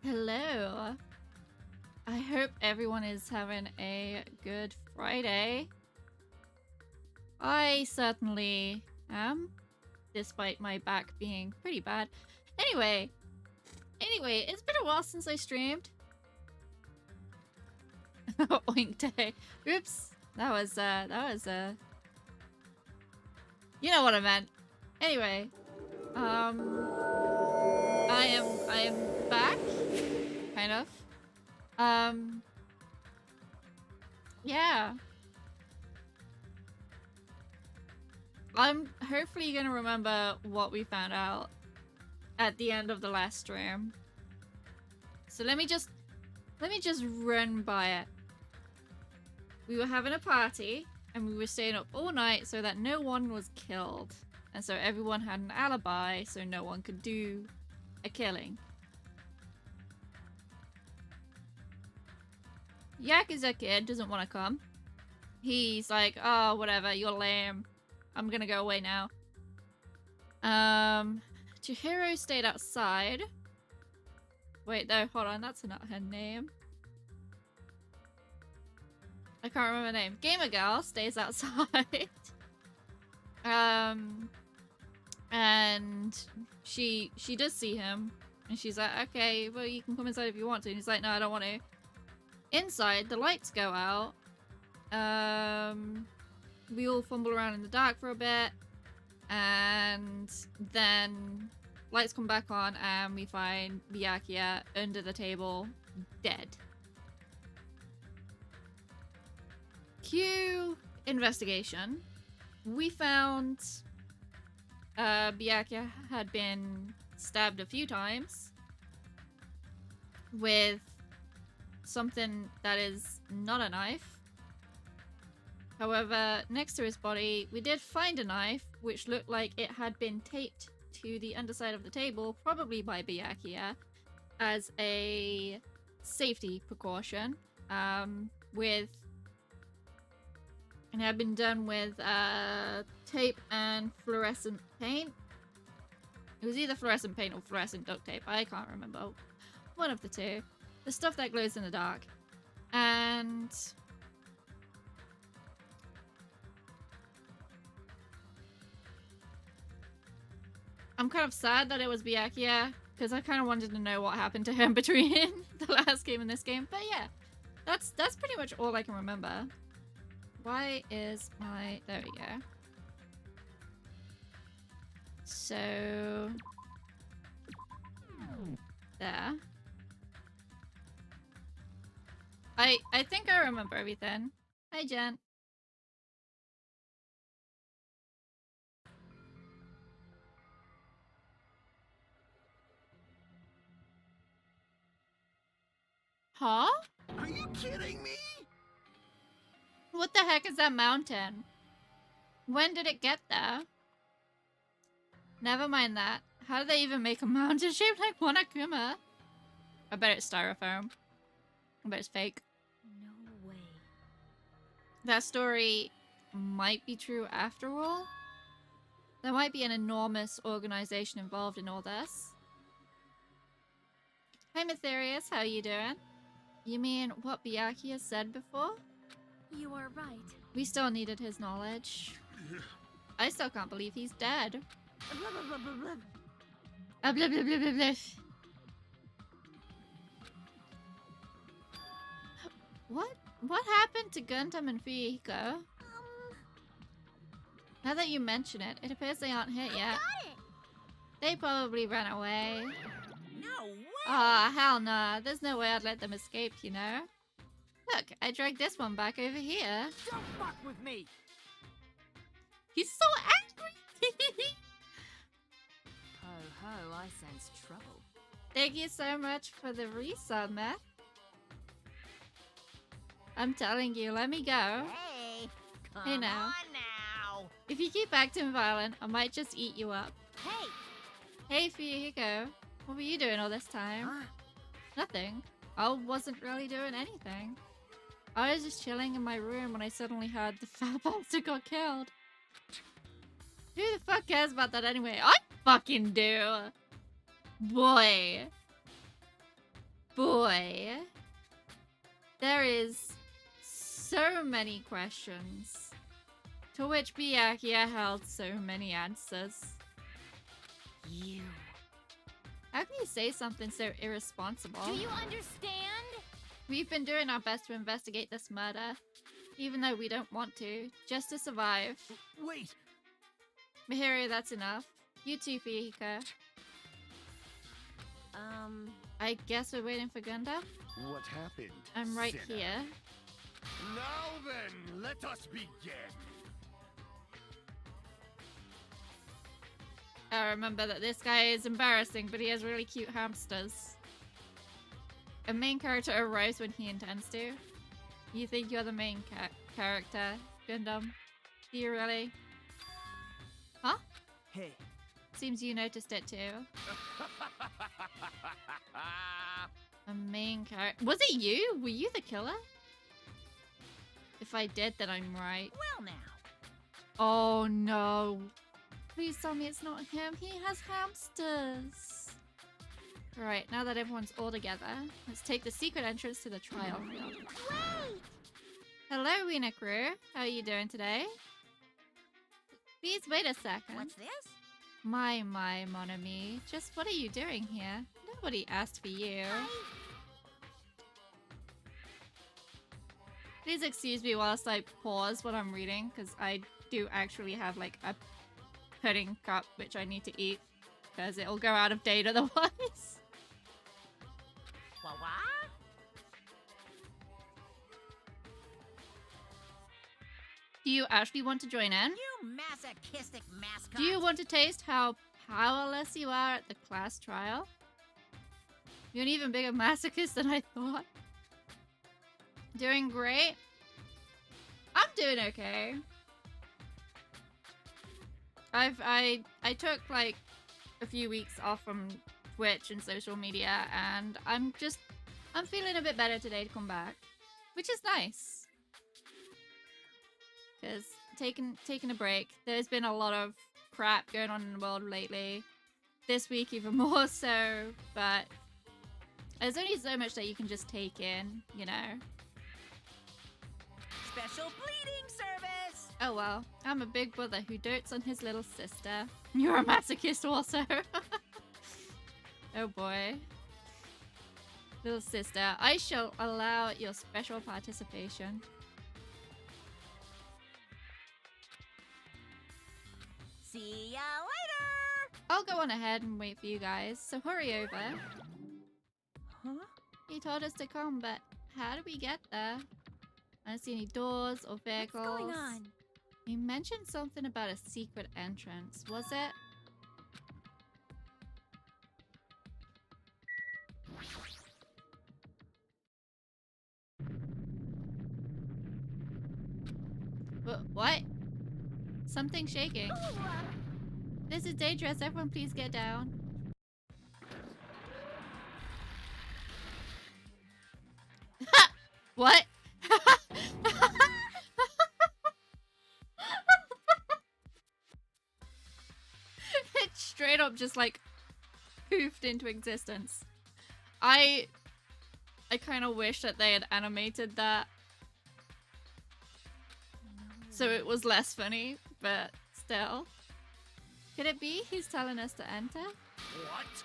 Hello. I hope everyone is having a good Friday. I certainly am, despite my back being pretty bad. Anyway, it's been a while since I streamed. Oink day. Oops. That was you know what I meant. Anyway, I am back, kind of. Yeah. I'm hopefully gonna remember what we found out at the end of the last stream. So let me just run by it. We were having a party and we were staying up all night so that no one was killed. And so everyone had an alibi so no one could do a killing. Yakuza kid doesn't want to come. He's like, oh, whatever, you're lame. I'm gonna go away now. Chihiro stayed outside. Wait, no, hold on, that's not her name. I can't remember her name. Gamer Girl stays outside. And she does see him. And she's like, okay, well, you can come inside if you want to. And he's like, no, I don't want to. Inside, the lights go out. We all fumble around in the dark for a bit. And then lights come back on and we find Byakuya under the table, dead. Cue investigation. We found Byakuya had been stabbed a few times with something that is not a knife. However, next to his body, we did find a knife, which looked like it had been taped to the underside of the table, probably by Byakuya, as a safety precaution. It had been done with tape and fluorescent paint. It was either fluorescent paint or fluorescent duct tape. I can't remember. One of the two. The stuff that glows in the dark. And I'm kind of sad that it was Byakuya, because I kind of wanted to know what happened to him between the last game and this game. But yeah, that's pretty much all I can remember. Why is my... There we go. So... There. I think I remember everything. Hi, Jen. Huh? Are you kidding me? What the heck is that mountain? When did it get there? Never mind that. How did they even make a mountain shaped like Monokuma? I bet it's styrofoam. I bet it's fake. No way. That story might be true after all. There might be an enormous organization involved in all this. Hey Matherius, how you doing? You mean what Byakuya said before? You are right. We still needed his knowledge. I still can't believe he's dead. Blah, blah, blah, blah, blah. Blah, blah, blah, blah, blah. What happened to Gundam and Fuyuhiko? Now that you mention it, it appears they aren't hit yet. Got it. They probably ran away. No way. Ah, hell nah. There's no way I'd let them escape, you know? Look, I dragged this one back over here. Don't fuck with me. He's so angry! Ho ho, I sense trouble. Thank you so much for the resub, Matt. I'm telling you, let me go. Hey, come Hey now. on now. If you keep acting violent, I might just eat you up. Hey. Hey, Fuyuhiko. What were you doing all this time? Huh? Nothing. I wasn't really doing anything. I was just chilling in my room when I suddenly heard the fat bastard got killed. Who the fuck cares about that anyway? I fucking do. Boy. boy. There is so many questions, to which Byakuya held so many answers. You. How can you say something so irresponsible? Do you understand? We've been doing our best to investigate this murder, even though we don't want to, just to survive. Wait! Mihiru, that's enough. You too, Fihiko. I guess we're waiting for Gundam? What happened? I'm right sinner? here. Now then, let us begin. I remember that this guy is embarrassing, but he has really cute hamsters. A main character arrives when he intends to. You think you're the main character, Gundam? Do you really? Huh? Hey. Seems you noticed it too. A main character. Was it you? Were you the killer? If I did, then I'm right. Well now. Oh no. Please tell me it's not him. He has hamsters. Alright, now that everyone's all together, let's take the secret entrance to the trial field. Wait! Hello, Wiener crew. How are you doing today? Please wait a second. What's this? My, mon ami. Just what are you doing here? Nobody asked for you. Please excuse me whilst I pause what I'm reading, because I do actually have like a pudding cup which I need to eat, because it'll go out of date otherwise. What? Do you actually want to join in? You masochistic mascot. Do you want to taste how powerless you are at the class trial? You're an even bigger masochist than I thought. Doing great? I'm doing okay. I took like a few weeks off from Twitch and social media, and I'm feeling a bit better today to come back, which is nice. Because taking a break, there's been a lot of crap going on in the world lately. This week even more so, but there's only so much that you can just take in, you know. Special bleeding service. Oh well, I'm a big brother who dotes on his little sister. You're a masochist also. Oh boy. Little sister, I shall allow your special participation. See ya later. I'll go on ahead and wait for you guys, so hurry over. Huh? He told us to come, but how do we get there? I don't see any doors or vehicles. What's going on? He mentioned something about a secret entrance, was it? What? Something shaking. This is dangerous. Everyone please get down. What? It straight up just like poofed into existence. I kind of wish that they had animated that so it was less funny, but still. Could it be he's telling us to enter? What?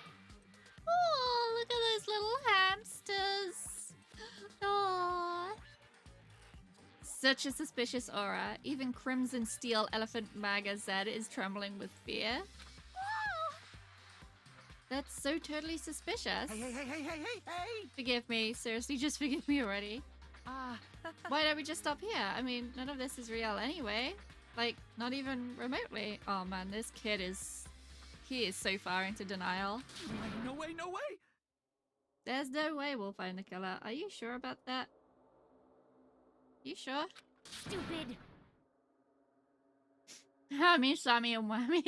Oh, look at those little hamsters. Aww. Such a suspicious aura. Even Crimson Steel Elephant Maga Z is trembling with fear. That's so totally suspicious. Hey! Forgive me. Seriously, just forgive me already. Why don't we just stop here? I mean, none of this is real anyway. Like, not even remotely. Oh man, this kid is... He is so far into denial. No way! There's no way we'll find the killer. Are you sure about that? You sure? Stupid. Hammy, Sammy, and Whammy.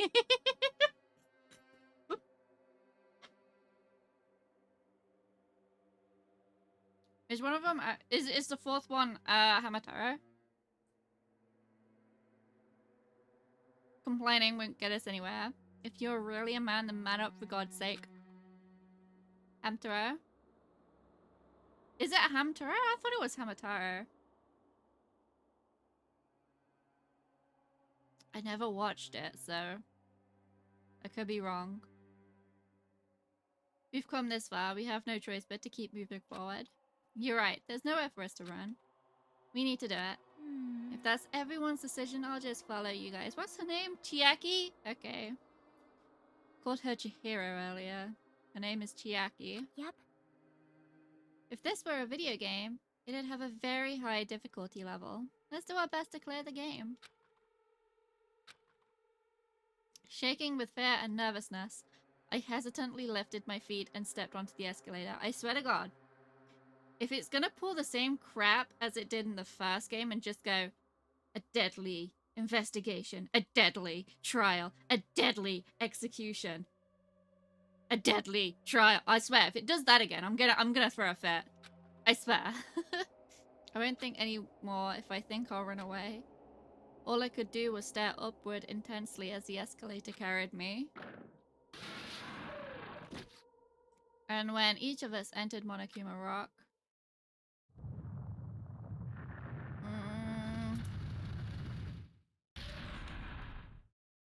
Is one of them... is the fourth one Hamataro? Complaining won't get us anywhere. If you're really a man, then man up for God's sake. Hamtaro? Is it Hamtaro? I thought it was Hamataro. I never watched it, so I could be wrong. We've come this far. We have no choice but to keep moving forward. You're right. There's nowhere for us to run. We need to do it. If that's everyone's decision, I'll just follow you guys. What's her name? Chiaki? Okay. Called her Chihiro earlier. Her name is Chiaki. Yep. If this were a video game, it'd have a very high difficulty level. Let's do our best to clear the game. Shaking with fear and nervousness, I hesitantly lifted my feet and stepped onto the escalator. I swear to God, if it's gonna pull the same crap as it did in the first game and just go, a deadly investigation, a deadly trial, a deadly execution, a deadly trial. I swear, if it does that again, I'm gonna throw a fit. I swear. I won't think any more. If I think, I'll run away. All I could do was stare upward intensely as the escalator carried me. And when each of us entered Monokuma Rock...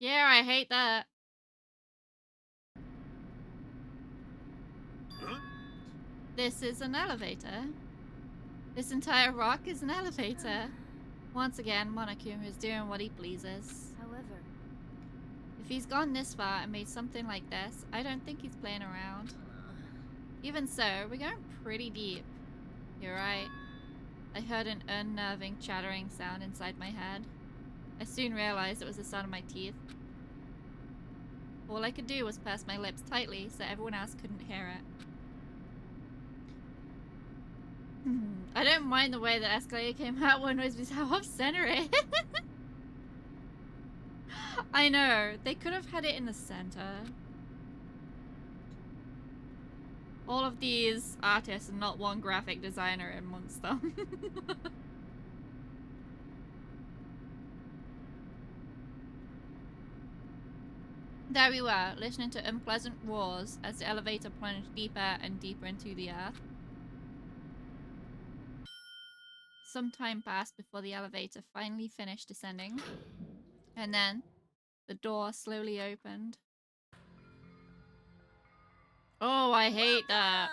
Yeah, I hate that. Huh? This is an elevator. This entire rock is an elevator. Once again, Monokuma is doing what he pleases. However, If he's gone this far and made something like this, I don't think he's playing around. Even so, we're going pretty deep. You're right. I heard an unnerving, chattering sound inside my head. I soon realized it was the sound of my teeth. All I could do was purse my lips tightly so everyone else couldn't hear it. I don't mind the way the escalator came out when it was how off-center it. I know, they could have had it in the center. All of these artists and not one graphic designer amongst them. There we were, listening to unpleasant roars as the elevator plunged deeper and deeper into the earth. Some time passed before the elevator finally finished descending. And then, the door slowly opened. Oh, I hate that.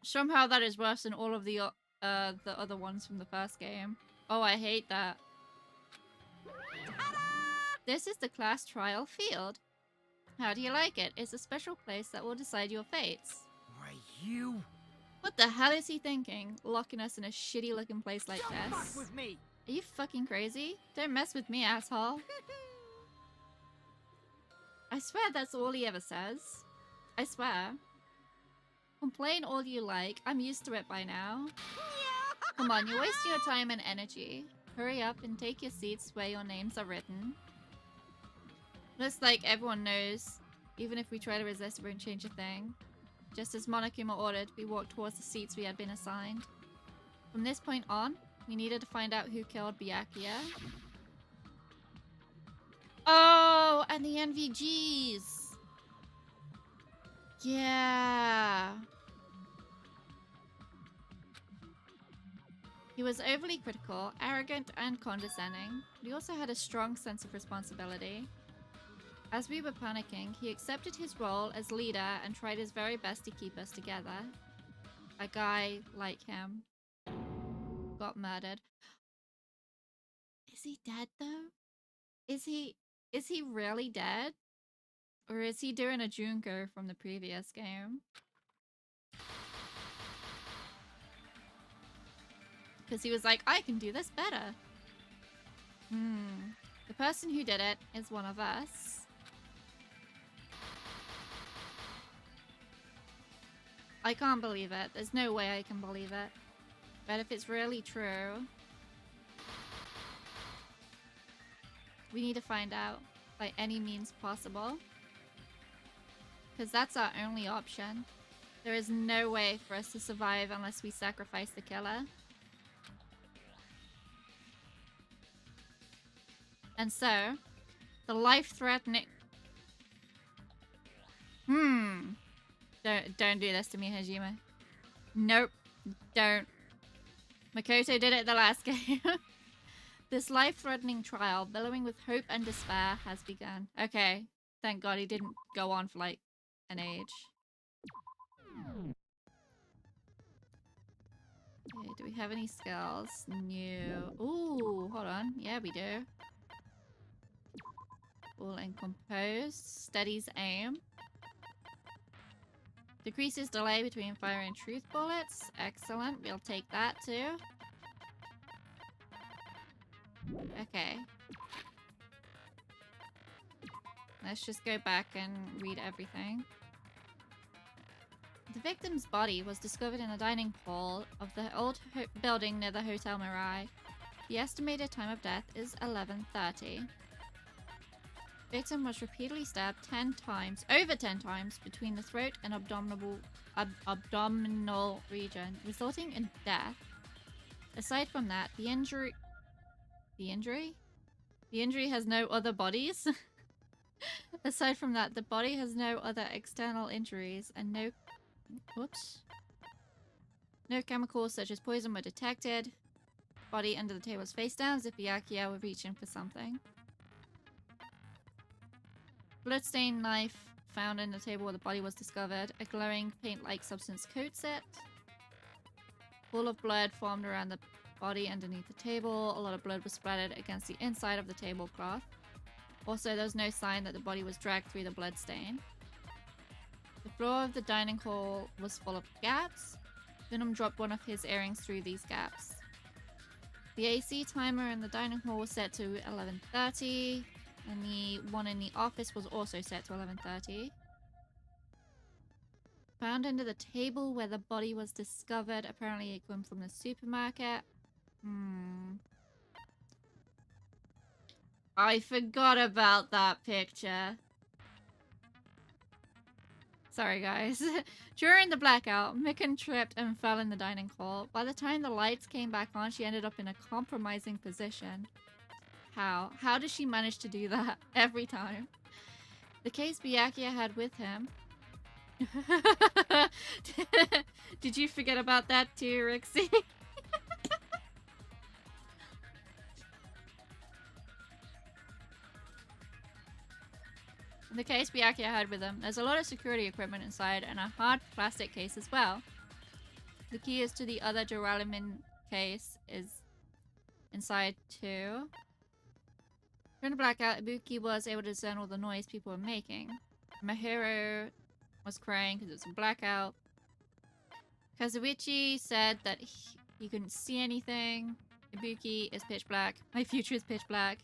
Somehow that is worse than all of the other ones from the first game. Oh, I hate that. This is the class trial field. How do you like it? It's a special place that will decide your fates. Why, you? What the hell is he thinking? Locking us in a shitty looking place like don't fuck this? with me. Are you fucking crazy? Don't mess with me, asshole. I swear that's all he ever says. I swear. Complain all you like. I'm used to it by now. Come on, you're wasting your time and energy. Hurry up and take your seats where your names are written. Looks like everyone knows. Even if we try to resist, it won't change a thing. Just as Monokuma ordered, we walked towards the seats we had been assigned. From this point on, we needed to find out who killed Byakuya. Oh, and the NVGs! Yeah! He was overly critical, arrogant, and condescending, but he also had a strong sense of responsibility. As we were panicking, he accepted his role as leader and tried his very best to keep us together. A guy like him got murdered. Is he dead though? Is he really dead? Or is he doing a Junko from the previous game? Because he was like, I can do this better. The person who did it is one of us. I can't believe it. There's no way I can believe it. But if it's really true, we need to find out by any means possible. Because that's our only option. There is no way for us to survive unless we sacrifice the killer. And so, the life-threatening... Don't do this to me, Hajime. Nope. Don't. Makoto did it the last game. This life-threatening trial, billowing with hope and despair, has begun. Okay. Thank God he didn't go on for, like, an age. Okay, do we have any skills? No. Ooh, hold on. Yeah, we do. Cool and composed. Steadies aim. Decreases delay between fire and truth bullets. Excellent. We'll take that too. Okay. Let's just go back and read everything. The victim's body was discovered in the dining hall of the old building near the Hotel Mirai. The estimated time of death is 11:30. Victim was repeatedly stabbed 10 times, over 10 times, between the throat and abdominal region, resulting in death. Aside from that, the injury has no other bodies. Aside from that, the body has no other external injuries and no chemicals such as poison were detected. Body under the table was face down as if Byakuya were reaching for something. Bloodstained knife found in the table where the body was discovered. A glowing paint-like substance coats it. Pool of blood formed around the body underneath the table. A lot of blood was splattered against the inside of the tablecloth. Also, there was no sign that the body was dragged through the blood stain. The floor of the dining hall was full of gaps. Venom dropped one of his earrings through these gaps. The AC timer in the dining hall was set to 11:30, and the one in the office was also set to 11:30. Found under the table where the body was discovered. Apparently it came from the supermarket. I forgot about that picture. Sorry, guys. During the blackout, Mikan tripped and fell in the dining hall. By the time the lights came back on, she ended up in a compromising position. How? How does she manage to do that every time? The case Byakuya had with him. Did you forget about that too, Rixie? The case Byakuya had with him, there's a lot of security equipment inside and a hard plastic case as well. The key is to the other Duralimin case is inside too. During the blackout, Ibuki was able to discern all the noise people were making. Mahiro was crying because it was a blackout. Kazuichi said that he couldn't see anything. Ibuki is pitch black. My future is pitch black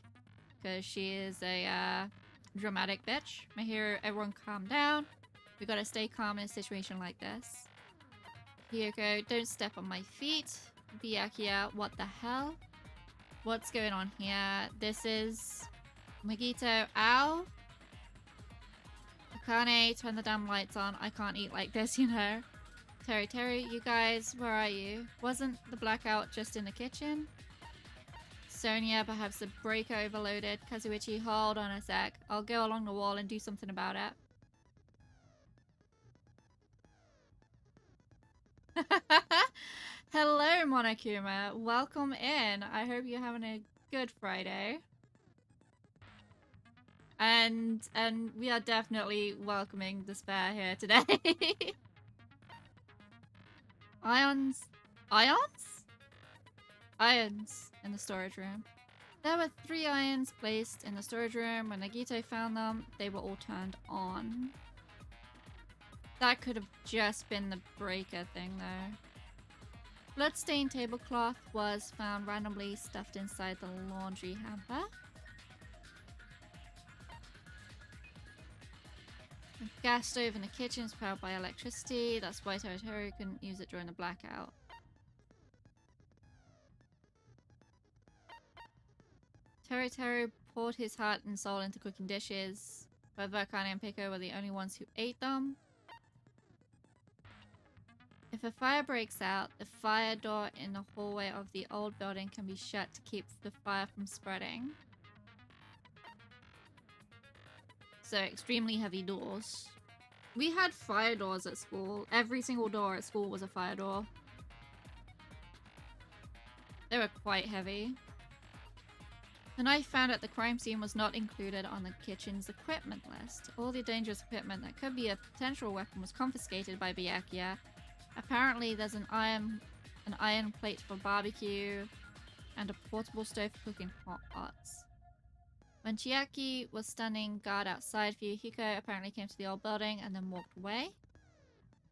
because she is a dramatic bitch. Mahiro, everyone calm down. We gotta stay calm in a situation like this. Hiyoko, don't step on my feet. Byakuya, what the hell? What's going on here? This is Magito, ow. Akane, turn the damn lights on. I can't eat like this, you know. Terry, you guys, where are you? Wasn't the blackout just in the kitchen? Sonia, perhaps the breaker overloaded. Kazuichi, hold on a sec. I'll go along the wall and do something about it. Hello, Monokuma. Welcome in. I hope you're having a good Friday. And we are definitely welcoming despair here today. Ions in the storage room. There were 3 irons placed in the storage room. When Nagito found them, they were all turned on. That could have just been the breaker thing though. Bloodstained tablecloth was found randomly stuffed inside the laundry hamper. The gas stove in the kitchen is powered by electricity. That's why Toru couldn't use it during the blackout. Toru poured his heart and soul into cooking dishes. However, Akane and Pico were the only ones who ate them. If a fire breaks out, the fire door in the hallway of the old building can be shut to keep the fire from spreading. So extremely heavy doors. We had fire doors at school. Every single door at school was a fire door. They were quite heavy. The knife found at the crime scene was not included on the kitchen's equipment list. All the dangerous equipment that could be a potential weapon was confiscated by Byakuya. Apparently, there's an iron plate for barbecue and a portable stove for cooking hot pots. When Chiaki was standing guard outside, Fuyuhiko apparently came to the old building and then walked away.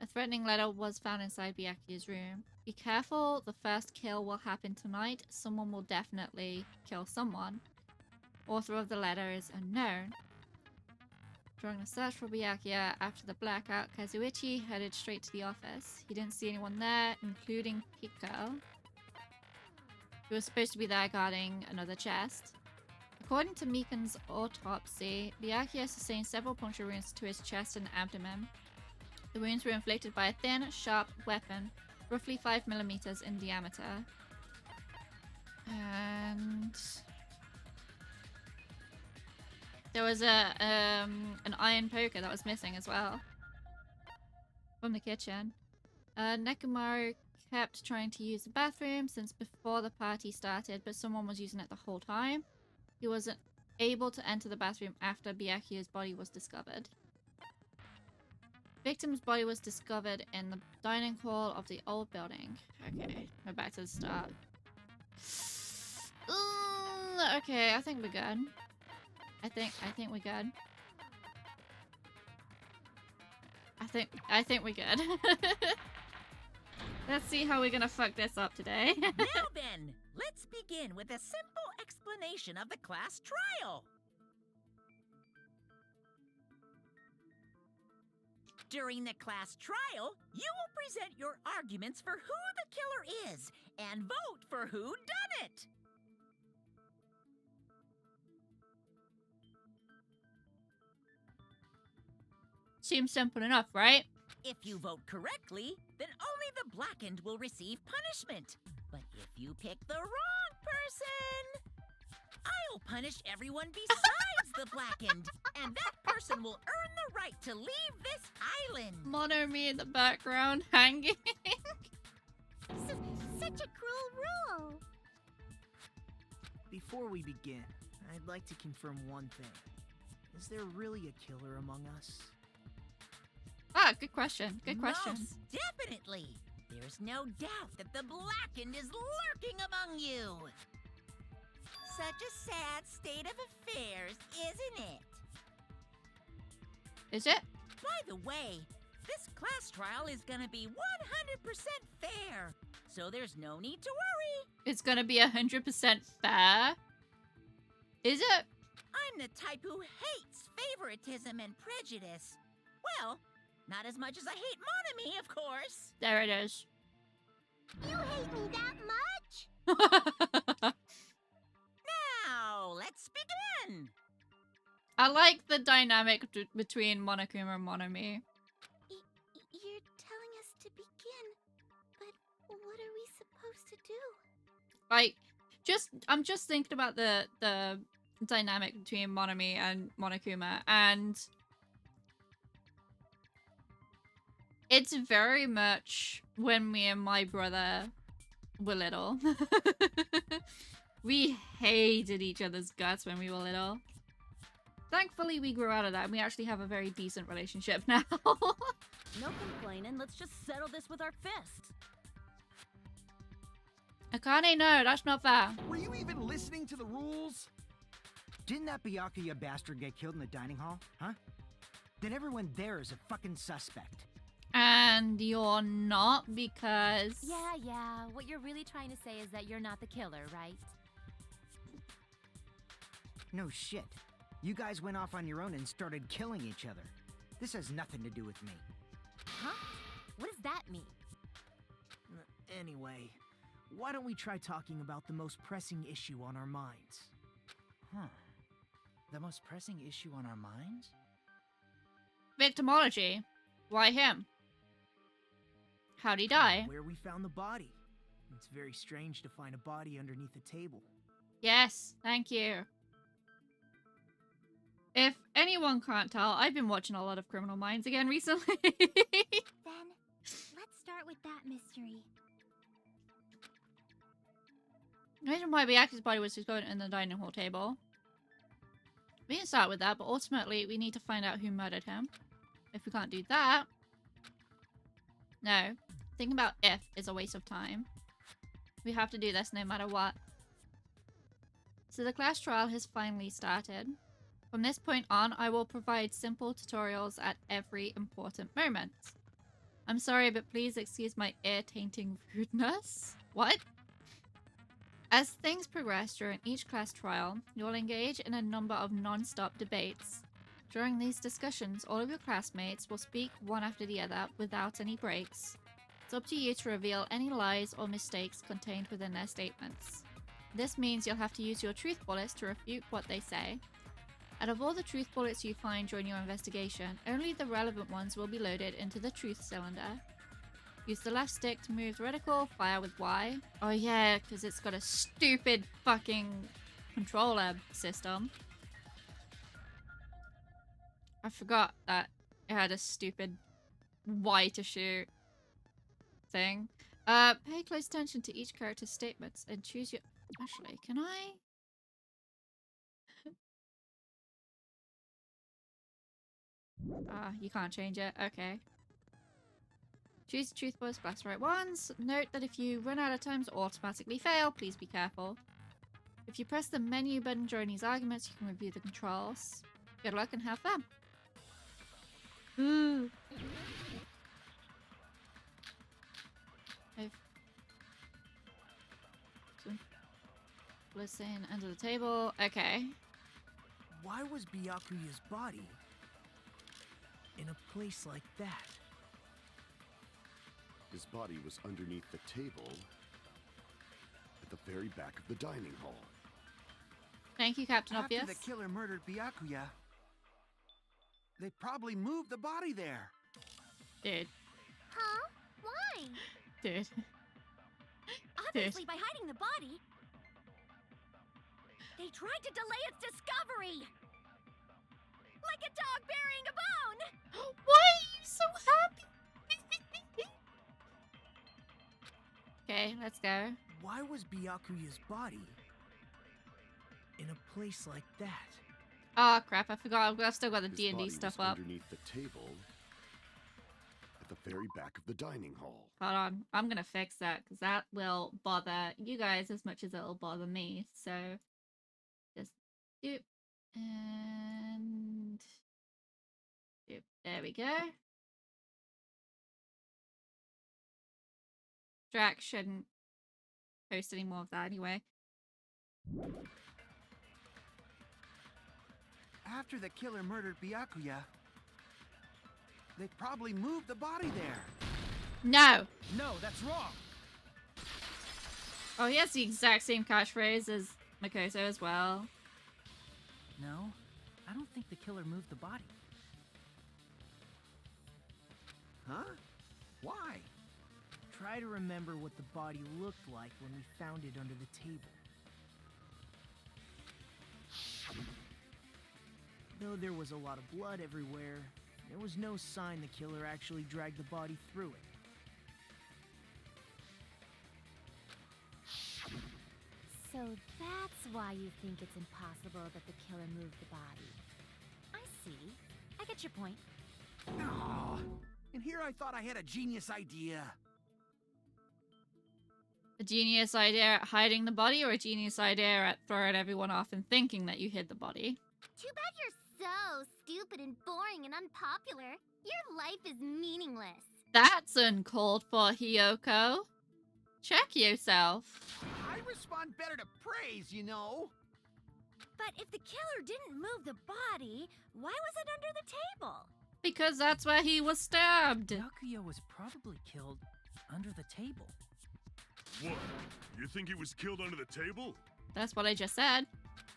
A threatening letter was found inside Byakuya's room. Be careful, the first kill will happen tonight. Someone will definitely kill someone. Author of the letter is unknown. During a search for Byakuya after the blackout, Kazuichi headed straight to the office. He didn't see anyone there, including Piko, who was supposed to be there guarding another chest. According to Mikan's autopsy, Byakuya sustained several puncture wounds to his chest and abdomen. The wounds were inflicted by a thin, sharp weapon, roughly 5mm in diameter. And there was an iron poker that was missing as well from the kitchen. Nekomaru kept trying to use the bathroom since before the party started, but someone was using it the whole time. He wasn't able to enter the bathroom after Byakuya's body was discovered. Victim's body was discovered in the dining hall of the old building. Okay, we're back to the start. Okay, I think we're good. I think we're good. I think we're good. Let's see how we're gonna fuck this up today. Now then, let's begin with a simple explanation of the class trial. During the class trial, you will present your arguments for who the killer is and vote for who done it. Seems simple enough, right? If you vote correctly, then only the blackened will receive punishment. But if you pick the wrong person, I'll punish everyone besides the blackened, and that person will earn the right to leave this island. Mono me in the background hanging. Such a cruel rule. Before we begin, I'd like to confirm one thing. Is there really a killer among us? Ah, good question. Good question. Most definitely. There's no doubt that the blackened is lurking among you. Such a sad state of affairs, isn't it? Is it? By the way, this class trial is gonna be 100% fair, so there's no need to worry. It's gonna be 100% fair? Is it? I'm the type who hates favoritism and prejudice. Well, not as much as I hate Monami, of course. There it is. You hate me that much? Now, let's begin. I like the dynamic between Monokuma and Monomi. You're telling us to begin, but what are we supposed to do? Like, I'm just thinking about the dynamic between Monomi and Monokuma, and it's very much when me and my brother were little. We hated each other's guts when we were little. Thankfully, we grew out of that, and we actually have a very decent relationship now. No complaining, let's just settle this with our fists. Akane, no, that's not fair. Were you even listening to the rules? Didn't that Byakuya bastard get killed in the dining hall, huh? Then everyone there is a fucking suspect. And you're not because... Yeah, what you're really trying to say is that you're not the killer, right? No shit. You guys went off on your own and started killing each other. This has nothing to do with me. Huh? What does that mean? Anyway, why don't we try talking about the most pressing issue on our minds? Huh. The most pressing issue on our minds? Victimology. Why him? How'd he die? Where we found the body. It's very strange to find a body underneath a table. Yes, thank you. If anyone can't tell, I've been watching a lot of Criminal Minds again recently. Then, let's start with that mystery. The reason why Byakuya's body was discovered in the dining hall table. We can start with that, but ultimately we need to find out who murdered him. If we can't do that... No. Thinking about if is a waste of time. We have to do this no matter what. So the class trial has finally started. From this point on, I will provide simple tutorials at every important moment. I'm sorry, but please excuse my ear-tainting rudeness. What? As things progress during each class trial, you will engage in a number of non-stop debates. During these discussions, all of your classmates will speak one after the other without any breaks. It's up to you to reveal any lies or mistakes contained within their statements. This means you'll have to use your truth bullets to refute what they say. Out of all the truth bullets you find during your investigation, only the relevant ones will be loaded into the truth cylinder. Use the left stick to move the reticle, fire with Y. Oh yeah, because it's got a stupid fucking controller system. I forgot that it had a stupid Y to shoot thing. Pay close attention to each character's statements and choose your... Actually, can I... you can't change it. Okay. Choose the truth bullets, blast the right ones. Note that if you run out of times or automatically fail, please be careful. If you press the menu button during these arguments, you can review the controls. Good luck and have fun. Ooh. Listen, under the table. Okay. Why was Byakuya's body in a place like that? His body was underneath the table at the very back of the dining hall. Thank you, Captain Obvious. After the killer murdered Byakuya, they probably moved the body there. Dude. Huh? Why? Dude. Obviously by hiding the body. They tried to delay its discovery! Like a dog burying a bone! Why are you so happy? Okay, let's go. Why was Byakuya's body in a place like that? Oh crap, I forgot. I've still got the His D&D body stuff was up. underneath the table at the very back of the dining hall. Hold on. I'm gonna fix that, because that will bother you guys as much as it'll bother me. So, just doop. And... doop. There we go. Drac shouldn't post any more of that anyway. After the killer murdered Byakuya, they probably moved the body there. No! No, that's wrong. Oh, he has the exact same catchphrase as Makoto as well. No, I don't think the killer moved the body. Huh? Why? Try to remember what the body looked like when we found it under the table. Though there was a lot of blood everywhere, there was no sign the killer actually dragged the body through it. So that's why you think it's impossible that the killer moved the body. I see. I get your point. Aw, and here I thought I had a genius idea. A genius idea at hiding the body, or a genius idea at throwing everyone off and thinking that you hid the body? Too bad you're so stupid and boring and unpopular. Your life is meaningless. That's uncalled for, Hiyoko. Check yourself. I respond better to praise, you know. But if the killer didn't move the body, why was it under the table? Because that's where he was stabbed. Byakuya was probably killed under the table. What? You think he was killed under the table? That's what I just said.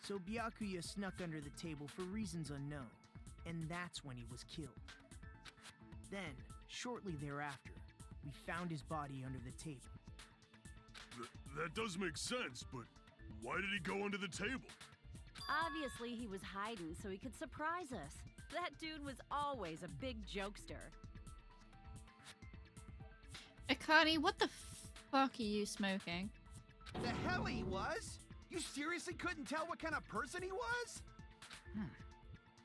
So Byakuya snuck under the table for reasons unknown, and that's when he was killed. Then, shortly thereafter, we found his body under the table. That does make sense, but why did he go under the table? Obviously, he was hiding so he could surprise us. That dude was always a big jokester. Akane, what the fuck are you smoking? The hell he was? You seriously couldn't tell what kind of person he was?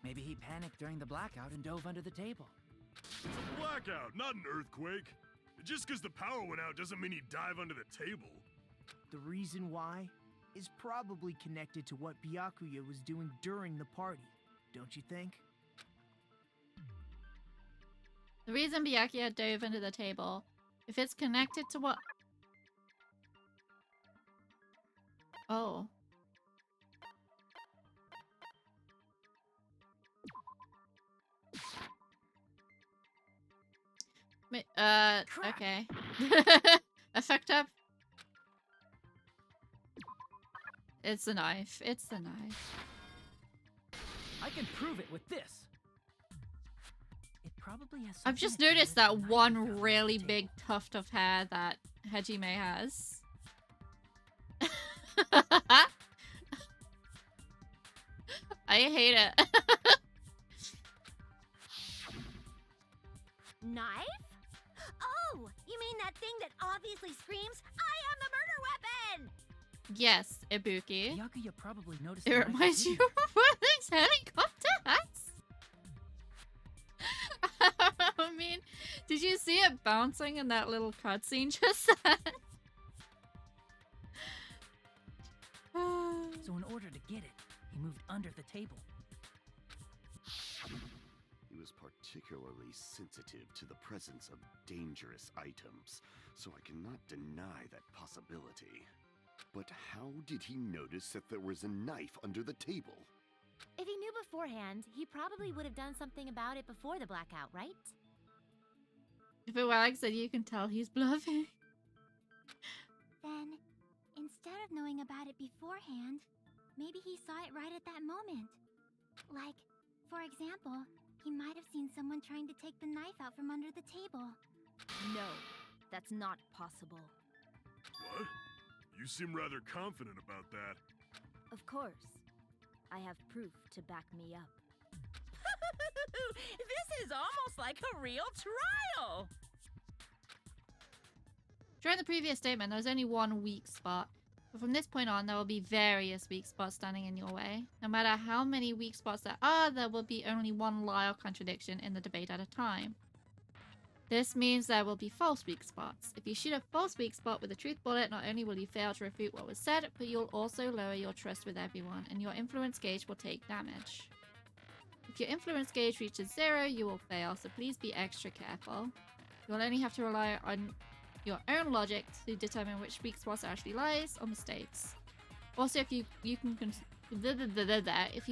Maybe he panicked during the blackout and dove under the table. It's a blackout, not an earthquake. Just because the power went out doesn't mean he'd dive under the table. The reason why is probably connected to what Byakuya was doing during the party, don't you think? The reason Byakuya dove under the table, if it's connected to what? Oh. Okay. I fucked up. It's a knife. It's the knife. I can prove it with this. It probably has. I've just something to do noticed with that the knife one found on the really table. big tuft of hair that Hajime has. I hate it. Knife? Oh, you mean that thing that obviously screams, "I am the murder weapon"? Yes, Ibuki. Byakuya probably noticed. It the knife reminds you too. of one of these helicopter hats. I mean, did you see it bouncing in that little cutscene just then? So in order to get it, he moved under the table. He was particularly sensitive to the presence of dangerous items, so I cannot deny that possibility. But how did he notice that there was a knife under the table? If he knew beforehand, he probably would have done something about it before the blackout, right? If it wags, then you can tell he's bluffing. Then, instead of knowing about it beforehand, maybe he saw it right at that moment. Like, for example, he might have seen someone trying to take the knife out from under the table. No, that's not possible. What? You seem rather confident about that. Of course. I have proof to back me up. This is almost like a real trial. During the previous statement, there was only one weak spot. But from this point on, there will be various weak spots standing in your way. No matter how many weak spots there are, there will be only one lie or contradiction in the debate at a time. This means there will be false weak spots. If you shoot a false weak spot with a truth bullet, not only will you fail to refute what was said, but you'll also lower your trust with everyone, and your influence gauge will take damage. If your influence gauge reaches 0, you will fail, so please be extra careful. You'll only have to rely on your own logic to determine which weak spots are actually lies or mistakes. Also, if you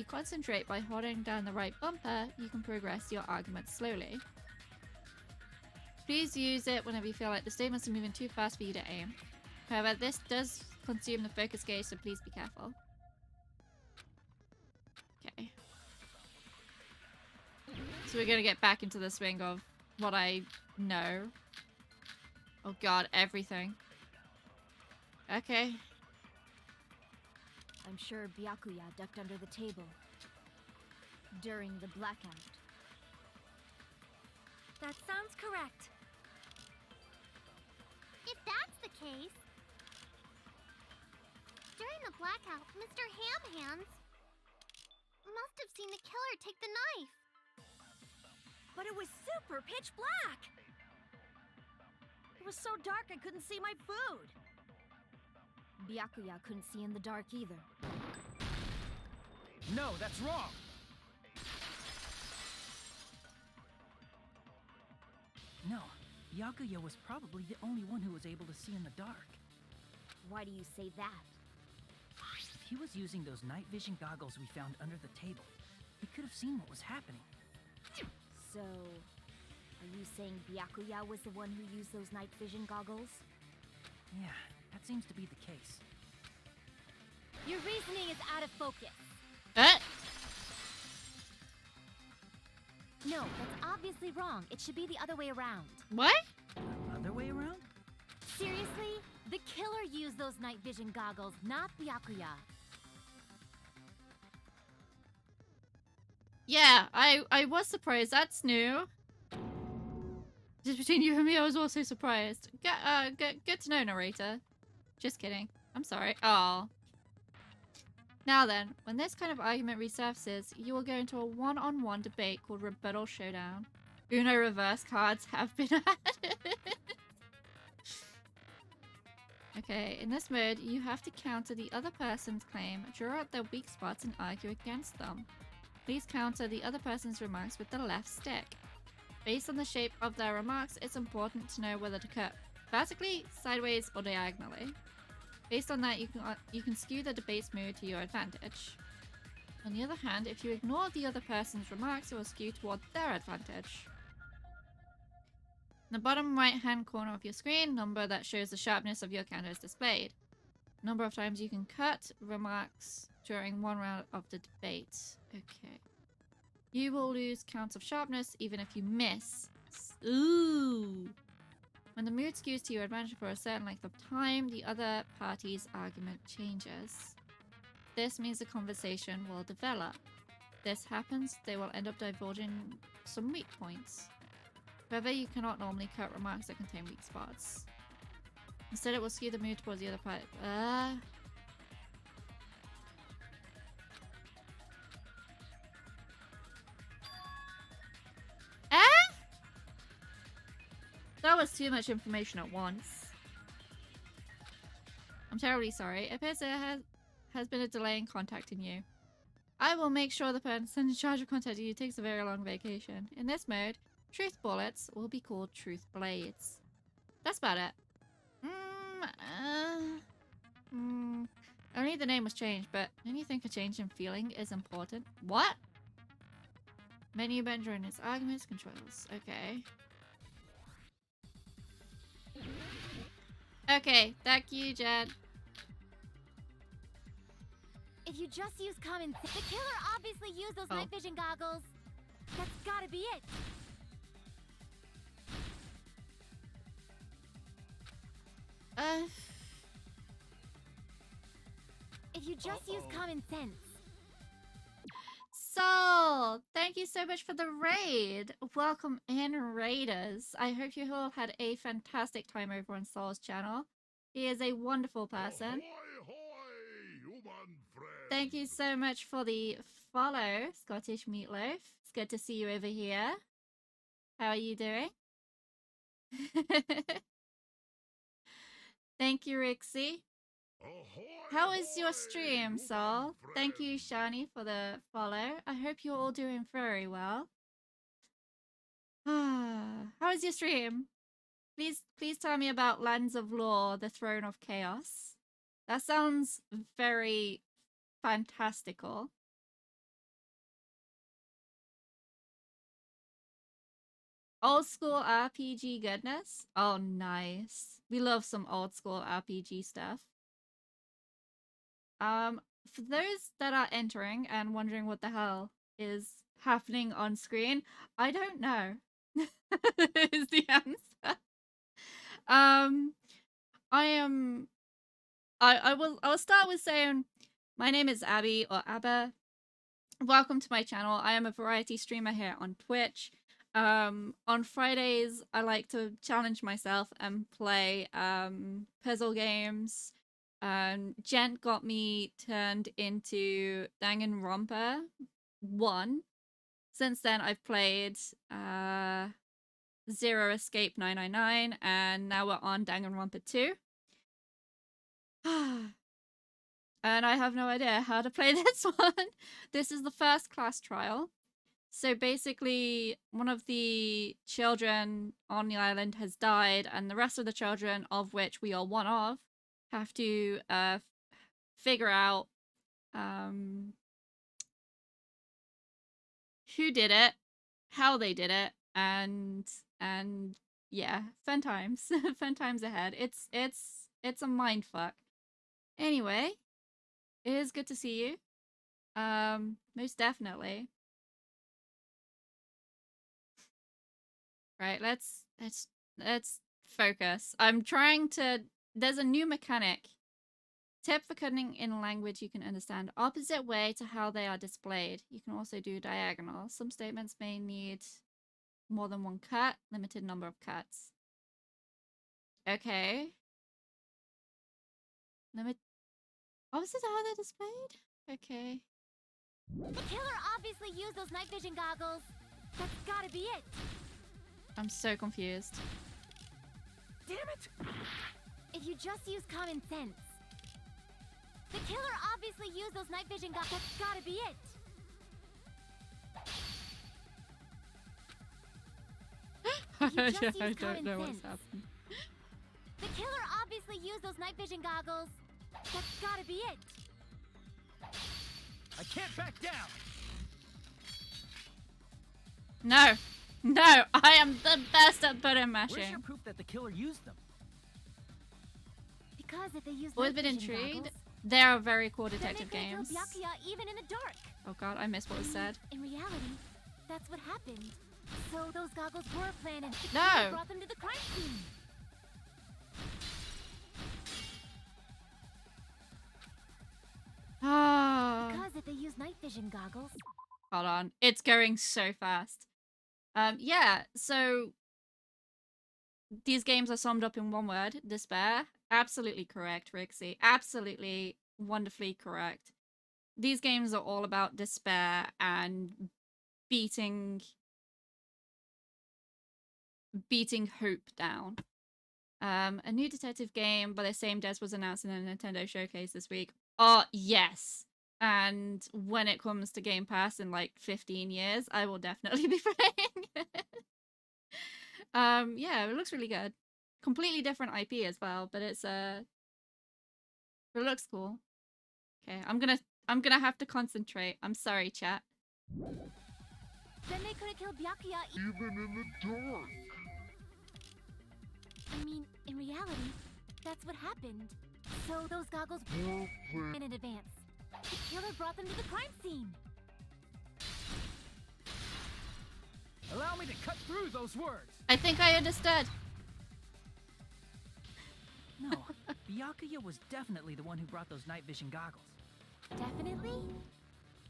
concentrate by holding down the right bumper, you can progress your argument slowly. Please use it whenever you feel like the statements are moving too fast for you to aim. However, this does consume the focus gauge, so please be careful. Okay. So we're gonna get back into the swing of what I know. Oh god, everything. Okay. I'm sure Byakuya ducked under the table during the blackout. That sounds correct. If that's the case, during the blackout, Mr. Ham-Hands must have seen the killer take the knife. But it was super pitch black! It was so dark I couldn't see my food. Byakuya couldn't see in the dark either. No, that's wrong. No, Byakuya was probably the only one who was able to see in the dark. Why do you say that? If he was using those night vision goggles we found under the table, he could have seen what was happening. So, are you saying Byakuya was the one who used those night vision goggles? Yeah, that seems to be the case. Your reasoning is out of focus. No, that's obviously wrong. It should be the other way around. What? Other way around? Seriously? The killer used those night vision goggles, not Byakuya. Yeah, I was surprised. That's new. Just between you and me, I was also surprised. Good to know, narrator. Just kidding. I'm sorry. Oh. Now then, when this kind of argument resurfaces, you will go into a one-on-one debate called Rebuttal Showdown. Uno reverse cards have been added. Okay, in this mode, you have to counter the other person's claim, draw out their weak spots, and argue against them. Please counter the other person's remarks with the left stick. Based on the shape of their remarks, it's important to know whether to cut vertically, sideways, or diagonally. Based on that, you can skew the debate's mood to your advantage. On the other hand, if you ignore the other person's remarks, it will skew toward their advantage. In the bottom right-hand corner of your screen, number that shows the sharpness of your counter is displayed. Number of times you can cut remarks during one round of the debate. Okay. You will lose counts of sharpness even if you miss. Ooh. When the mood skews to your advantage for a certain length of time, the other party's argument changes. This means the conversation will develop. If this happens, they will end up divulging some weak points. However, you cannot normally cut remarks that contain weak spots. Instead, it will skew the mood towards the other party. That was too much information at once. I'm terribly sorry. It appears there has been a delay in contacting you. I will make sure the person in charge of contacting you takes a very long vacation. In this mode, truth bullets will be called truth blades. That's about it. Only the name was changed, but don't you think a change in feeling is important? What? Menu bender and its arguments, controls. Okay. Okay, thank you, Jen. If you just use common sense, the killer obviously used those night vision goggles. That's gotta be it. If you just use common sense. Sol, thank you so much for the raid. Welcome in, raiders. I hope you all had a fantastic time over on Sol's channel. He is a wonderful person. Thank you so much for the follow, Scottish Meatloaf. It's good to see you over here. How are you doing? Thank you, Rixie. How is your stream, Sol? Thank you, Shani, for the follow. I hope you're all doing very well. How is your stream? Please tell me about Lands of Lore, the Throne of Chaos. That sounds very fantastical. Old school RPG goodness? Oh, nice. We love some old school RPG stuff. For those that are entering and wondering what the hell is happening on screen, I don't know. Is the answer. I'll start with saying my name is Abby or Abba. Welcome to my channel. I am a variety streamer here on Twitch. On Fridays, I like to challenge myself and play puzzle games. Gent got me turned into Danganronpa 1. Since then, I've played Zero Escape 999, and now we're on Danganronpa 2. And I have no idea how to play this one. This is the first class trial. So basically, one of the children on the island has died, and the rest of the children, of which we are one of, have to figure out who did it, how they did it, and yeah, fun times. Fun times ahead. It's a mind fuck. Anyway, it is good to see you. Most definitely. Right, let's focus. I'm trying to. There's a new mechanic Tip for cutting in language you can understand. Opposite way to how they are displayed. You can also do diagonal. Some statements may need more than one cut. Limited number of cuts. Okay. Opposite to how they're displayed? Okay. The killer obviously used those night vision goggles. That's gotta be it. I'm so confused. Damn it! If you just use common sense. The killer obviously used those night vision goggles. That's gotta be it. I just use don't common know what's sense. happening. The killer obviously used those night vision goggles. That's gotta be it. I can't back down! No. No, I am the best at button Where's your mashing. proof that the killer used them? Because if they use Always night been vision intrigued. goggles, They are very cool then detective they could've games. killed Byakuya even in the dark. Oh god, I missed what was said. In reality, that's what happened. So those goggles were planted. The No. killer brought them to the crime scene. Ah. Because if they use night vision goggles, Hold on. It's going so fast. Yeah, so these games are summed up in one word, despair. Absolutely correct, Rixie. Absolutely wonderfully correct. These games are all about despair and beating hope down. A new detective game by the same devs was announced in a Nintendo showcase this week. Oh, yes. And when it comes to Game Pass in like 15 years, I will definitely be playing it. Yeah, it looks really good. Completely different IP as well, but it looks cool. Okay, I'm gonna have to concentrate. I'm sorry, chat. then they could have killed Byakuya Even in the dark. I mean, in reality, that's what happened. So those goggles Well played. in advance. The killer brought them to the crime scene. Allow me to cut through those words! I think I understood. No, Byakuya was definitely the one who brought those night vision goggles. Definitely?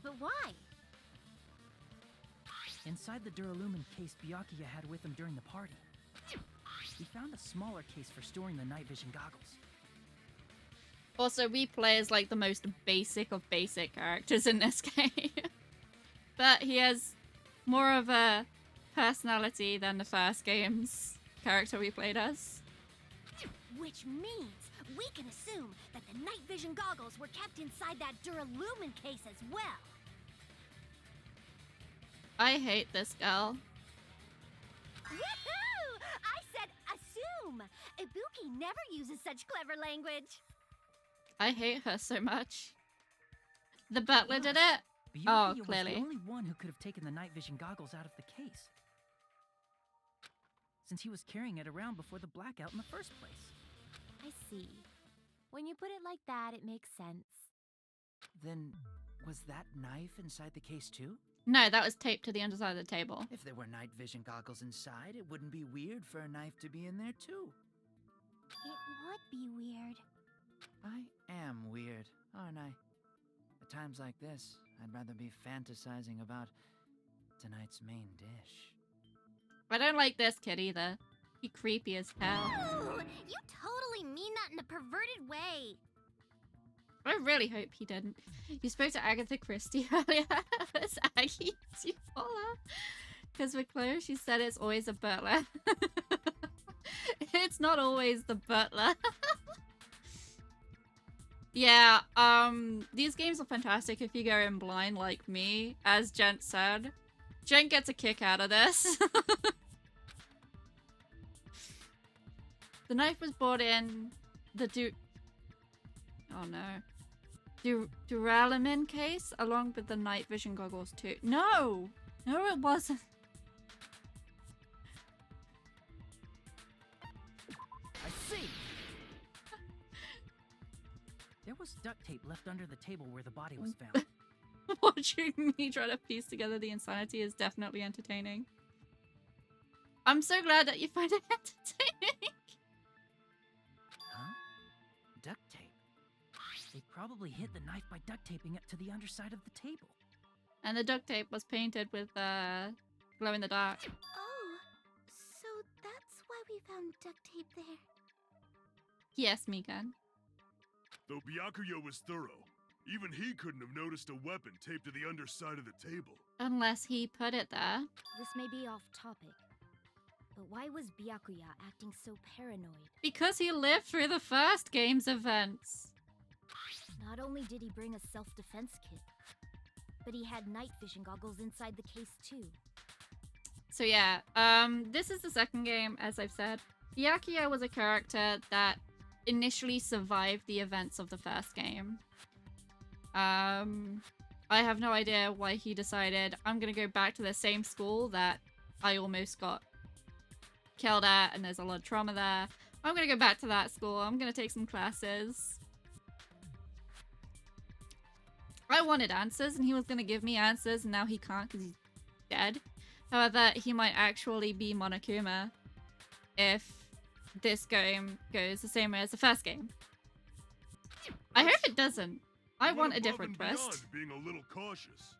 But why? Inside the Duralumin case Byakuya had with him during the party, we found a smaller case for storing the night vision goggles. Also, we play as like the most basic of basic characters in this game. But he has more of a personality than the first game's character we played as. Which means we can assume that the night vision goggles were kept inside that Duralumin case as well. I hate this girl. Woohoo! I said assume! Ibuki never uses such clever language. I hate her so much. The butler did Plus, it? Byakuya was clearly. the only one who could have taken the night vision goggles out of the case, since he was carrying it around before the blackout in the first place. I see. When you put it like that, it makes sense. Then, was that knife inside the case too? No, that was taped to the underside of the table. If there were night vision goggles inside, it wouldn't be weird for a knife to be in there too. It would be weird. I am weird, aren't I? At times like this, I'd rather be fantasizing about tonight's main dish. I don't like this kid either. He creepy as hell. Ooh, you totally mean that in a perverted way. I really hope he didn't. You spoke to Agatha Christie earlier. It's Aggie. Do you follow her? Because we're close. She said it's always a butler. It's not always the butler. Yeah, these games are fantastic if you go in blind like me, as Gent said. Gent gets a kick out of this. The knife was brought in the oh no. Duralumin case along with the night vision goggles too. No! No, it wasn't. I see! There was duct tape left under the table where the body was found. Watching me try to piece together the insanity is definitely entertaining. I'm so glad that you find it entertaining. Huh? Duct tape? probably hid the knife by duct taping it to the underside of the table. And the duct tape was painted with glow in the dark. Oh, so that's why we found duct tape there. Yes, Mikan. Though Byakuya was thorough, even he couldn't have noticed a weapon taped to the underside of the table. Unless he put it there. This may be off topic, but why was Byakuya acting so paranoid? Because he lived through the first game's events. Not only did he bring a self-defense kit, but he had night vision goggles inside the case too. So yeah, this is the second game, as I've said. Byakuya was a character that initially survived the events of the first game. I have no idea why he decided, I'm gonna go back to the same school that I almost got killed at, and there's a lot of trauma there. I'm gonna go back to that school, I'm gonna take some classes. I wanted answers, and he was gonna give me answers, and now he can't because he's dead. However, he might actually be Monokuma if this game goes the same way as the first game. I hope it doesn't. I want a different twist. Being a little cautious.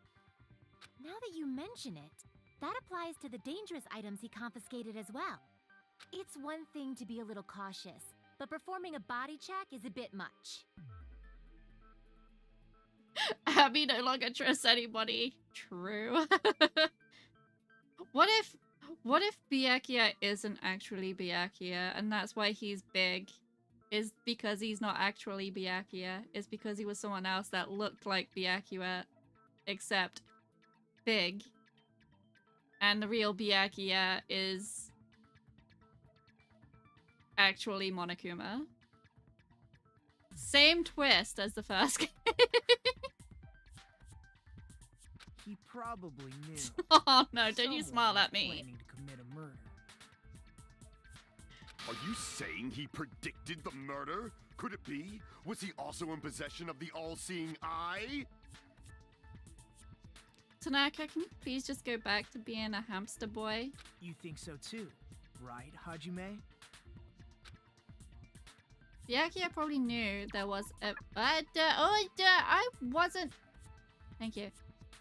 Now that you mention it, that applies to the dangerous items he confiscated as well. It's one thing to be a little cautious, but performing a body check is a bit much. Abby no longer trusts anybody. True. What if Byakuya isn't actually Byakuya, and that's why he's big? Is because he's not actually Byakuya. It's because he was someone else that looked like Byakuya, except big. And the real Byakuya is actually Monokuma. Same twist as the first game. He probably knew. Oh no, don't you someone smile was at me. planning to commit a murder. Are you saying he predicted the murder? Could it be? Was he also in possession of the all-seeing eye? Tanaka, can you please just go back to being a hamster boy? You think so too, right, Hajime? Byakuya probably knew there was a... I wasn't... Thank you.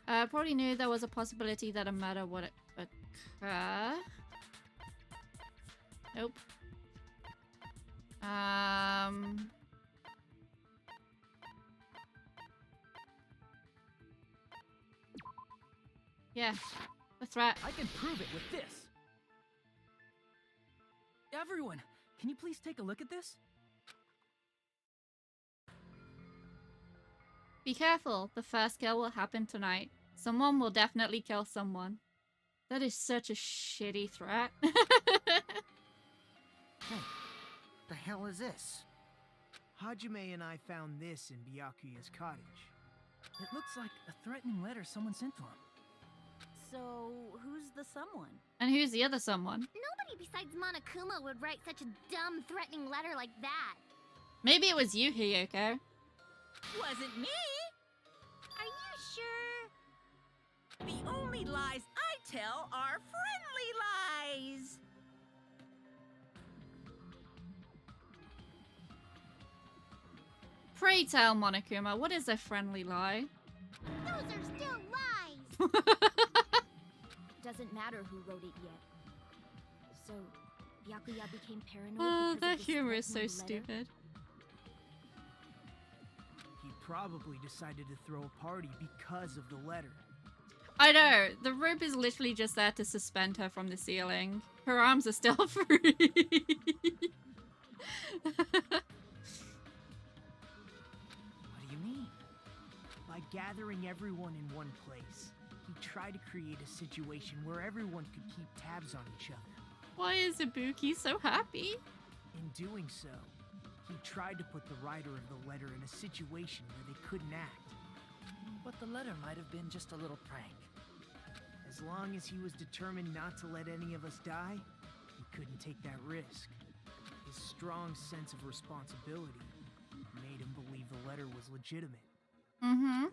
Probably knew there was a possibility that a murder would occur. Nope. Yeah, the threat. I can prove it with this. Everyone, can you please take a look at this? Be careful, the first kill will happen tonight. Someone will definitely kill someone. That is such a shitty threat. Hey, the hell is this? Hajime and I found this in Byakuya's cottage. It looks like a threatening letter someone sent to him. So, who's the someone? And who's the other someone? Nobody besides Monokuma would write such a dumb, threatening letter like that. Maybe it was you, Hiyoko. Wasn't me! Are you sure? The only lies I tell are friendly lies! Pray tell, Monokuma, what is a friendly lie? Those are still lies! Doesn't matter who wrote it yet. So, Byakuya became paranoid Oh, because that of this humor is so threatening letter? stupid. He probably decided to throw a party because of the letter. I know, the rope is literally just there to suspend her from the ceiling. Her arms are still free. What do you mean? By gathering everyone in one place, he tried to create a situation where everyone could keep tabs on each other. Why is Ibuki so happy? In doing so, he tried to put the writer of the letter in a situation where they couldn't act. But the letter might have been just a little prank. As long as he was determined not to let any of us die, he couldn't take that risk. His strong sense of responsibility made him believe the letter was legitimate. Mm-hmm.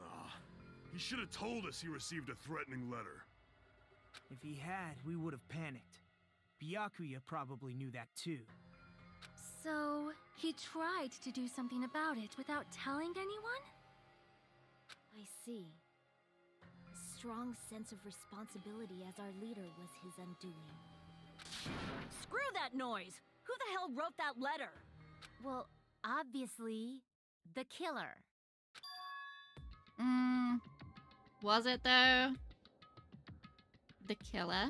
He should have told us he received a threatening letter. If he had, we would have panicked. Byakuya probably knew that too. So, he tried to do something about it without telling anyone? I see. A strong sense of responsibility as our leader was his undoing. Screw that noise! Who the hell wrote that letter? Well, obviously, the killer. Was it though? The killer?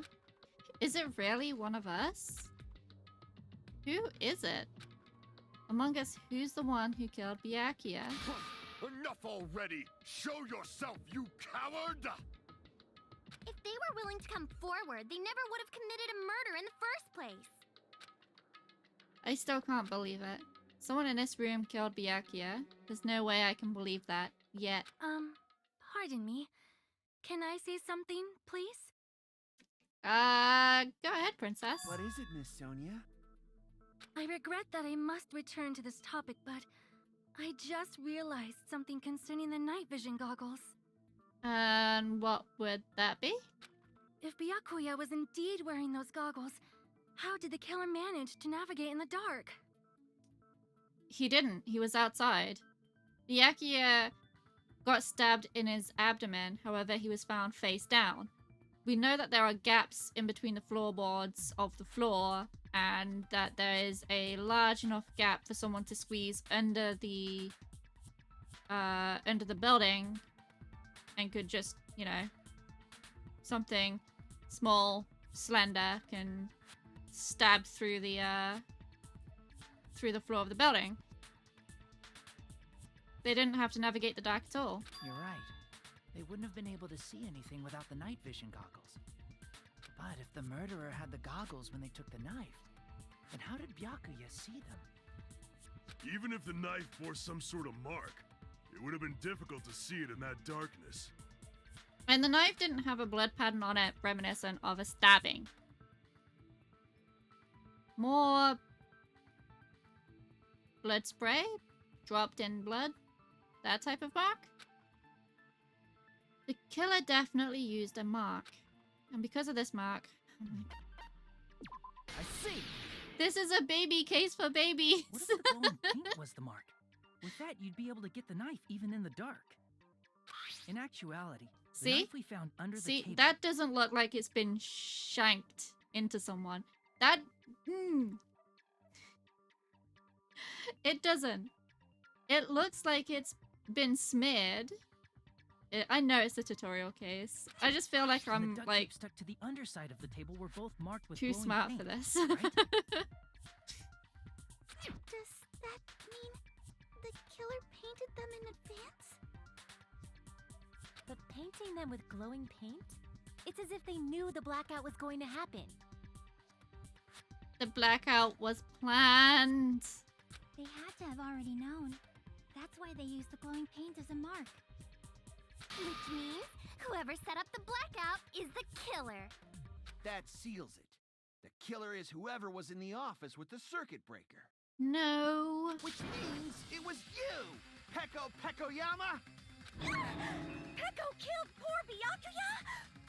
Is it really one of us? Who is it? Among us, who's the one who killed Byakuya? Enough already! Show yourself, you coward! If they were willing to come forward, they never would have committed a murder in the first place. I still can't believe it. Someone in this room killed Byakuya. There's no way I can believe that yet. Pardon me. Can I say something, please? Go ahead, princess. What is it, Miss Sonia? I regret that I must return to this topic, but I just realized something concerning the night vision goggles. And what would that be? If Byakuya was indeed wearing those goggles, how did the killer manage to navigate in the dark? He didn't. He was outside. Byakuya got stabbed in his abdomen, however, he was found face down. We know that there are gaps in between the floorboards of the floor, and that there is a large enough gap for someone to squeeze under the building, and could just, you know, something small, slender, can stab through the floor of the building. They didn't have to navigate the dark at all. You're right. They wouldn't have been able to see anything without the night vision goggles. But if the murderer had the goggles when they took the knife, then how did Byakuya see them? Even if the knife bore some sort of mark, it would have been difficult to see it in that darkness. And the knife didn't have a blood pattern on it reminiscent of a stabbing. More blood spray? Dropped in blood? That type of mark? The killer definitely used a mark. And because of this mark... I see! This is a baby case for babies! What if the glowing paint was the mark? With that, you'd be able to get the knife even in the dark. In actuality, the knife we found under the table... that doesn't look like it's been shanked into someone. That... It doesn't. It looks like it's been smeared. I know it's a tutorial case. I just feel like I'm, the like... stuck to the underside of the table were both marked with too glowing smart paint, for this. right? Does that mean the killer painted them in advance? But painting them with glowing paint? It's as if they knew the blackout was going to happen. The blackout was planned. They had to have already known. That's why they used the glowing paint as a mark. Which means whoever set up the blackout is the killer. That seals it. The killer is whoever was in the office with the circuit breaker. No. Which means it was you, Peko Pekoyama! Peko killed poor Byakuya?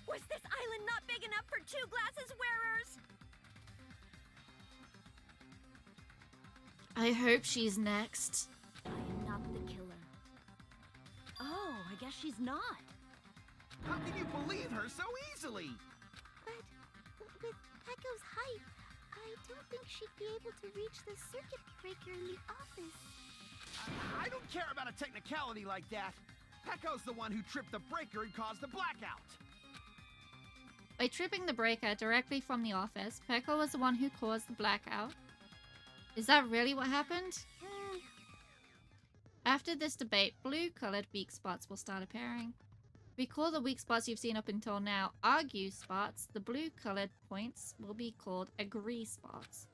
Was this island not big enough for two glasses wearers? I hope she's next. I am not the killer. Oh, I guess she's not. How can you believe her so easily? But with Peko's height, I don't think she'd be able to reach the circuit breaker in the office. I don't care about a technicality like that. Peko's the one who tripped the breaker and caused the blackout. By tripping the breaker directly from the office, Peko was the one who caused the blackout. Is that really what happened? After this debate, blue-colored weak spots will start appearing. Recall the weak spots you've seen up until now. Argue spots, the blue-colored points, will be called agree spots.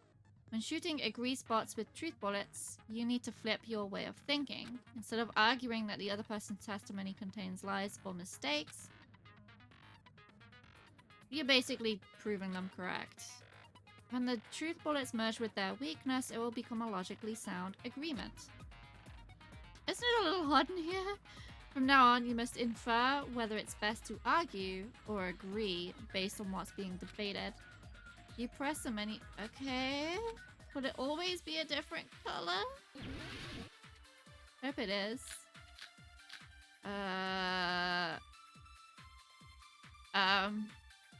When shooting agree spots with truth bullets, you need to flip your way of thinking. Instead of arguing that the other person's testimony contains lies or mistakes, you're basically proving them correct. When the truth bullets merge with their weakness, it will become a logically sound agreement. Isn't it a little hot in here? From now on, you must infer whether it's best to argue or agree based on what's being debated. You press the menu. Okay. Would it always be a different color? Hope it is.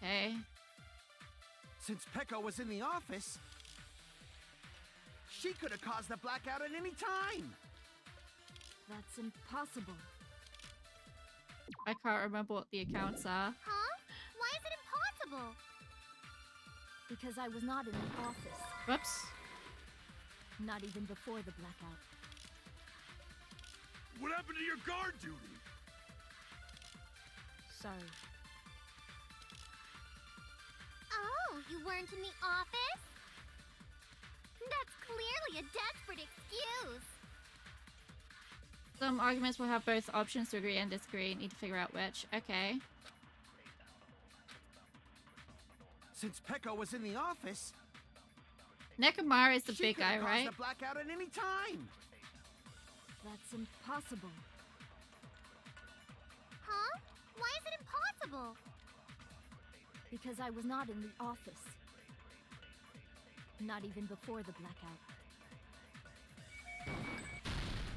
Okay. Since Peko was in the office, she could have caused the blackout at any time. That's impossible. I can't remember what the accounts are. Huh? Why is it impossible? Because I was not in the office. Whoops. Not even before the blackout. What happened to your guard duty? Sorry. Oh, you weren't in the office? That's clearly a desperate excuse. Some arguments will have both options to agree and disagree. Need to figure out which. Okay. Since Peko was in the office, Nekomaru is the she big could guy, have caused right? the blackout at any time. That's impossible. Huh? Why is it impossible? Because I was not in the office. Not even before the blackout.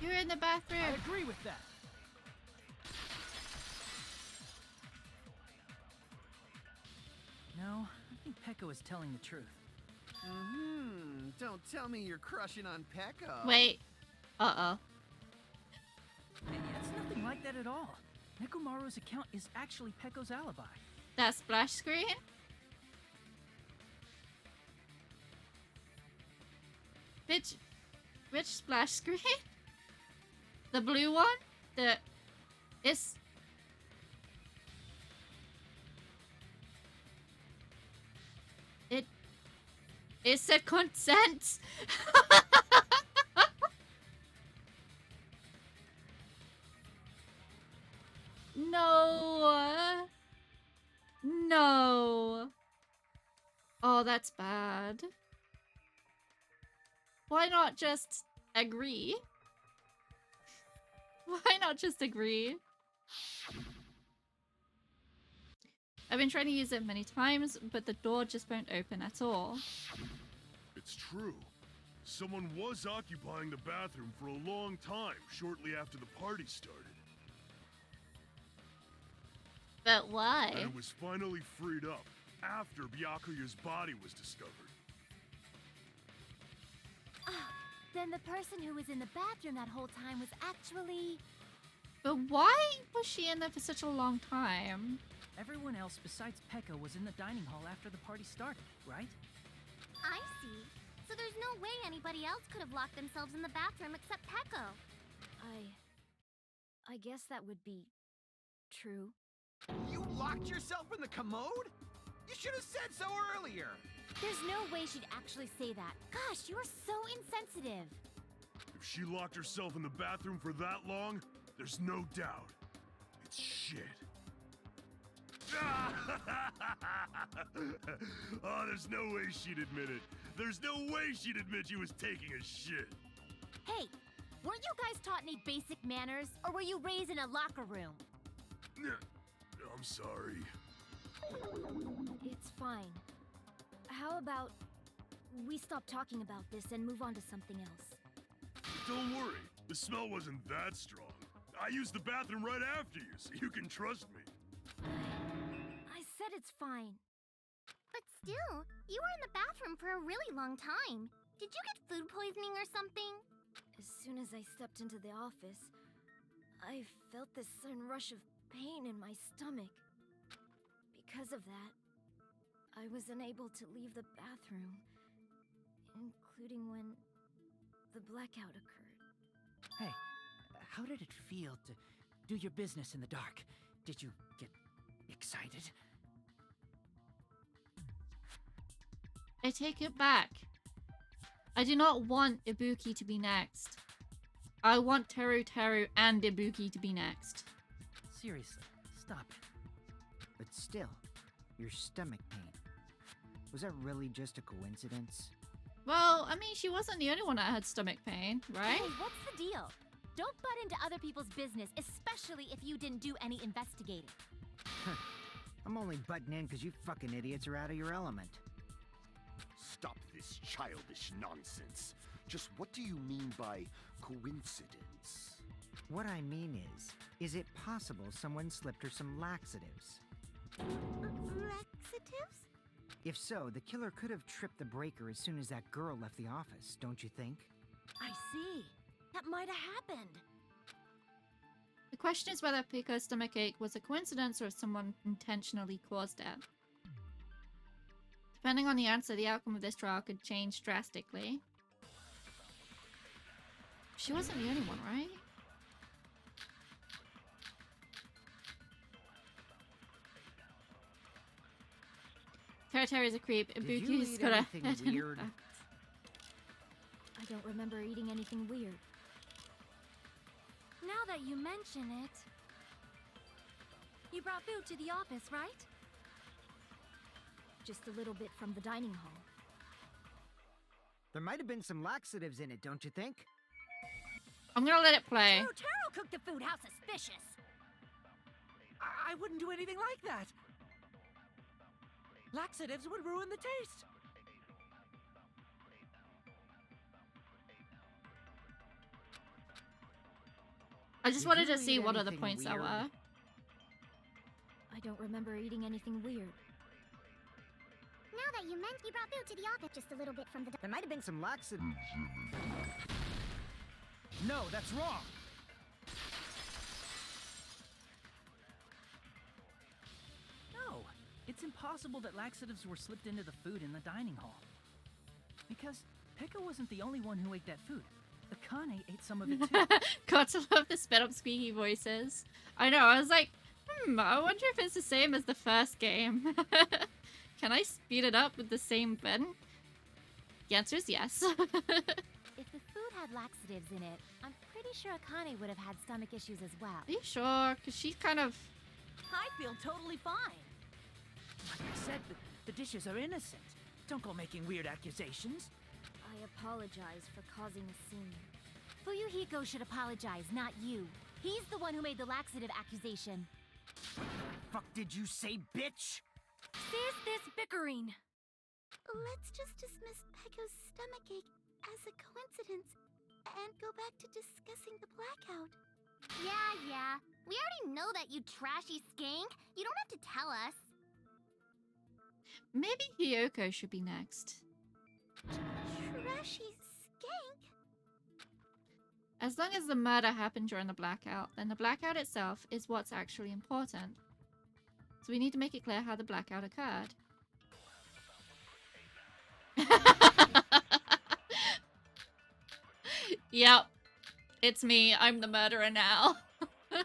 You're in the I bathroom. agree with that. No, I think Peko is telling the truth. Don't tell me you're crushing on Peko. Wait. Uh-oh. It's nothing like that at all. Nekomaru's account is actually Peko's alibi. That splash screen? Which splash screen? The blue one? It's... It said consent! No! No! Oh, that's bad. Why not just agree? Why not just agree? I've been trying to use it many times, but the door just won't open at all. It's true. Someone was occupying the bathroom for a long time shortly after the party started. But why? And it was finally freed up after Byakuya's body was discovered. Then the person who was in the bathroom that whole time was actually... But why was she in there for such a long time? Everyone else besides Peko was in the dining hall after the party started, right? I see. So there's no way anybody else could have locked themselves in the bathroom except Peko. I guess that would be true. You locked yourself in the commode? You should have said so earlier. There's no way she'd actually say that. Gosh, you are so insensitive. If she locked herself in the bathroom for that long, there's no doubt. It's shit. Oh, there's no way she'd admit it. There's no way she'd admit she was taking a shit. Hey, weren't you guys taught any basic manners? Or were you raised in a locker room? I'm sorry. It's fine. How about we stop talking about this and move on to something else? Don't worry, the smell wasn't that strong. I used the bathroom right after you, so you can trust me. I said it's fine. But still, you were in the bathroom for a really long time. Did you get food poisoning or something? As soon as I stepped into the office, I felt this sudden rush of pain in my stomach. Because of that, I was unable to leave the bathroom, including when the blackout occurred. Hey, how did it feel to do your business in the dark? Did you get excited? I take it back. I do not want Ibuki to be next. I want Teru Teru and Ibuki to be next. Seriously, stop it. But still, your stomach pain. Was that really just a coincidence? Well, I mean, she wasn't the only one that had stomach pain, right? Hey, what's the deal? Don't butt into other people's business, especially if you didn't do any investigating. I'm only butting in because you fucking idiots are out of your element. Stop this childish nonsense. Just what do you mean by coincidence? What I mean is it possible someone slipped her some laxatives? Laxatives? If so, the killer could have tripped the breaker as soon as that girl left the office, don't you think? I see. That might have happened. The question is whether Pico's stomachache was a coincidence or if someone intentionally caused it. Depending on the answer, the outcome of this trial could change drastically. She wasn't the only one, right? Terry's a creep. Ibuki's got a head weird? I don't remember eating anything weird. Now that you mention it... You brought food to the office, right? Just a little bit from the dining hall. There might have been some laxatives in it, don't you think? I'm gonna let it play. Taro cooked the food. How suspicious! I wouldn't do anything like that. Laxatives would ruin the taste. I just Did wanted you to see eat what other anything points there weird? were. I don't remember eating anything weird. Now that you meant you brought food to the office, just a little bit from the... There might have been some laxatives. No, that's wrong. No, it's impossible that laxatives were slipped into the food in the dining hall. Because Pekka wasn't the only one who ate that food. Akane ate some of it too. Got to love the sped up squeaky voices. I know, I was like, I wonder if it's the same as the first game. Can I speed it up with the same button? The answer is yes. If the food had laxatives in it, I'm pretty sure Akane would have had stomach issues as well. Are you sure? Because she's kind of... I feel totally fine. Like I said, the dishes are innocent. Don't go making weird accusations. I apologize for causing a scene. Fuyuhiko should apologize, not you. He's the one who made the laxative accusation. Fuck did you say, bitch? Cease this bickering! Let's just dismiss Pekko's stomachache as a coincidence and go back to discussing the blackout. Yeah. We already know that, you trashy skank. You don't have to tell us. Maybe Hiyoko should be next. Trashy skank? As long as the murder happened during the blackout, then the blackout itself is what's actually important. So we need to make it clear how the blackout occurred. Yep. It's me. I'm the murderer now. Who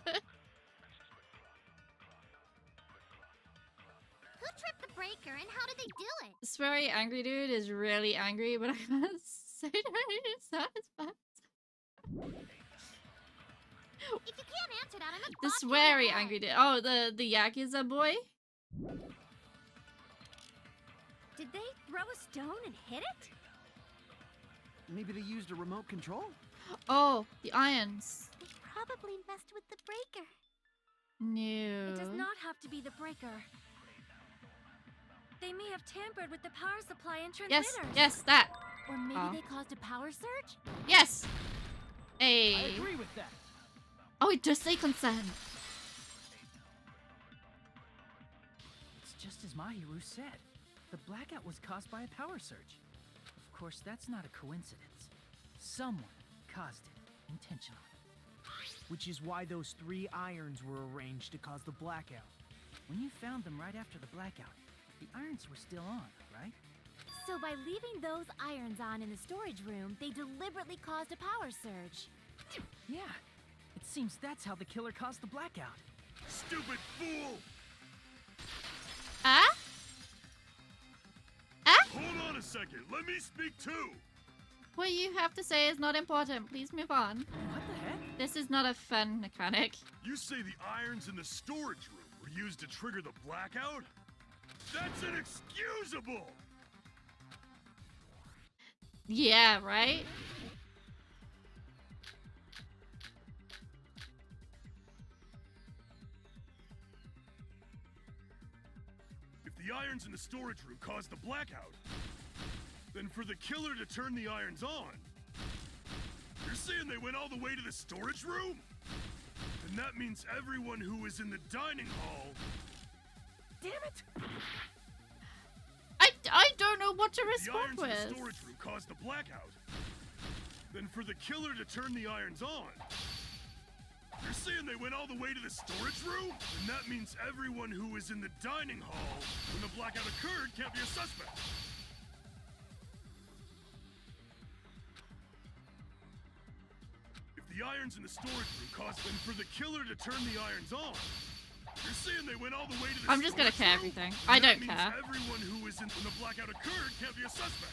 tripped the breaker and how did they do it? This very angry dude is really angry, but I can't say it's satisfied. If you can't answer that, I'm gonna This bop you in very the head. angry dude. Oh, the Yakuza boy? Did they throw a stone and hit it? Maybe they used a remote control? Oh, the irons. They probably messed with the breaker. No. It does not have to be the breaker. They may have tampered with the power supply and transmitters. Yes, that. Or maybe Oh. they caused a power surge? Yes. I Hey. agree with that. Oh, it does say consent. It's just as Mahiru said. The blackout was caused by a power surge. Of course, that's not a coincidence. Someone caused it intentionally. Which is why those 3 irons were arranged to cause the blackout. When you found them right after the blackout, the irons were still on, right? So by leaving those irons on in the storage room, they deliberately caused a power surge. Yeah. It seems that's how the killer caused the blackout. Stupid fool! Ah? Ah? Hold on a second. Let me speak too. What you have to say is not important. Please move on. What the heck? This is not a fun mechanic. You say the irons in the storage room were used to trigger the blackout? That's inexcusable! Yeah, right? If the irons in the storage room caused the blackout, than for the killer to turn the irons on. You're saying they went all the way to the storage room? Then that means everyone who was in the dining hall... Damn it! I don't know what to The respond irons in the with. storage room caused the blackout. Then for the killer to turn the irons on. You're saying they went all the way to the storage room? And that means everyone who was in the dining hall when the blackout occurred can't be a suspect. If the irons in the storage room caused them for the killer to turn the irons on. You're saying they went all the way to the I'm just gonna storage care room? everything. And I that don't means care. Everyone who was in when the blackout occurred can't be a suspect.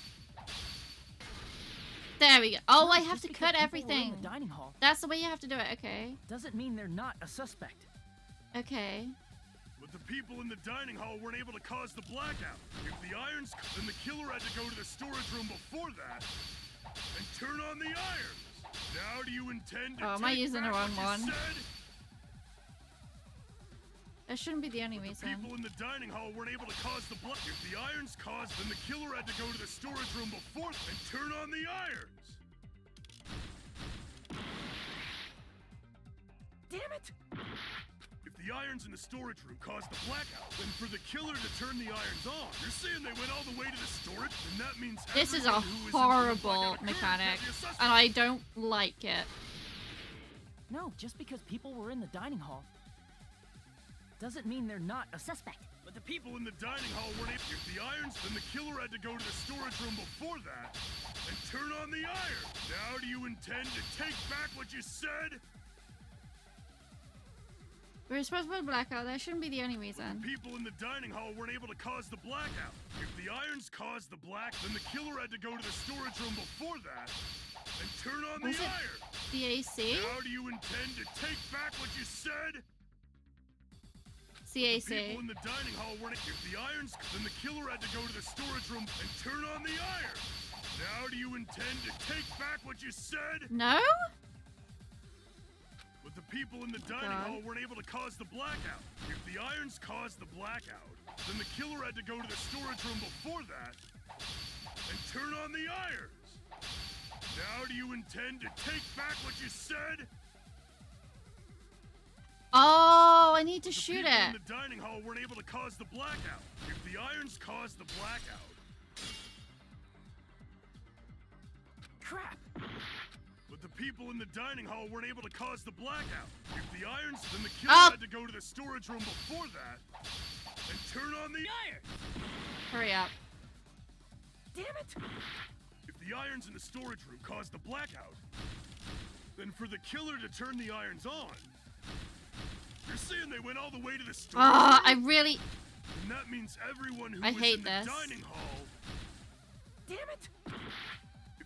There we go. Oh, No, I have just to because cut people were everything. in the dining hall That's the way you have to do it. Okay. doesn't mean they're not a suspect. Okay. But the people in the dining hall weren't able to cause the blackout. If the irons, then the killer had to go to the storage room before that and turn on the irons. Now do you intend to Oh, am I take using the back wrong what you one? said? That shouldn't be the only The reason. people in the dining hall weren't able to cause the blood. If the irons caused, then the killer had to go to the storage room before and turn on the irons. Damn it! If the irons in the storage room caused the blackout, then for the killer to turn the irons on, you're saying they went all the way to the storage, and that means This is a everyone who was in the horrible blackout occurred mechanic, can't be a suspect. and I don't like it. No, just because people were in the dining hall doesn't mean they're not a suspect. But the people in the dining hall weren't able. If the irons, then the killer had to go to the storage room before that and turn on the iron. Now do you intend to take back what you said? We're responsible for the blackout. That shouldn't be the only reason. People in the dining hall weren't able to cause the blackout. If the irons caused the black, then the killer had to go to the storage room before that and turn on the Was it iron. the AC? Now do you intend to take back what you said? CAC. People in the dining hall weren't. If the irons, then the killer had to go to the storage room and turn on the iron. Now do you intend to take back what you said? No? But the people in the dining God. hall weren't able to cause the blackout. If the irons caused the blackout, then the killer had to go to the storage room before that and turn on the irons. Now do you intend to take back what you said? Oh, I need to The shoot people in it. the dining hall weren't able to cause the blackout. If the irons caused the blackout. Crap! But the people in the dining hall weren't able to cause the blackout. If the irons, then the killer Oh. had to go to the storage room before that and turn on the iron. Hurry up. Damn it! If the irons in the storage room caused the blackout, then for the killer to turn the irons on, you're saying they went all the way to the storage Ah, I room? really... And that means everyone who I was hate in the this. dining hall. Damn it! If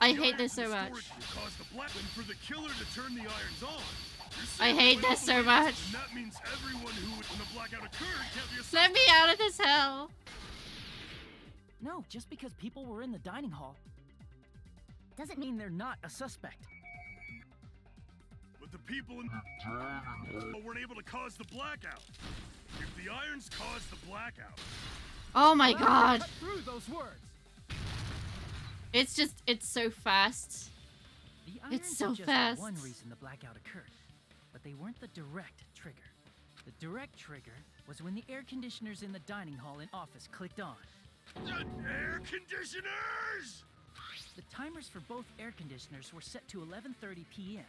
I the hate irons this in so the much. storage room caused the black, then for the killer to turn the irons on. You're I saying they hate went all this the so way to- much. And that means everyone who when the blackout occurred can't be a Let me out of this hell. No, just because people were in the dining hall doesn't mean they're not a suspect. But the people in the weren't able to cause the blackout. If the irons caused the blackout, Oh my Well, god. cut through those words. It's just, it's so fast. The It's irons so are just fast. one reason the blackout occurred, but they weren't the direct trigger. The direct trigger was when the air conditioners in the dining hall and office clicked on. air conditioners! The timers for both air conditioners were set to 11:30 p.m.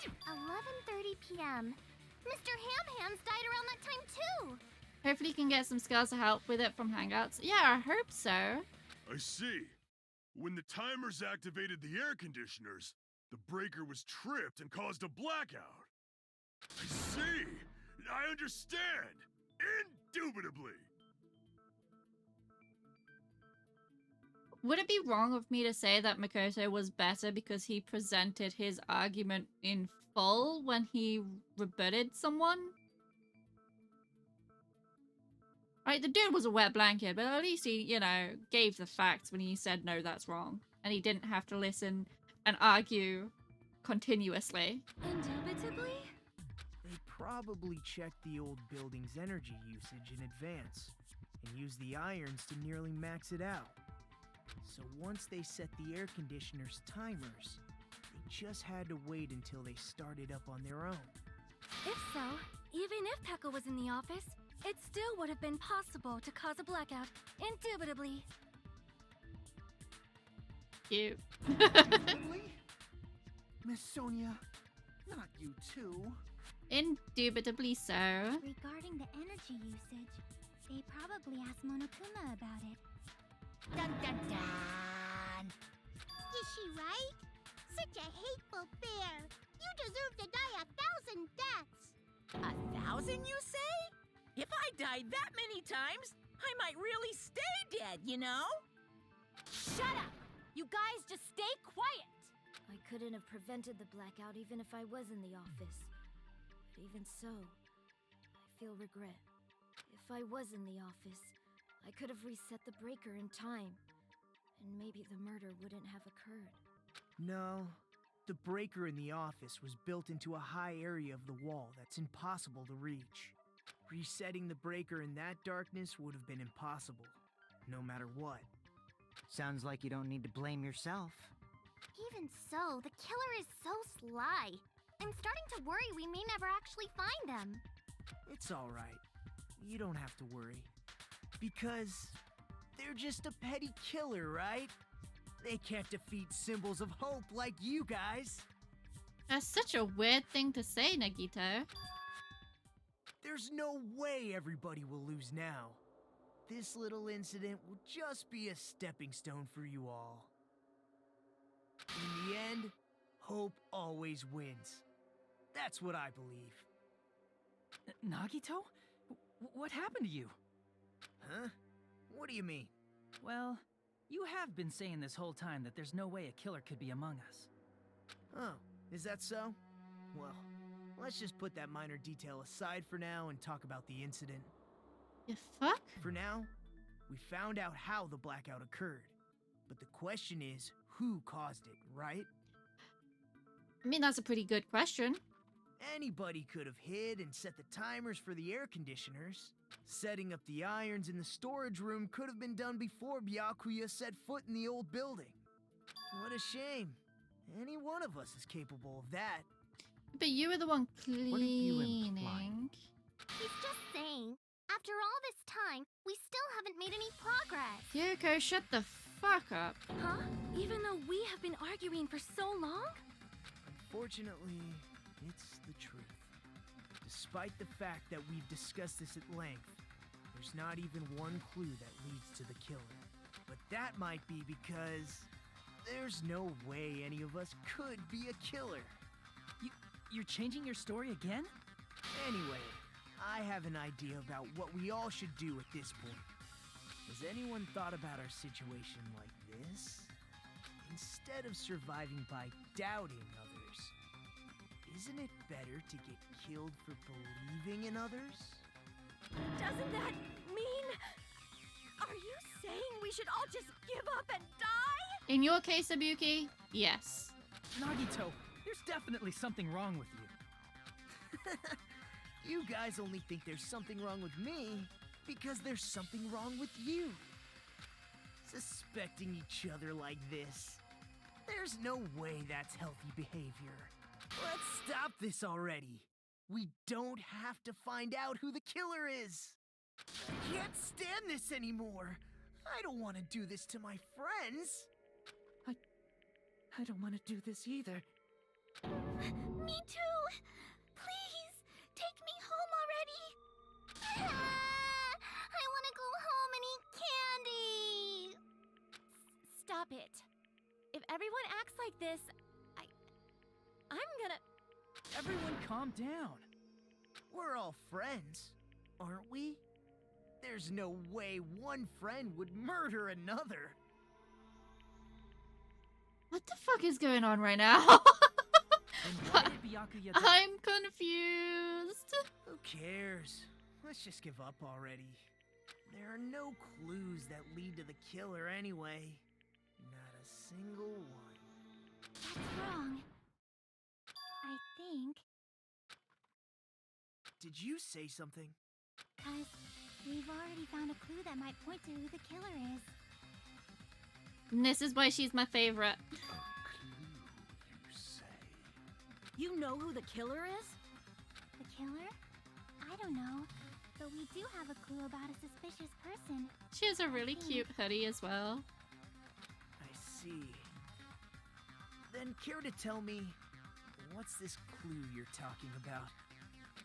11:30 p.m. Mr. Ham died around that time too. Hopefully you can get some skills to help with it from Hangouts. Yeah, I hope so. I see. When the timers activated the air conditioners, the breaker was tripped and caused a blackout. I see. I understand. Indubitably. Would it be wrong of me to say that Makoto was better because he presented his argument in full when he rebutted someone? Right, the dude was a wet blanket, but at least he, you know, gave the facts when he said, no, that's wrong. And he didn't have to listen and argue continuously. Indubitably? They probably checked the old building's energy usage in advance and used the irons to nearly max it out. So once they set the air conditioner's timers, they just had to wait until they started up on their own. If so, even if Pekka was in the office, it still would have been possible to cause a blackout, indubitably. Cute. Really? Miss Sonia, not you too. Indubitably so. Regarding the energy usage, they probably asked Monokuma about it. Dun dun dun! Is she right? Such a hateful bear! You deserve to die 1,000 deaths! 1,000, you say? If I died that many times, I might really stay dead, you know? Shut up! You guys just stay quiet! I couldn't have prevented the blackout even if I was in the office. But even so, I feel regret. If I was in the office, I could have reset the breaker in time, and maybe the murder wouldn't have occurred. No, the breaker in the office was built into a high area of the wall that's impossible to reach. Resetting the breaker in that darkness would have been impossible, no matter what. Sounds like you don't need to blame yourself. Even so, the killer is so sly. I'm starting to worry we may never actually find them. It's alright. You don't have to worry. Because they're just a petty killer, right? They can't defeat symbols of hope like you guys. That's such a weird thing to say, Nagito. There's no way everybody will lose now. This little incident will just be a stepping stone for you all. In the end, hope always wins. That's what I believe. Nagito? What happened to you? Huh? What do you mean? Well, you have been saying this whole time that there's no way a killer could be among us. Oh, is that so? Well, let's just put that minor detail aside for now and talk about the incident. The fuck? For now, we found out how the blackout occurred. But the question is, who caused it, right? I mean, that's a pretty good question. Anybody could have hid and set the timers for the air conditioners. Setting up the irons in the storage room could have been done before Byakuya set foot in the old building. What a shame. Any one of us is capable of that. But you were the one cleaning. What are you implying? He's just saying, after all this time, we still haven't made any progress. Yoko, shut the fuck up. Huh? Even though we have been arguing for so long? Unfortunately, it's the truth. Despite the fact that we've discussed this at length, there's not even one clue that leads to the killer. But that might be because there's no way any of us could be a killer. You're changing your story again? Anyway, I have an idea about what we all should do at this point. Has anyone thought about our situation like this? Instead of surviving by doubting others, isn't it better to get killed for believing in others? Doesn't that mean... Are you saying we should all just give up and die? In your case, Ibuki, yes. Nagito, there's definitely something wrong with you. You guys only think there's something wrong with me because there's something wrong with you. Suspecting each other like this. There's no way that's healthy behavior. Let's stop this already. We don't have to find out who the killer is. I can't stand this anymore. I don't want to do this to my friends. I don't want to do this either. Me too! Please, take me home already! I want to go home and eat candy! Stop it. If everyone acts like this, I'm gonna... Everyone calm down. We're all friends, aren't we? There's no way one friend would murder another. What the fuck is going on right now? Then why did Byakuya die? I'm confused. Who cares? Let's just give up already. There are no clues that lead to the killer anyway. Not a single one. That's wrong. I think, Did you say something? 'cause we've already found a clue that might point to who the killer is. And this is why she's my favorite. A clue, you say? You know who the killer is? The killer? I don't know. But we do have a clue about a suspicious person. She has a really cute hoodie as well. I see. Then care to tell me, what's this clue you're talking about?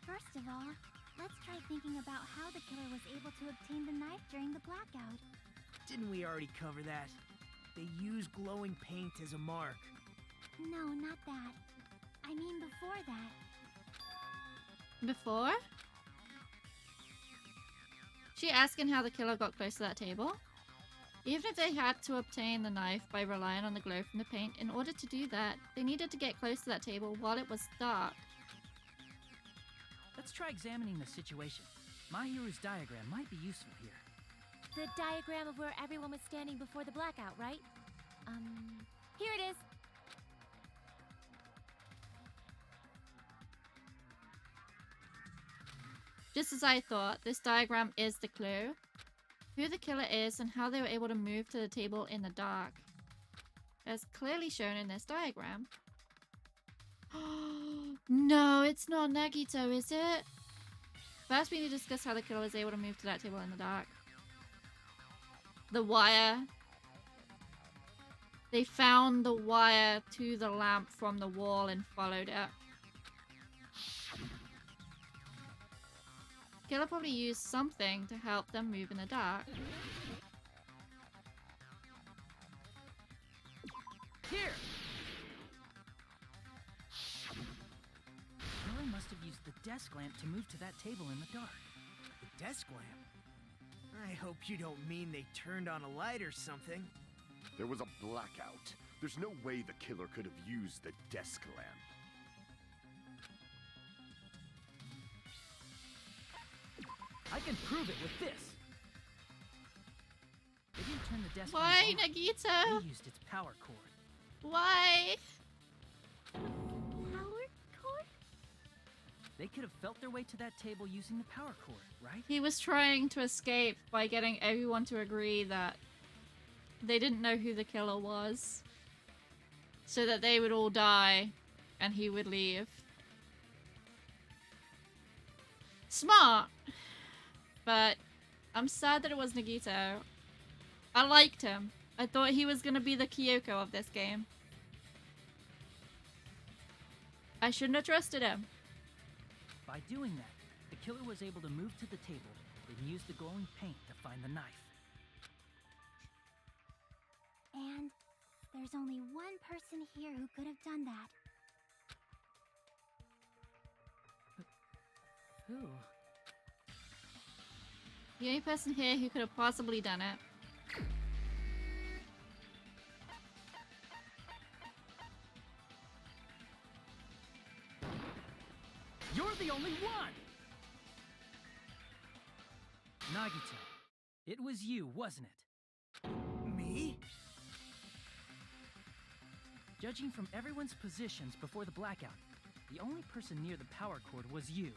First of all, let's try thinking about how the killer was able to obtain the knife during the blackout. Didn't we already cover that? They use glowing paint as a mark. No, not that. I mean before that. Before? She asking how the killer got close to that table? Even if they had to obtain the knife by relying on the glow from the paint, in order to do that, they needed to get close to that table while it was dark. Let's try examining the situation. My hero's diagram might be useful here. The diagram of where everyone was standing before the blackout, right? Here it is. Just as I thought, this diagram is the clue. Who the killer is and how they were able to move to the table in the dark. As clearly shown in this diagram. No, it's not Nagito, is it? First we need to discuss how the killer was able to move to that table in the dark. The wire. They found the wire to the lamp from the wall and followed it. Killer probably used something to help them move in the dark. Here! Killer must have used the desk lamp to move to that table in the dark. The desk lamp? I hope you don't mean they turned on a light or something. There was a blackout. There's no way the killer could have used the desk lamp. I can prove it with this. They didn't turn the desk Why, lamp on. Nagito? They used its power cord. Why? Power cord? They could have felt their way to that table using the power cord, right? He was trying to escape by getting everyone to agree that they didn't know who the killer was. So that they would all die and he would leave. Smart! But I'm sad that it was Nagito. I liked him. I thought he was gonna be the Kyoko of this game. I shouldn't have trusted him. By doing that, the killer was able to move to the table, then use the glowing paint to find the knife. And there's only one person here who could have done that. Who? The only person here who could have possibly done it. You're the only one! Nagito, it was you, wasn't it? Me? Judging from everyone's positions before the blackout, the only person near the power cord was you.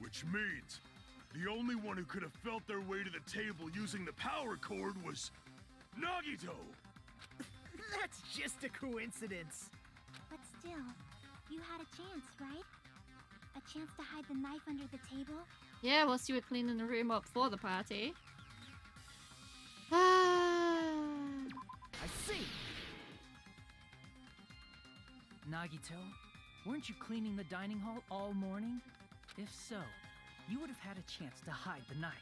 Which means the only one who could have felt their way to the table using the power cord was Nagito! That's just a coincidence. But still, you had a chance, right? A chance to hide the knife under the table? Yeah, whilst you were cleaning the room up for the party. Ah. I see. Nagito, weren't you cleaning the dining hall all morning? If so, you would have had a chance to hide the knife.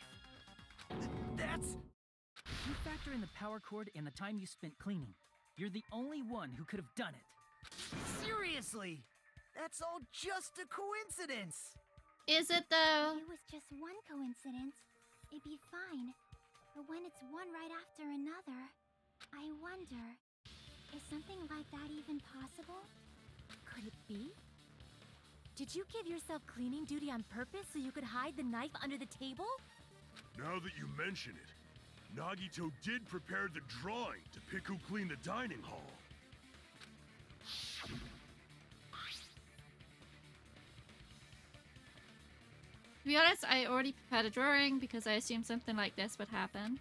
That's... If you factor in the power cord and the time you spent cleaning, you're the only one who could have done it. Seriously! That's all just a coincidence! Is it though? If it was just one coincidence, it'd be fine. But when it's one right after another, I wonder, is something like that even possible? Could it be? Did you give yourself cleaning duty on purpose so you could hide the knife under the table? Now that you mention it, Nagito did prepare the drawing to pick who cleaned the dining hall. To be honest, I already prepared a drawing because I assumed something like this would happen.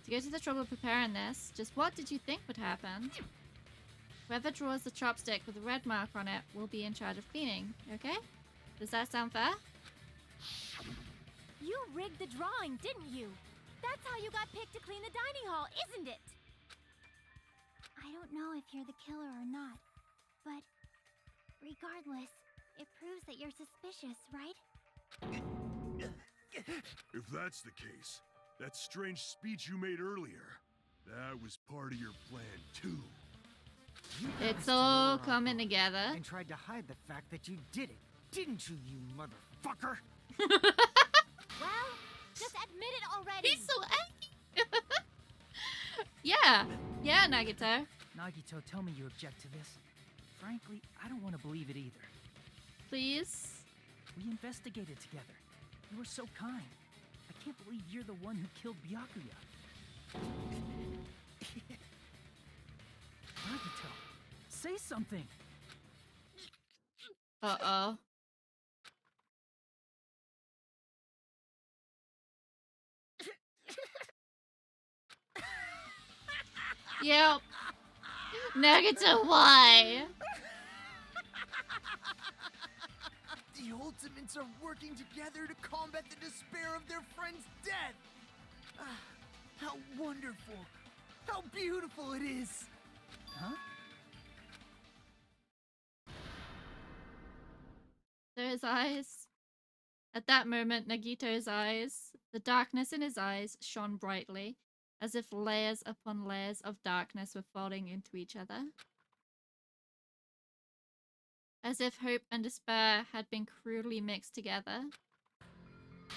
To go to the trouble of preparing this, just what did you think would happen? Whoever draws the chopstick with a red mark on it will be in charge of cleaning, okay? Does that sound fair? You rigged the drawing, didn't you? That's how you got picked to clean the dining hall, isn't it? I don't know if you're the killer or not, but regardless, it proves that you're suspicious, right? If that's the case, that strange speech you made earlier, that was part of your plan too. It's all coming together. And tried to hide the fact that you did it, didn't you, you motherfucker? Well, just admit it already. He's so angry. Yeah, Nagito. Nagito, tell me you object to this. Frankly, I don't want to believe it either. Please. We investigated together. You were so kind. I can't believe you're the one who killed Byakuya. Nagito, say something. Uh-oh. Yep. Nagito, why? The Ultimates are working together to combat the despair of their friend's death. How wonderful. How beautiful it is. Huh? So his eyes. At that moment, Nagito's eyes, the darkness in his eyes shone brightly, as if layers upon layers of darkness were folding into each other. As if hope and despair had been cruelly mixed together.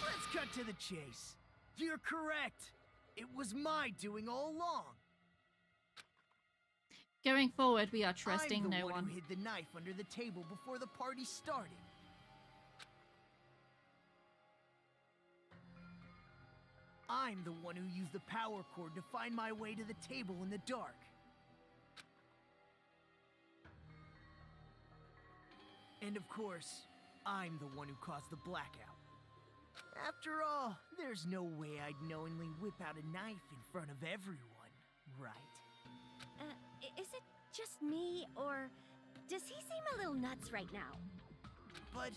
Let's cut to the chase. You're correct. It was my doing all along. Going forward, we are trusting I'm the no one one. who hid the knife under the table before the party started. I'm the one who used the power cord to find my way to the table in the dark. And of course, I'm the one who caused the blackout. After all, there's no way I'd knowingly whip out a knife in front of everyone, right? Is it just me, or does he seem a little nuts right now? But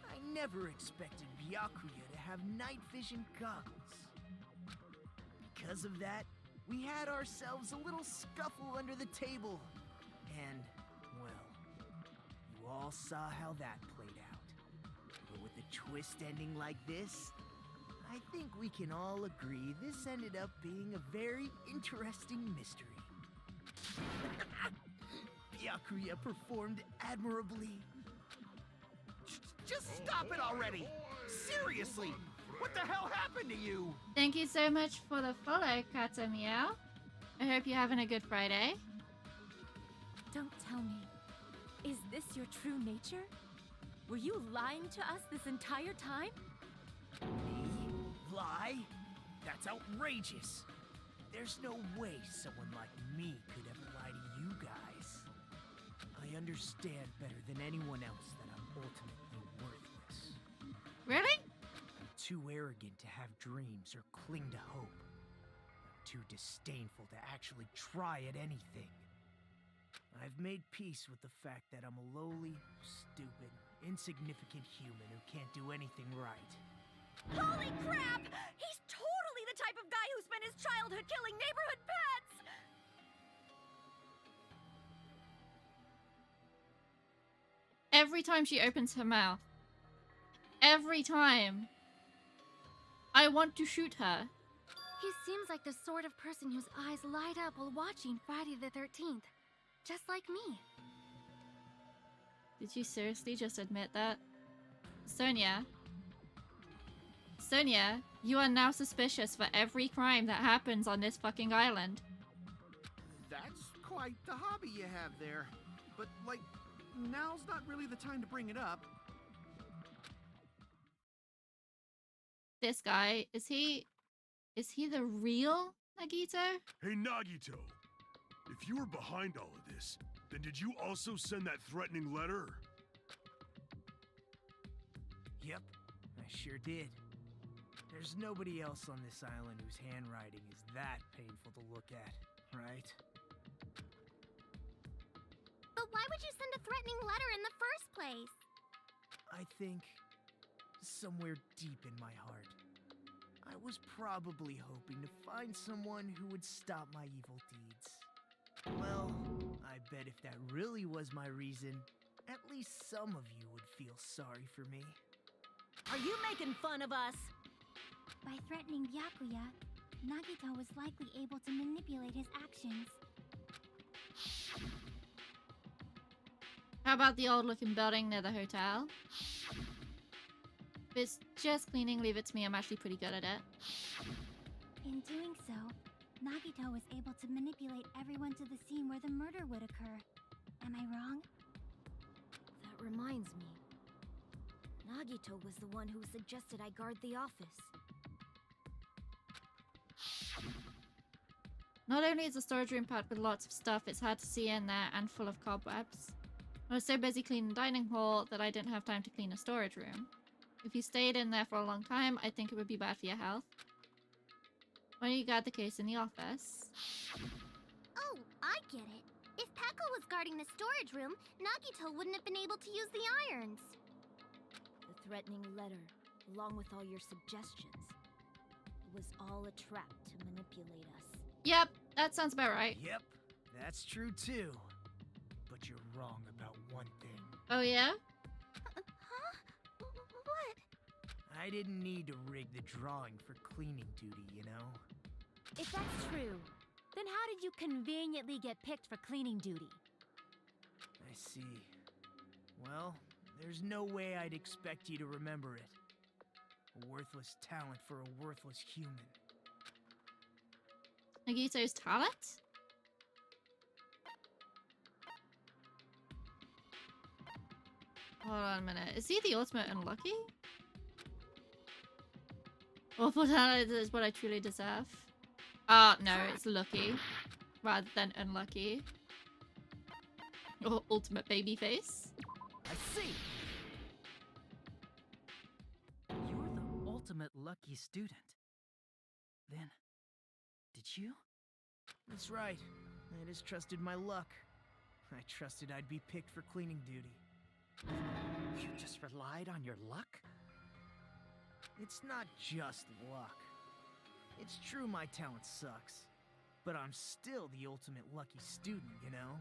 I never expected Byakuya to have night vision goggles. Because of that, we had ourselves a little scuffle under the table. And, well, you all saw how that played out. But with a twist ending like this, I think we can all agree this ended up being a very interesting mystery. Byakuya performed admirably. Just stop it already! Seriously! What the hell happened to you? Thank you so much for the follow, Kata Meow. I hope you're having a good Friday. Don't tell me. Is this your true nature? Were you lying to us this entire time? Me? Lie? That's outrageous. There's no way someone like me could ever lie to you guys. I understand better than anyone else that I'm ultimately worthless. Really? I'm too arrogant to have dreams or cling to hope. I'm too disdainful to actually try at anything. I've made peace with the fact that I'm a lowly, stupid, insignificant human who can't do anything right. Holy crap! He's totally the type of guy who spent his childhood killing neighborhood pets! Every time she opens her mouth. Every time. I want to shoot her. He seems like the sort of person whose eyes light up while watching Friday the 13th. Just like me. Did you seriously just admit that? Sonia. Sonia, you are now suspicious for every crime that happens on this fucking island. That's quite the hobby you have there. But, like, now's not really the time to bring it up. This guy, is he the real Nagito? Hey, Nagito. If you were behind all of this, then did you also send that threatening letter? Yep, I sure did. There's nobody else on this island whose handwriting is that painful to look at, right? But why would you send a threatening letter in the first place? I think somewhere deep in my heart, I was probably hoping to find someone who would stop my evil deeds. Well, I bet if that really was my reason, at least some of you would feel sorry for me. Are you making fun of us? By threatening Byakuya, Nagito was likely able to manipulate his actions. How about the old looking building near the hotel? If it's just cleaning, leave it to me. I'm actually pretty good at it. In doing so, Nagito was able to manipulate everyone to the scene where the murder would occur. Am I wrong? That reminds me. Nagito was the one who suggested I guard the office. Not only is the storage room packed with lots of stuff, it's hard to see in there and full of cobwebs. I was so busy cleaning the dining hall that I didn't have time to clean a storage room. If you stayed in there for a long time, I think it would be bad for your health. Why don't you guard the case in the office? Oh, I get it. If Peko was guarding the storage room, Nagito wouldn't have been able to use the irons. The threatening letter, along with all your suggestions, was all a trap to manipulate us. Yep, that sounds about right. Yep, that's true too. But you're wrong about one thing. Oh yeah? Huh? What? I didn't need to rig the drawing for cleaning duty, you know? If that's true, then how did you conveniently get picked for cleaning duty? I see. Well, there's no way I'd expect you to remember it. A worthless talent for a worthless human. Nagito's talent? Hold on a minute. Is he the ultimate unlucky? Awful talent is what I truly deserve. No, it's lucky. Rather than unlucky. Or ultimate baby face. I see! You're the ultimate lucky student. Then, did you? That's right. I just trusted my luck. I trusted I'd be picked for cleaning duty. You just relied on your luck? It's not just luck. It's true my talent sucks, but I'm still the ultimate lucky student, you know?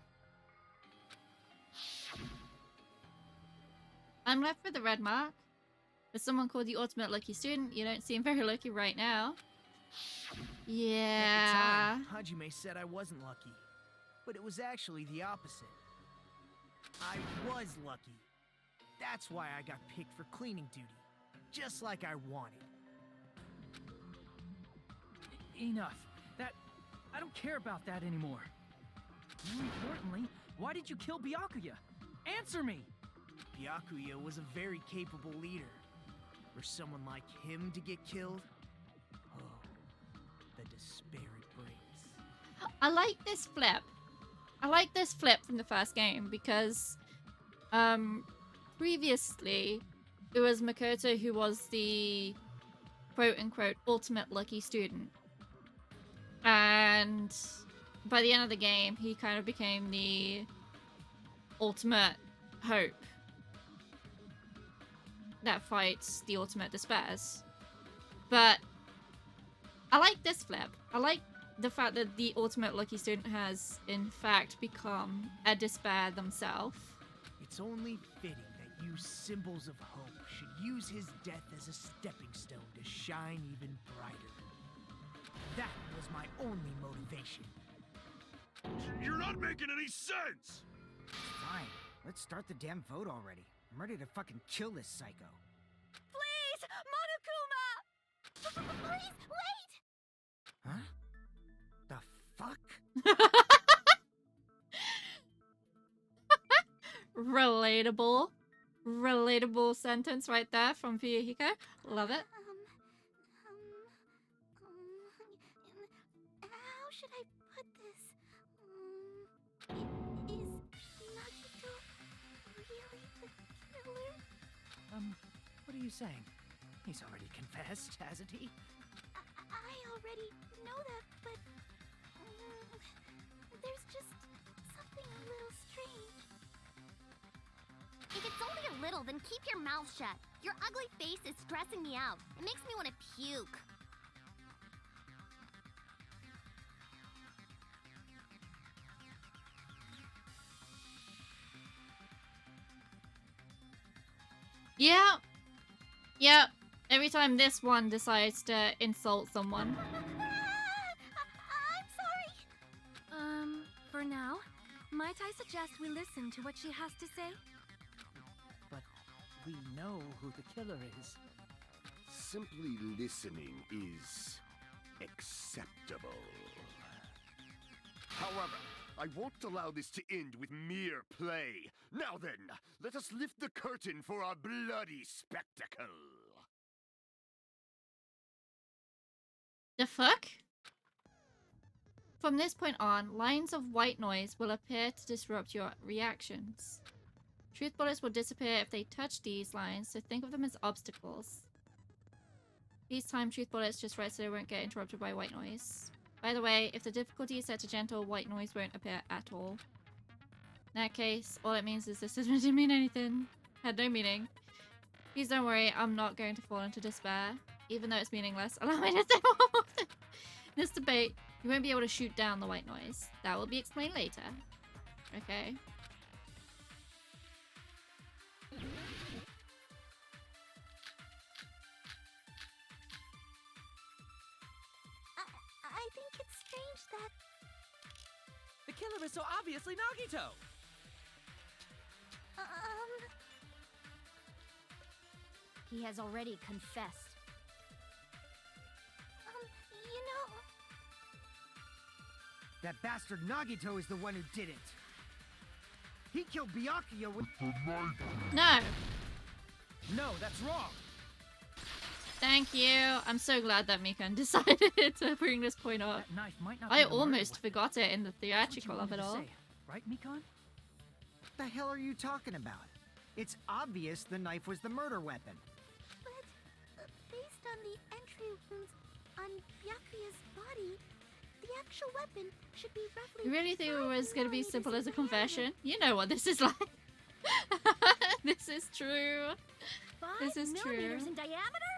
I'm left with the red mark. As someone called the ultimate lucky student, you don't seem very lucky right now. Yeah. At the time, Hajime said I wasn't lucky, but it was actually the opposite. I was lucky. That's why I got picked for cleaning duty, just like I wanted. Enough. I don't care about that anymore. More importantly, why did you kill Byakuya? Answer me! Byakuya was a very capable leader. For someone like him to get killed, oh, the despair it brings. I like this flip. I like this flip from the first game because previously it was Makoto who was the quote-unquote ultimate lucky student. And by the end of the game, he kind of became the ultimate hope that fights the ultimate despairs. But I like this flip. I like the fact that the ultimate lucky student has, in fact, become a despair themselves. It's only fitting that you symbols of hope should use his death as a stepping stone to shine even brighter. That was my only motivation. You're not making any sense! Fine, let's start the damn vote already. I'm ready to fucking kill this psycho. Please! Monokuma! Please, wait! Huh? The fuck? Relatable. Relatable sentence right there from Fuyuhiko. Love it. How should I put this? Is Nagito really the killer? What are you saying? He's already confessed, hasn't he? I already know that, but there's just something a little strange. If it's only a little, then keep your mouth shut. Your ugly face is stressing me out. It makes me want to puke. Yeah. Yep. Every time this one decides to insult someone. I'm sorry. For now, might I suggest we listen to what she has to say? But we know who the killer is. Simply listening is acceptable. However, I won't allow this to end with mere play. Now then, let us lift the curtain for a bloody spectacle. The fuck? From this point on, lines of white noise will appear to disrupt your reactions. Truth bullets will disappear if they touch these lines, so think of them as obstacles. These time truth bullets just right so they won't get interrupted by white noise. By the way, if the difficulty is set to gentle, white noise won't appear at all. In that case, all it means is this didn't mean anything. Had no meaning. Please don't worry, I'm not going to fall into despair. Even though it's meaningless, allow me to say more. In this debate, you won't be able to shoot down the white noise. That will be explained later. Okay. I think it's strange that... The killer is so obviously Nagito! He has already confessed. You know... That bastard Nagito is the one who did it. He killed Byakuya with the knife. No. No, that's wrong. Thank you. I'm so glad that Mikan decided to bring this point up. That knife might not I be the murder almost weapon. forgot it in the That's what you theatrical of wanted it to all. say, right, Mikan? What the hell are you talking about? It's obvious the knife was the murder weapon. But, based on the entry wounds on Byakuya's body, the actual weapon should be roughly... You really think it 5 was going to be millimeters simple as a in confession? You know what this is like. This is true. 5 This is millimeters true. in diameter?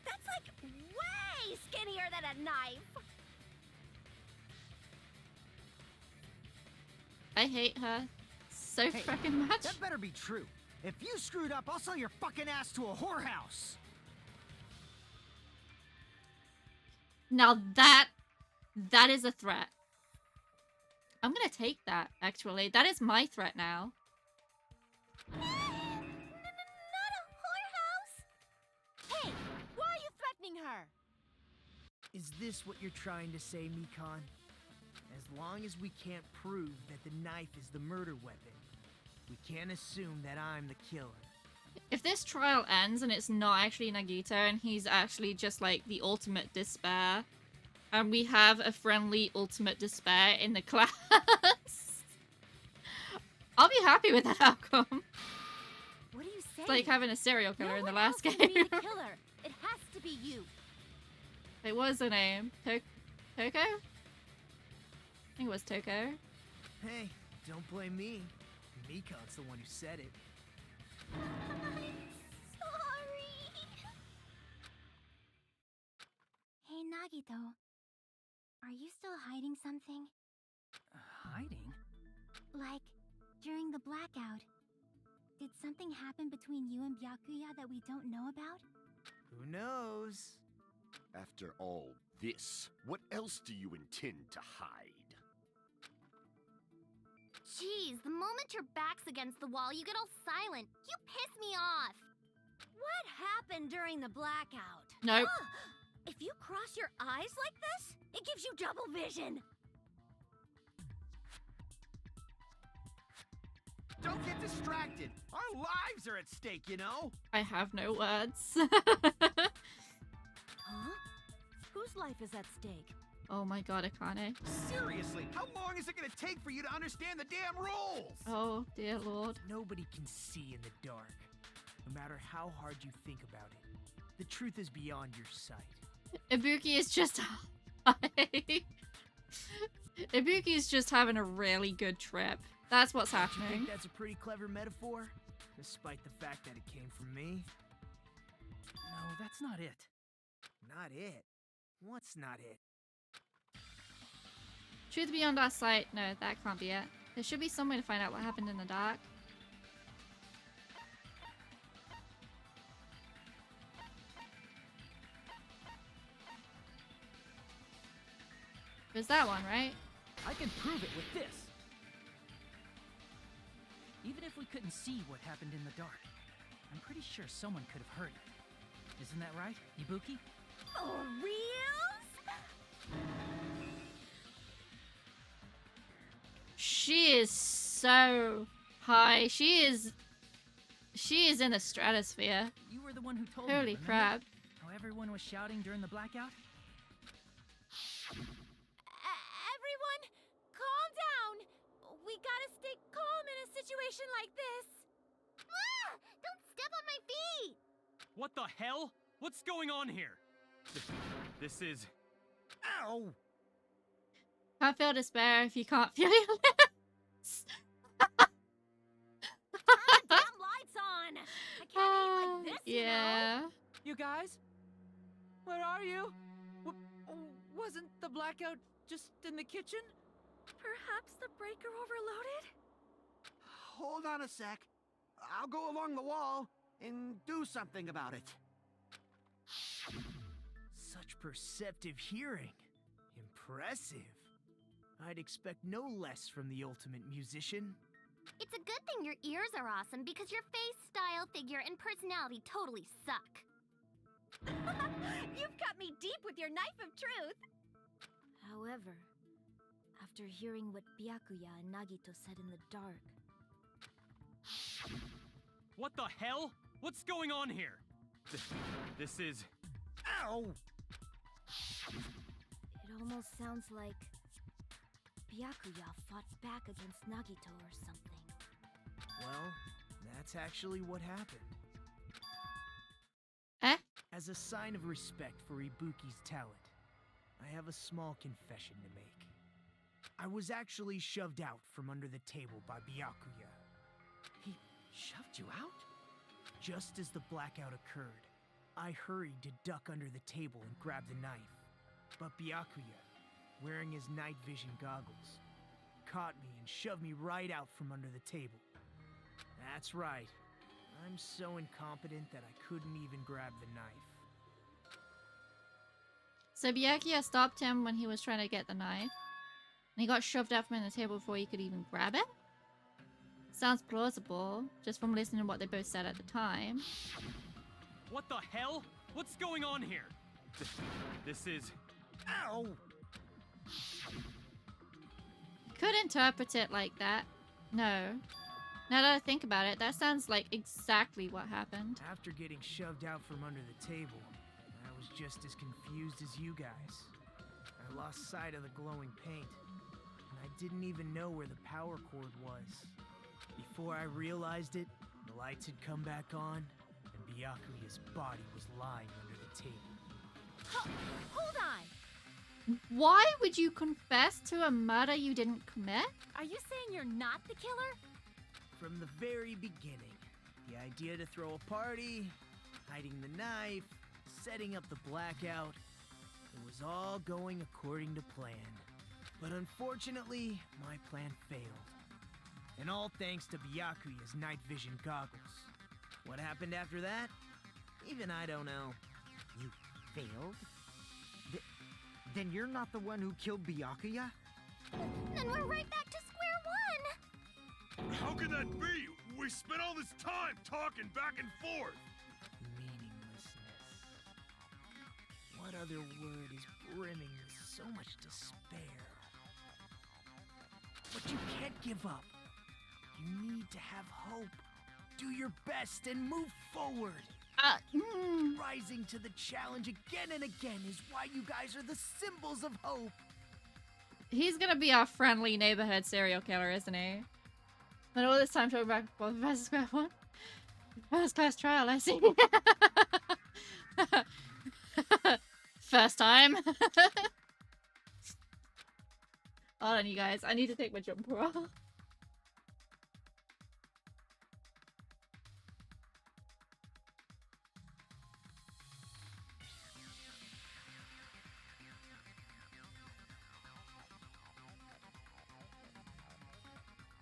That's like way skinnier than a knife. I hate her so Hey, freaking much. That better be true. If you screwed up, I'll sell your fucking ass to a whorehouse. Now that is a threat. I'm gonna take that, actually. That is my threat now. Not a whorehouse! Hey, why are you threatening her? Is this what you're trying to say, Mikan? As long as we can't prove that the knife is the murder weapon, we can't assume that I'm the killer. If this trial ends and it's not actually Nagito and he's actually just like the ultimate despair, and we have a friendly ultimate despair in the class, I'll be happy with that outcome. What do you say? It's like having a serial killer No in the one last else game. can be the killer. It has to be you. It was the name. Toko? I think it was Toko. Hey, don't blame me. Mikan's the one who said it. Sorry. Hey, Nagito. Are you still hiding something? Hiding? Like, during the blackout, did something happen between you and Byakuya that we don't know about? Who knows? After all this, what else do you intend to hide? Jeez, the moment your back's against the wall, you get all silent. You piss me off. What happened during the blackout? Nope. If you cross your eyes like this, it gives you double vision. Don't get distracted. Our lives are at stake, you know? I have no words. Huh? Whose life is at stake? Oh my god, Akane. Seriously, how long is it gonna take for you to understand the damn rules? Oh dear lord. Nobody can see in the dark, no matter how hard you think about it. The truth is beyond your sight. Ibuki is just high. Ibuki is just having a really good trip. That's what's You happening. think that's a pretty clever metaphor? Despite the fact that it came from me? No, that's not it. Not it. What's not it? Truth beyond our sight. No, that can't be it. There should be some way to find out what happened in the dark. There's that one, right? I can prove it with this. Even if we couldn't see what happened in the dark, I'm pretty sure someone could have heard it. Isn't that right, Ibuki? For reals? She is so high. She is in the stratosphere. You were the one who told me. Holy remember? crap. How everyone was shouting during the blackout? Everyone, calm down. We gotta stay calm in a situation like this. Ah! Don't step on my feet! What the hell? What's going on here? This is... Ow! Can't feel despair if you can't feel your lips. Damn lights on. I can't eat like this, you know? Yeah. You guys? Where are you? Wasn't the blackout just in the kitchen? Perhaps the breaker overloaded? Hold on a sec. I'll go along the wall and do something about it. Such perceptive hearing. Impressive. I'd expect no less from the ultimate musician. It's a good thing your ears are awesome because your face, style, figure, and personality totally suck. You've got me deep with your knife of truth. However, after hearing what Byakuya and Nagito said in the dark, What the hell? What's going on here? This is... Ow! it almost sounds like Byakuya fought back against Nagito or something. Well, that's actually what happened. Eh? As a sign of respect for Ibuki's talent, I have a small confession to make. I was actually shoved out from under the table by Byakuya. He shoved you out? Just as the blackout occurred, I hurried to duck under the table and grab the knife. But Byakuya, wearing his night vision goggles, caught me and shoved me right out from under the table. That's right. I'm so incompetent that I couldn't even grab the knife. So Byakuya stopped him when he was trying to get the knife. And he got shoved out from the table before he could even grab it? Sounds plausible, just from listening to what they both said at the time. What the hell? What's going on here? This is... Ow! Could interpret it like that. No. Now that I think about it, that sounds like exactly what happened. After getting shoved out from under the table, I was just as confused as you guys. I lost sight of the glowing paint, and I didn't even know where the power cord was. Before I realized it, the lights had come back on, and Byakuya's body was lying under the table. Hold on. Why would you confess to a murder you didn't commit? Are you saying you're not the killer? From the very beginning, the idea to throw a party, hiding the knife, setting up the blackout, it was all going according to plan. But unfortunately, my plan failed. And all thanks to Byakuya's night vision goggles. What happened after that? Even I don't know. You failed? Then you're not the one who killed Byakuya? Then we're right back to square one! How can that be? We spent all this time talking back and forth. Meaninglessness. What other word is brimming with so much despair? But you can't give up. You need to have hope. Do your best and move forward. Rising to the challenge again and again is why you guys are the symbols of hope. He's gonna be our friendly neighborhood serial killer, isn't he? But all this time talking back and forth versus square one. First class trial, I see. first time. Hold on, you guys. I need to take my jumper off.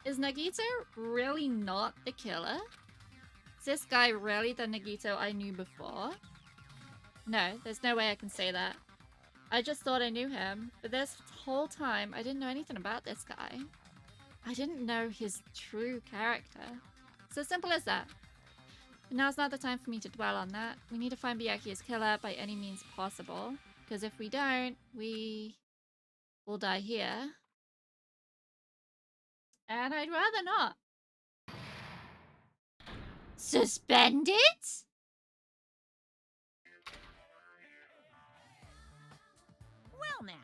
Is Nagito really not the killer? Is this guy really the Nagito I knew before? No, there's no way I can say that. I just thought I knew him, but this whole time I didn't know anything about this guy. I didn't know his true character. It's as simple as that. But now's not the time for me to dwell on that. We need to find Byakuya's killer by any means possible, because if we don't, we will die here. And I'd rather not. Suspended? Well now.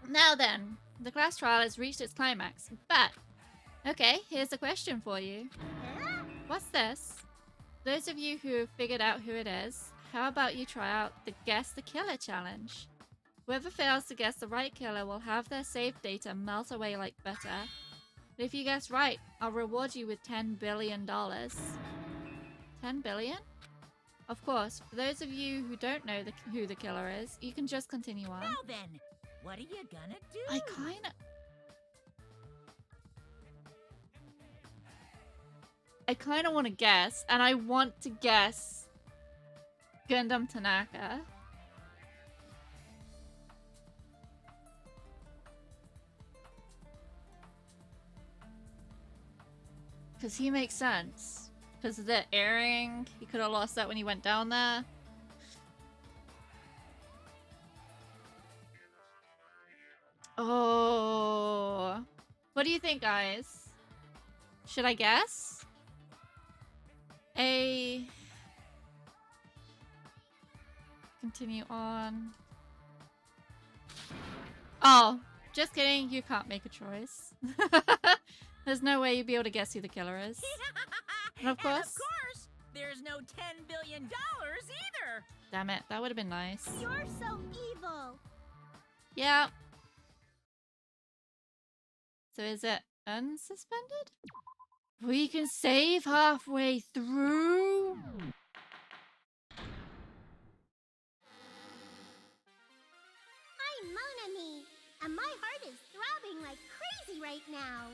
Now then, the class trial has reached its climax, but... Okay, here's a question for you. What's this? Those of you who have figured out who it is, how about you try out the Guess the Killer challenge? Whoever fails to guess the right killer will have their save data melt away like butter. But if you guess right, I'll reward you with $10 billion. 10 billion? Of course, for those of you who don't know who the killer is, you can just continue on. Now then, what are you gonna do? I kinda want to guess, and I want to guess Gundam Tanaka. Because he makes sense. Because of the earring, he could have lost that when he went down there. Oh. What do you think, guys? Should I guess? Continue on. Oh, just kidding. You can't make a choice. There's no way you'd be able to guess who the killer is. And of course, there's no $10 billion either. Damn it, that would have been nice. You're so evil. Yeah. So is it unsuspended? We can save halfway through. I'm Monami, and my heart is throbbing like crazy right now.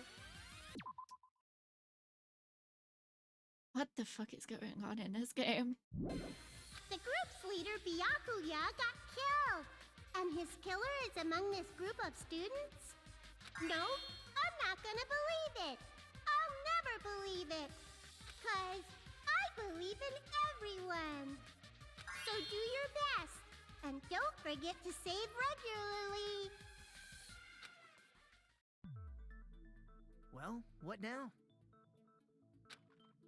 What the fuck is going on in this game? The group's leader, Byakuya, got killed. And his killer is among this group of students? No, I'm not gonna believe it. I'll never believe it. 'Cause I believe in everyone. So do your best. And don't forget to save regularly. Well, what now?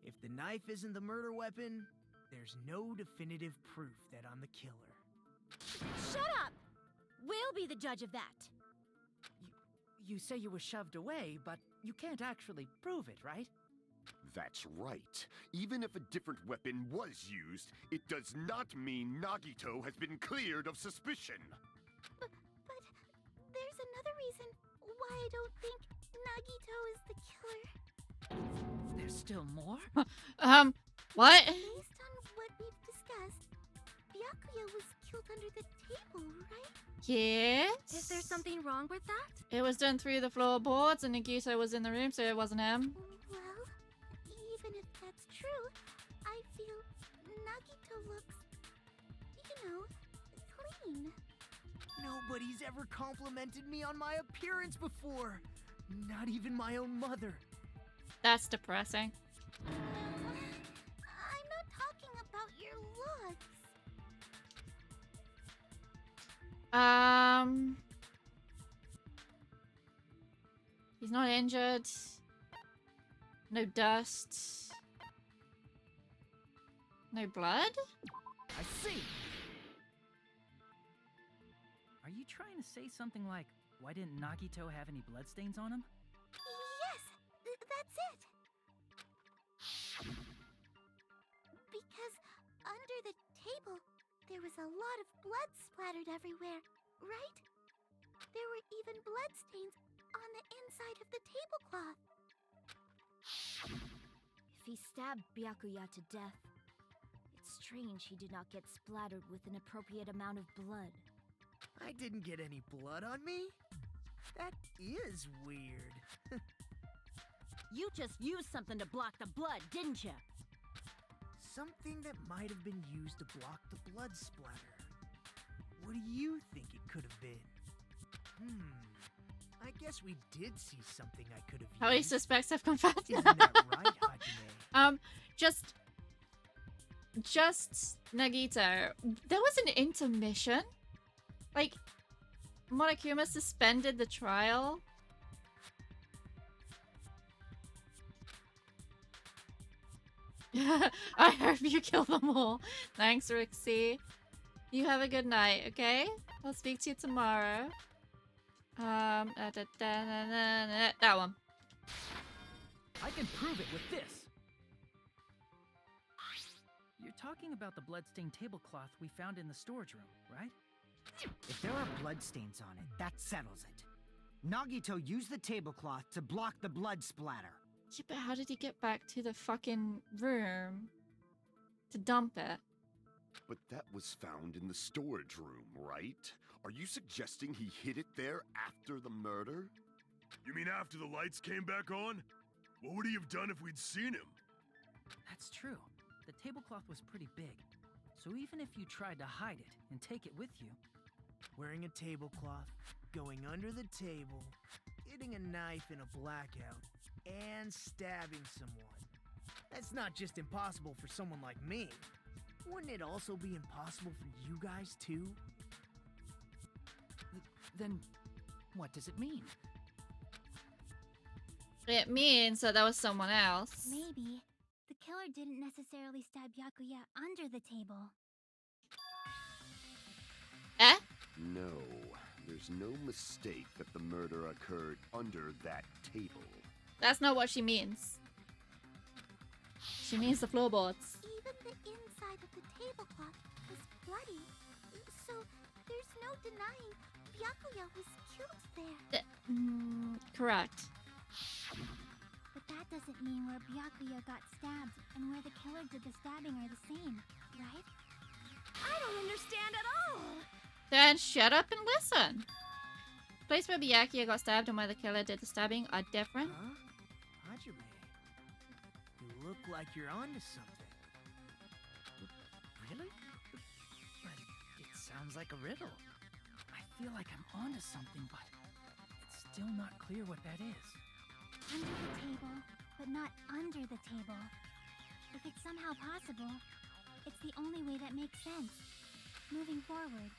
If the knife isn't the murder weapon, there's no definitive proof that I'm the killer. Shut up! We'll be the judge of that. You say you were shoved away, but you can't actually prove it, right? That's right. Even if a different weapon was used, it does not mean Nagito has been cleared of suspicion. But there's another reason why I don't think Nagito is the killer. There's still more? What? Based on what we've discussed, Byakuya was killed under the table, right? Yes? Is there something wrong with that? It was done through the floorboards and Nagito was in the room, so it wasn't him. Well, even if that's true, I feel Nagito looks, clean. Nobody's ever complimented me on my appearance before. Not even my own mother. That's depressing. I'm not talking about your looks. He's not injured. No dust. No blood? I see! Are you trying to say something like, why didn't Nagito have any bloodstains on him? Yes, that's it. Because under the table, there there was a lot of blood splattered everywhere, right? There were even bloodstains on the inside of the tablecloth. If he stabbed Byakuya to death, it's strange he did not get splattered with an appropriate amount of blood. I didn't get any blood on me? That is weird. You just used something to block the blood, didn't you? Something that might have been used to block the blood splatter. What do you think it could have been? I guess we did see something I could have used. How many suspects have confessed? Isn't that right, Hajime? Just Nagito. There was an intermission. Like, Monokuma suspended the trial. I hope you kill them all. Thanks, Rixie. You have a good night, okay? I'll speak to you tomorrow. That one. I can prove it with this. You're talking about the bloodstained tablecloth we found in the storage room, right? If there are bloodstains on it, that settles it. Nagito used the tablecloth to block the blood splatter. Yeah, but how did he get back to the fucking room to dump it? But that was found in the storage room, right? Are you suggesting he hid it there after the murder? You mean after the lights came back on? What would he have done if we'd seen him? That's true. The tablecloth was pretty big, so even if you tried to hide it and take it with you... Wearing a tablecloth, going under the table, getting a knife in a blackout, and stabbing someone. That's not just impossible for someone like me. Wouldn't it also be impossible for you guys too? Then, what does it mean? It means that was someone else. Maybe. The killer didn't necessarily stab Byakuya under the table. Eh? No, there's no mistake that the murder occurred under that table. That's not what she means. She means the floorboards. Even the inside of the tablecloth was bloody. So there's no denying Byakuya was killed there. Correct. But that doesn't mean where Byakuya got stabbed and where the killer did the stabbing are the same, right? I don't understand at all! Then shut up and listen. The place where Byakuya got stabbed and where the killer did the stabbing are different. Huh? Hajime, you look like you're onto something. Really? But it sounds like a riddle. I feel like I'm onto something, but it's still not clear what that is. Under the table, but not under the table. If it's somehow possible, it's the only way that makes sense. Moving forward,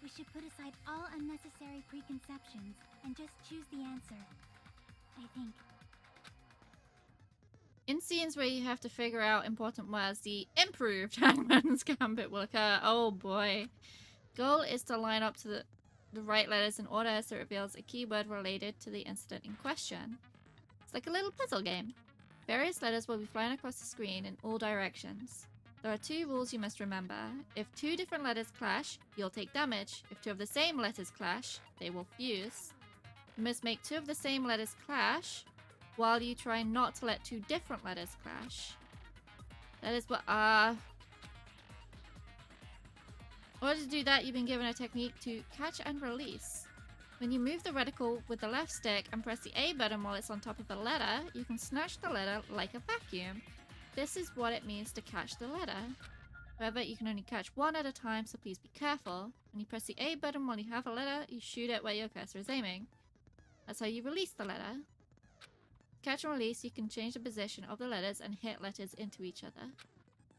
we should put aside all unnecessary preconceptions and just choose the answer. I think. In scenes where you have to figure out important words, the improved Hangman's Gambit will occur. Oh boy. Goal is to line up to the right letters in order so it reveals a keyword related to the incident in question. It's like a little puzzle game. Various letters will be flying across the screen in all directions. There are 2 rules you must remember. If 2 different letters clash, you'll take damage. If 2 of the same letters clash, they will fuse. You must make 2 of the same letters clash, while you try not to let 2 different letters clash. That is what, In order to do that, you've been given a technique to catch and release. When you move the reticle with the left stick and press the A button while it's on top of the letter, you can snatch the letter like a vacuum. This is what it means to catch the letter. However, you can only catch one at a time, so please be careful. When you press the A button while you have a letter, you shoot it where your cursor is aiming. That's how you release the letter. Catch and release, you can change the position of the letters and hit letters into each other.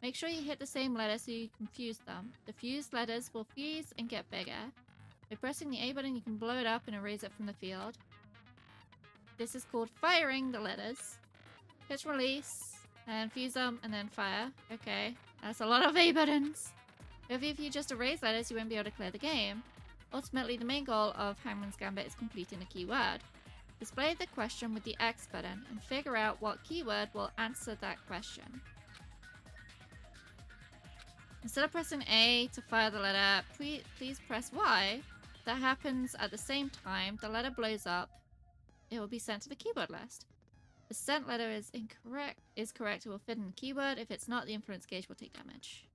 Make sure you hit the same letter so you can fuse them. The fused letters will fuse and get bigger. By pressing the A button, you can blow it up and erase it from the field. This is called firing the letters. Catch and release, and fuse them, and then fire. Okay, that's a lot of A buttons. If you just erase letters, you won't be able to clear the game. Ultimately, the main goal of Hangman's Gambit is completing a keyword. Display the question with the X button and figure out what keyword will answer that question. Instead of pressing A to fire the letter, please press Y. If that happens at the same time, the letter blows up. It will be sent to the keyword list. If the sent letter is correct, it will fit in the keyword. If it's not, the influence gauge will take damage.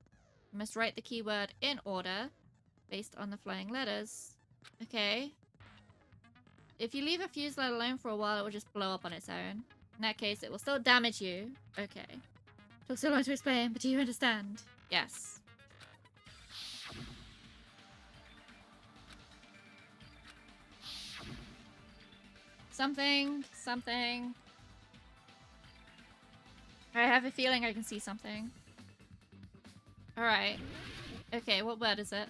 You must write the keyword in order based on the flying letters. Okay. If you leave a fuse let alone for a while, it will just blow up on its own. In that case, it will still damage you. Okay. Took so long to explain, but do you understand? Yes. Something. I have a feeling I can see something. Alright. Okay, what word is it?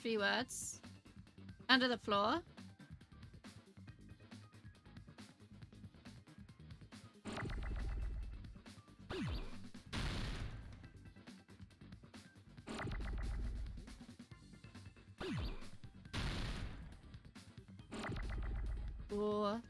3 words. Under the floor. Ooh.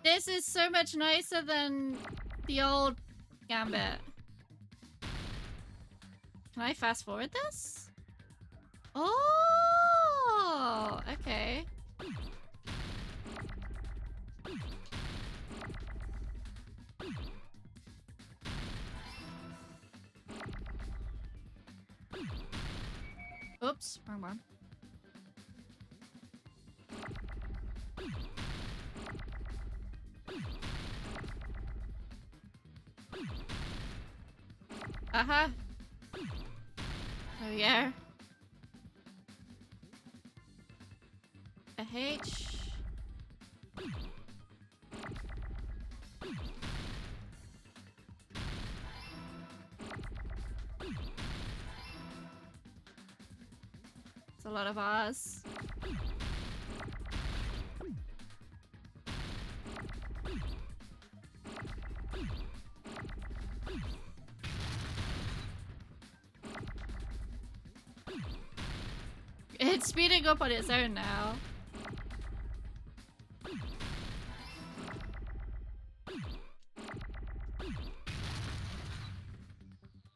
This is so much nicer than the old Gambit. Can I fast forward this? Oh, okay. Oops, wrong one. Uh-huh. Oh yeah. A H. It's a lot of R's. It's speeding up on its own now.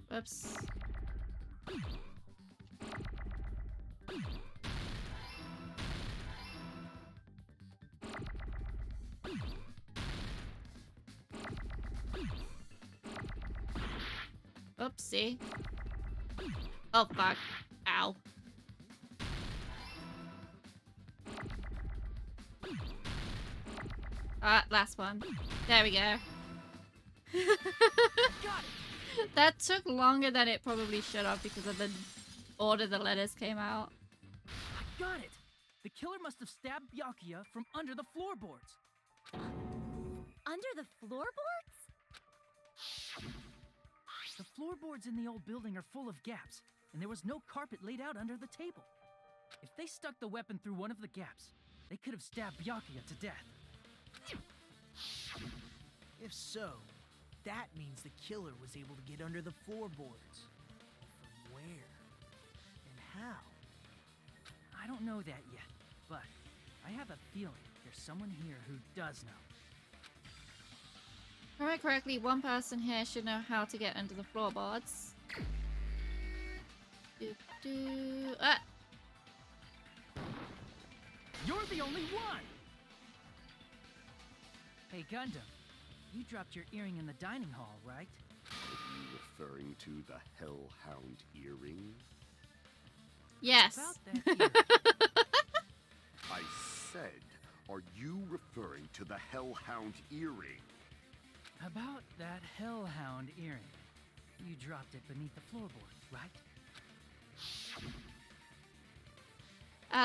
Whoops. Oopsie. Oh fuck. Ow. Last one. There we go. That took longer than it probably should have because of the order the letters came out. I got it! The killer must have stabbed Byakuya from under the floorboards. Under the floorboards? The floorboards in the old building are full of gaps, and there was no carpet laid out under the table. If they stuck the weapon through one of the gaps, they could have stabbed Byakuya to death. If so, that means the killer was able to get under the floorboards. From where? And how? I don't know that yet, but I have a feeling there's someone here who does know. If I remember correctly, one person here should know how to get under the floorboards. Ah! You're the only one! Hey, Gundam, you dropped your earring in the dining hall, right? Are you referring to the Hellhound earring? Yes. About that earring. I said, are you referring to the Hellhound earring? About that Hellhound earring. You dropped it beneath the floorboards, right?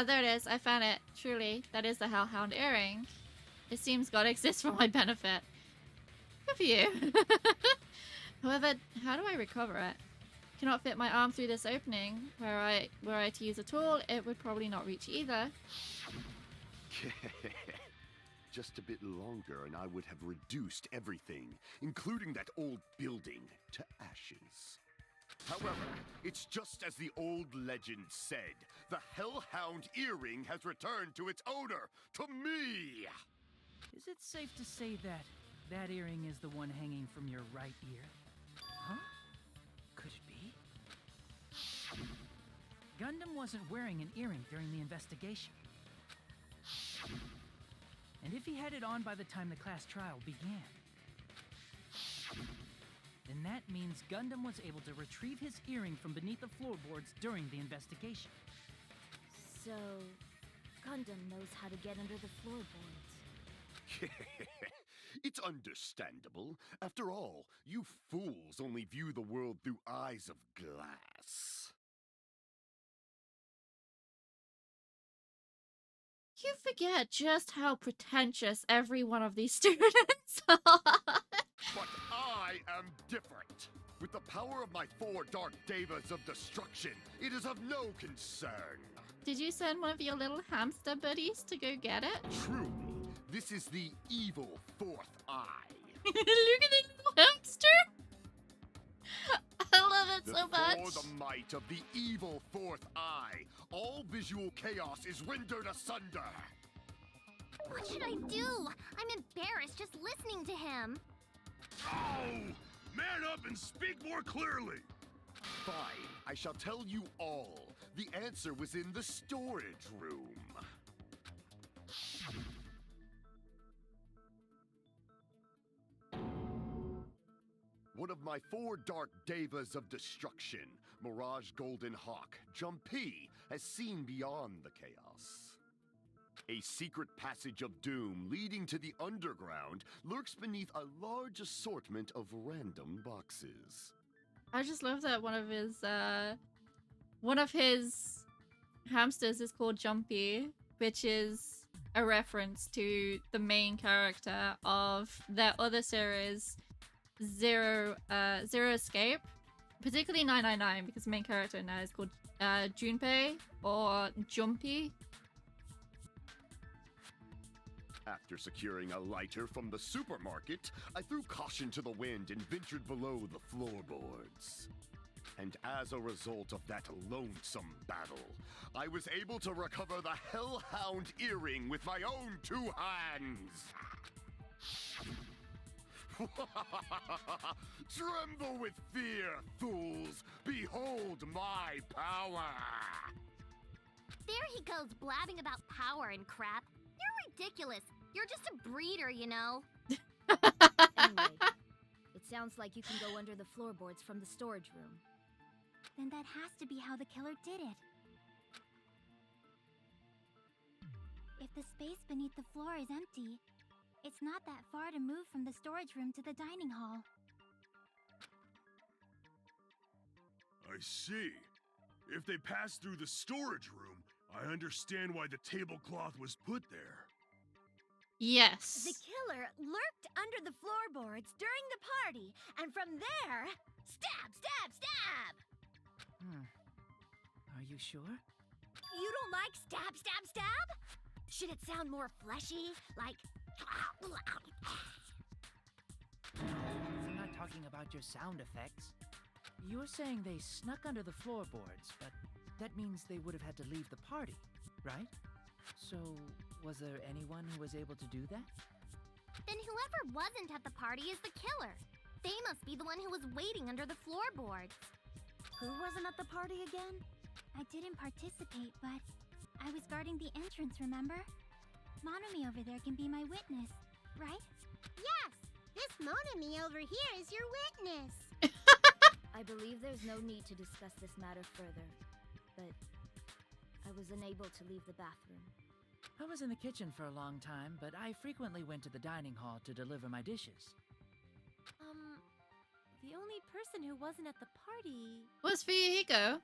There it is. I found it. Truly, that is the Hellhound earring. It seems God exists for my benefit. Good for you. However, how do I recover it? Cannot fit my arm through this opening. Were I to use a tool, it would probably not reach either. Just a bit longer and I would have reduced everything, including that old building, to ashes. However, it's just as the old legend said. The Hellhound earring has returned to its owner, to me! Is it safe to say that that earring is the one hanging from your right ear? Huh? Could it be? Gundam wasn't wearing an earring during the investigation. And if he had it on by the time the class trial began, then that means Gundam was able to retrieve his earring from beneath the floorboards during the investigation. So, Gundam knows how to get under the floorboards. It's understandable. After all, you fools only view the world through eyes of glass. You forget just how pretentious every one of these students are. But I am different. With the power of my 4 dark devas of destruction, it is of no concern. Did you send one of your little hamster buddies to go get it? Truly, this is the evil 4th eye. Look at the little hamster! I love it so much. Before the might of the evil 4th eye, all visual chaos is rendered asunder. What should I do? I'm embarrassed just listening to him. Oh! Man up and speak more clearly! Fine, I shall tell you all. The answer was in the storage room. One of my 4 dark devas of destruction, Mirage Golden Hawk, Jumpy, has seen beyond the chaos. A secret passage of doom leading to the underground lurks beneath a large assortment of random boxes. I just love that one of his hamsters is called Jumpy, which is a reference to the main character of their other series, Zero Escape, particularly 999, because the main character now is called Junpei or Jumpy. After securing a lighter from the supermarket, I threw caution to the wind and ventured below the floorboards. And as a result of that lonesome battle, I was able to recover the Hellhound earring with my own 2 hands. Tremble with fear, fools! Behold my power! There he goes blabbing about power and crap. You're ridiculous. You're just a breeder, you know. Anyway, it sounds like you can go under the floorboards from the storage room. Then that has to be how the killer did it. If the space beneath the floor is empty, it's not that far to move from the storage room to the dining hall. I see. If they passed through the storage room, I understand why the tablecloth was put there. Yes. The killer lurked under the floorboards during the party, and from there, stab, stab, stab! Are you sure? You don't like stab, stab, stab? Should it sound more fleshy, like... I'm not talking about your sound effects. You're saying they snuck under the floorboards, but that means they would have had to leave the party, right? So, was there anyone who was able to do that? Then whoever wasn't at the party is the killer. They must be the one who was waiting under the floorboards. Who wasn't at the party again? I didn't participate, but I was guarding the entrance, remember? Monomi over there can be my witness, right? Yes! This Monomi over here is your witness! I believe there's no need to discuss this matter further, but I was unable to leave the bathroom. I was in the kitchen for a long time, but I frequently went to the dining hall to deliver my dishes. The only person who wasn't at the party... was Fuyuhiko.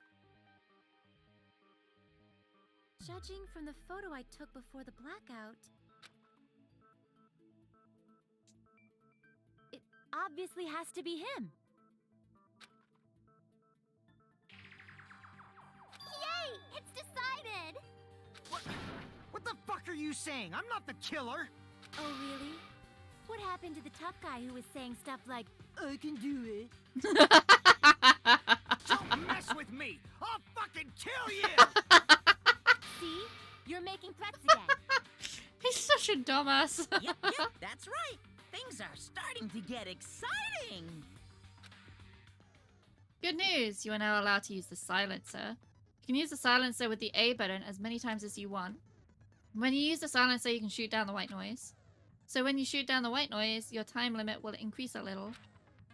Judging from the photo I took before the blackout... it obviously has to be him. Yay! It's decided! What the fuck are you saying? I'm not the killer! Oh, really? What happened to the tough guy who was saying stuff like, I can do it? Don't mess with me! I'll fucking kill you! See? You're making threats again. He's such a dumbass. Yep, that's right. Things are starting to get exciting. Good news! You are now allowed to use the silencer. You can use the silencer with the A button as many times as you want. When you use the silencer, you can shoot down the white noise. So when you shoot down the white noise, your time limit will increase a little.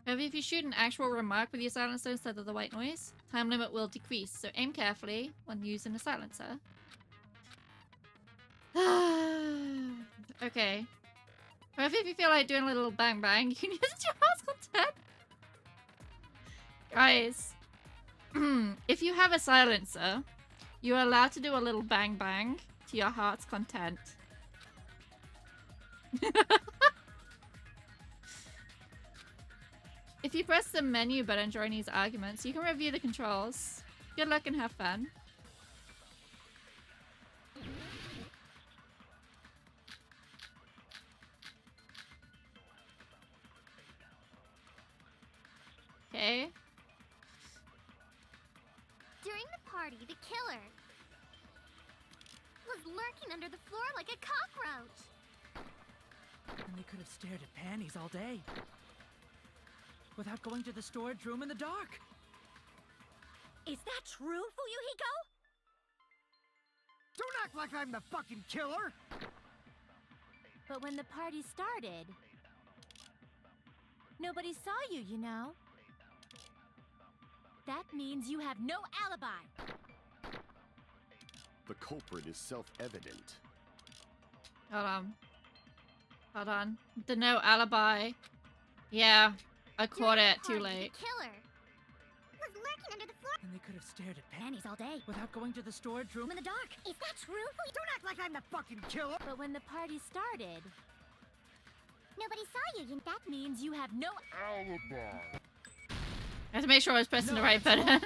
However, if you shoot an actual remark with your silencer instead of the white noise, time limit will decrease, so aim carefully when using the silencer. Okay. However, if you feel like doing a little bang bang, you can use it to your heart's content. Guys, if you have a silencer, you are allowed to do a little bang bang to your heart's content. If you press the menu button during these arguments, you can review the controls. Good luck and have fun. Okay. During the party, the killer was lurking under the floor like a cockroach. And they could have stared at panties all day. Without going to the storage room in the dark. Is that true, Fuyuhiko? Don't act like I'm the fucking killer! But when the party started, nobody saw you, you know? That means you have no alibi. The culprit is self-evident. Hold on. Hold on. The no alibi. Yeah, I caught it too late. The killer was lurking under the floor. And they could have stared at Panties all day. without going to the storage room In the dark. Is that true? Don't act like I'm the fucking killer! But when the party started, Nobody saw you. that means you have no I had to make sure I was pressing No, the right that's button.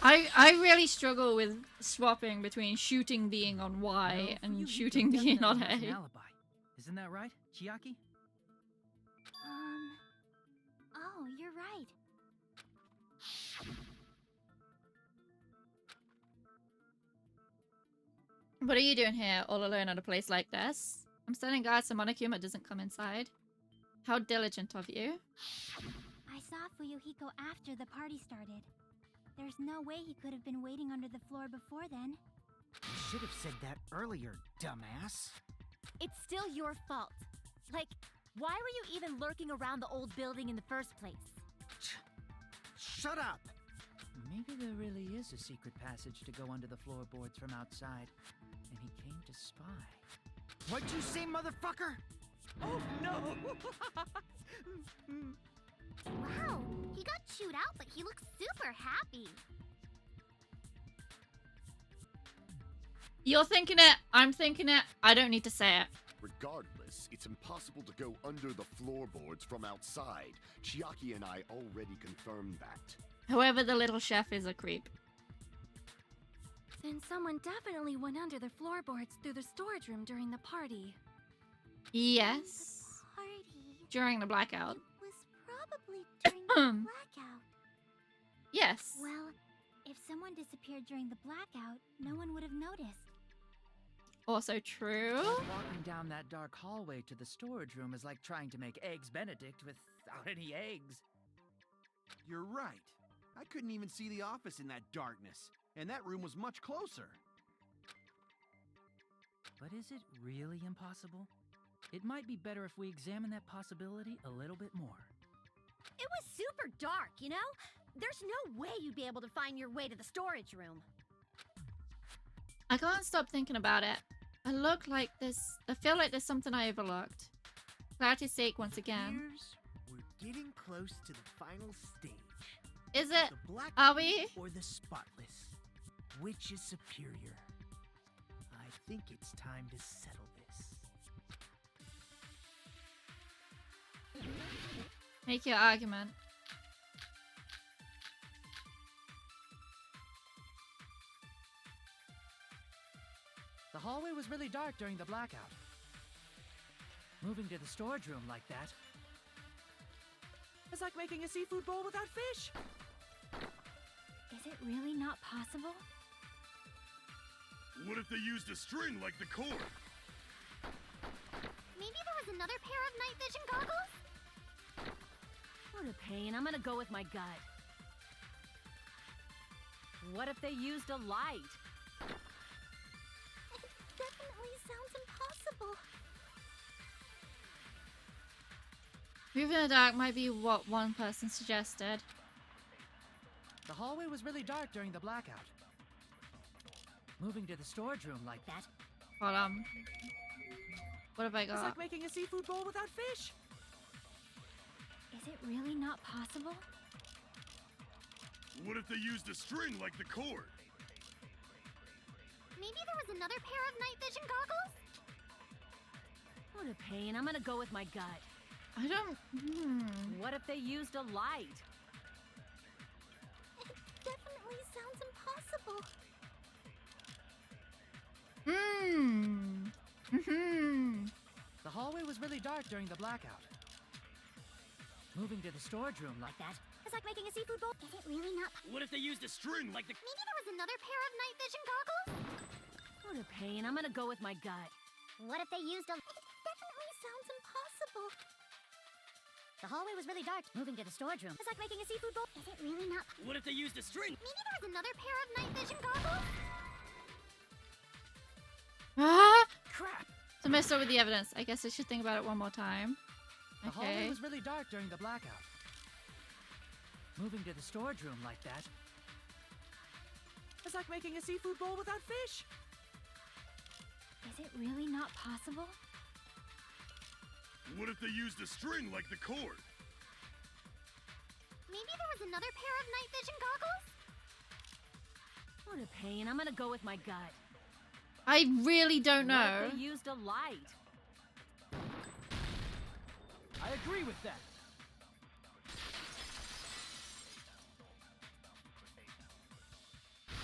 I really struggle with swapping between shooting being on Y No, and Fuyuhiko shooting being on definitely has an A. alibi. Isn't that right, Chiaki? Oh, you're right. What are you doing here, all alone at a place like this? I'm standing guard so Monokuma doesn't come inside. How diligent of you. I saw Fuyuhiko after the party started. There's no way he could have been waiting under the floor before then. You should have said that earlier, dumbass. It's still your fault. Like, why were you even lurking around the old building in the first place? Shut up! Maybe there really is a secret passage to go under the floorboards from outside, and he came to spy. What'd you say, motherfucker? Oh no! Wow, he got chewed out, but he looks super happy. You're thinking it, I'm thinking it, I don't need to say it. Regardless, it's impossible to go under the floorboards from outside. Chiaki and I already confirmed that. However, the little chef is a creep. Then someone definitely went under the floorboards through the storage room during the party. Yes. Party. During the blackout. It was probably during the blackout. Yes. Well, if someone disappeared during the blackout, no one would have noticed. Also true. Walking down that dark hallway to the storage room is like trying to make Eggs Benedict without any eggs. You're right. I couldn't even see the office in that darkness, and that room was much closer. But is it really impossible? It might be better if we examine that possibility a little bit more. It was super dark, you know? There's no way you'd be able to find your way to the storage room. I can't stop thinking about it. I feel like there's something I overlooked. Clarity's sake once again. We're getting close to the final stage. Is it? The black Are we? or the spotless? Which is superior? I think it's time to settle this. Make your argument. The hallway was really dark during the blackout. Moving to the storage room like that. It's like making a seafood bowl without fish. Is it really not possible? What if they used a string like the cord? Maybe there was another pair of night vision goggles? What a pain. I'm gonna go with my gut. What if they used a light? It definitely sounds impossible. Moving in the dark might be what one person suggested. The hallway was really dark during the blackout. Moving to the storage room like that. Hold on. What have I It's got? like making a seafood bowl without fish. Is it really not possible? What if they used a string like the cord? Maybe there was another pair of night vision goggles? What a pain. I'm gonna go with my gut. I don't... What if they used a light? It definitely sounds impossible. The hallway was really dark during the blackout. Moving to the storage room like that. It's like making a seafood bowl. Is it really not? What if they used a string like the... Maybe there was another pair of night vision goggles? What a pain. I'm gonna go with my gut. What if they used a... It definitely sounds impossible. The hallway was really dark. Moving to the storage room. It's like making a seafood bowl. Is it really not? What if they used a string? Maybe there was another pair of night vision goggles? Ah! Crap! So messed up with the evidence. I guess I should think about it one more time. The hallway Okay. was really dark during the blackout. Moving to the storage room like that. It's like making a seafood bowl without fish. Is it really not possible? What if they used a string like the cord? Maybe there was another pair of night vision goggles? What a pain. I'm gonna go with my gut. I really don't know. What if they used a light? I agree with that.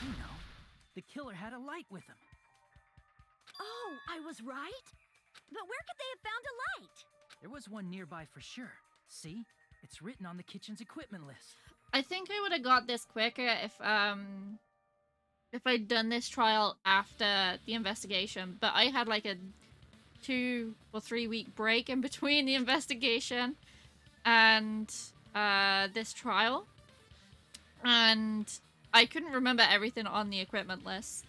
You know, the killer had a light with him. Oh, I was right? But where could they have found a light? There was one nearby for sure. See? It's written on the kitchen's equipment list. I think I would have got this quicker if I'd done this trial after the investigation, but I had like a 2 or 3 week break in between the investigation and this trial, and I couldn't remember everything on the equipment list.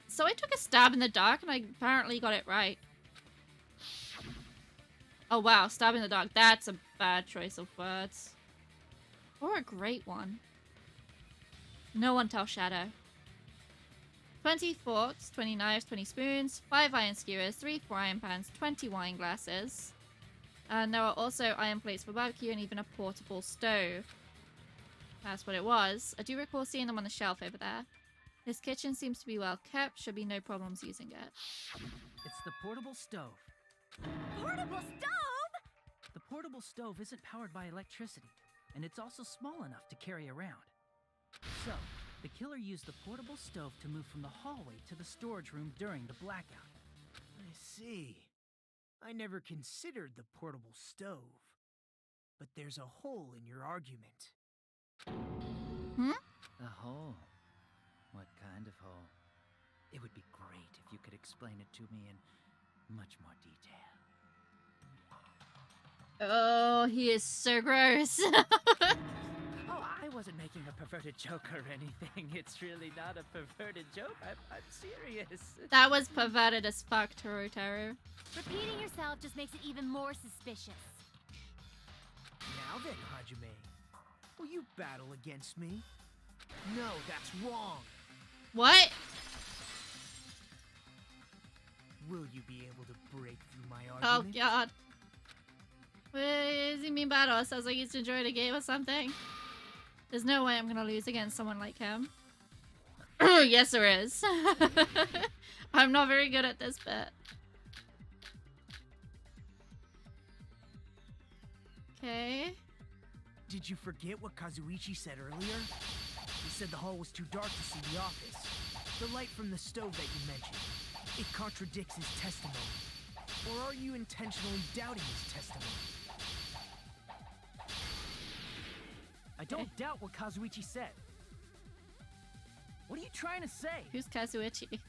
So I took a stab in the dark and I apparently got it right. Oh wow, stab in the dark. That's a bad choice of words. Or a great one. No one tell Shadow. 20 forks, 20 knives, 20 spoons, 5 iron skewers, 3 frying pans, 20 wine glasses. And there are also iron plates for barbecue and even a portable stove. That's what it was. I do recall seeing them on the shelf over there. This kitchen seems to be well kept. Should be no problems using it. It's the portable stove. Portable stove? The portable stove isn't powered by electricity, and it's also small enough to carry around. So, the killer used the portable stove to move from the hallway to the storage room during the blackout. I see. I never considered the portable stove. But there's a hole in your argument. A hole? What kind of hole? It would be great if you could explain it to me in much more detail. Oh, he is so gross. Oh, I wasn't making a perverted joke or anything. It's really not a perverted joke. I'm serious. That was perverted as fuck, Toru. Repeating yourself just makes it even more suspicious. Now then, Hajime, will you battle against me? No, that's wrong. What? Will you be able to break through my Oh argument? god. What does he mean battle? Sounds like he's enjoying a game or something. There's no way I'm gonna lose against someone like him. Yes, there is. I'm not very good at this bit. Okay. Did you forget what Kazuichi said earlier? He said the hall was too dark to see the office. The light from the stove that you mentioned, it contradicts his testimony. Or are you intentionally doubting his testimony? I don't doubt what Kazuichi said. What are you trying to say? Who's Kazuichi?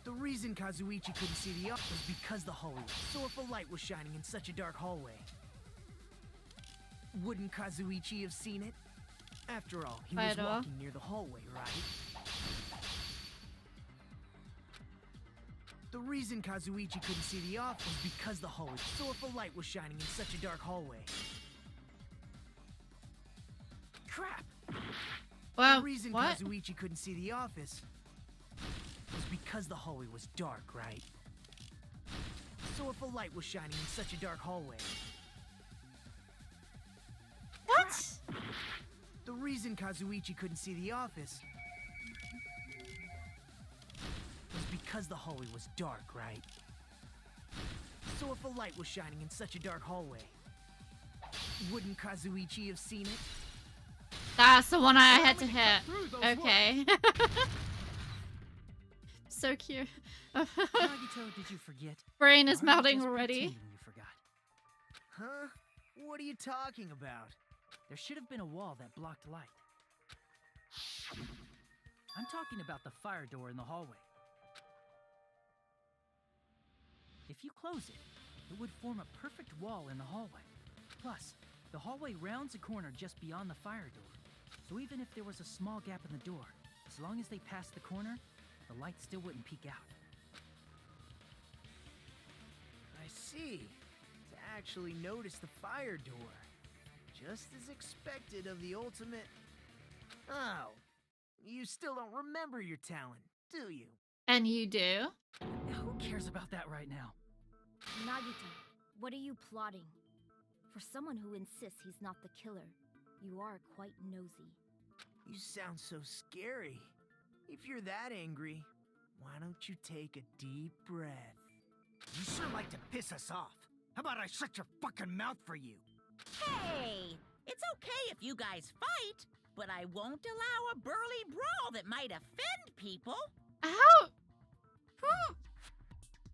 The reason Kazuichi couldn't see the office was because the hallway was so if a light was shining in such a dark hallway. Wouldn't Kazuichi have seen it? After all, he was walking near the hallway, right? The reason Kazuichi couldn't see the office was because the hallway was so if a light was shining in such a dark hallway. Crap! Well, the reason what? Kazuichi couldn't see the office was because the hallway was dark, right? So if a light was shining in such a dark hallway. What? The reason Kazuichi couldn't see the office was because the hallway was dark, right? So if a light was shining in such a dark hallway, wouldn't Kazuichi have seen it? That's the one I had to hit. Okay. So cute. Nagito, did you forget? Brain is Or are you melting just already. pretending you forgot? Huh? What are you talking about? There should have been a wall that blocked light. I'm talking about the fire door in the hallway. If you close it, it would form a perfect wall in the hallway. Plus, the hallway rounds a corner just beyond the fire door. So even if there was a small gap in the door, as long as they passed the corner, the light still wouldn't peek out. I see. To actually notice the fire door. Just as expected of the ultimate... Oh. You still don't remember your talent, do you? And you do? Who cares about that right now? Nagito, what are you plotting? For someone who insists he's not the killer, you are quite nosy. You sound so scary. If you're that angry, why don't you take a deep breath? You sure like to piss us off. How about I shut your fucking mouth for you? Hey! It's okay if you guys fight, but I won't allow a burly brawl that might offend people. How?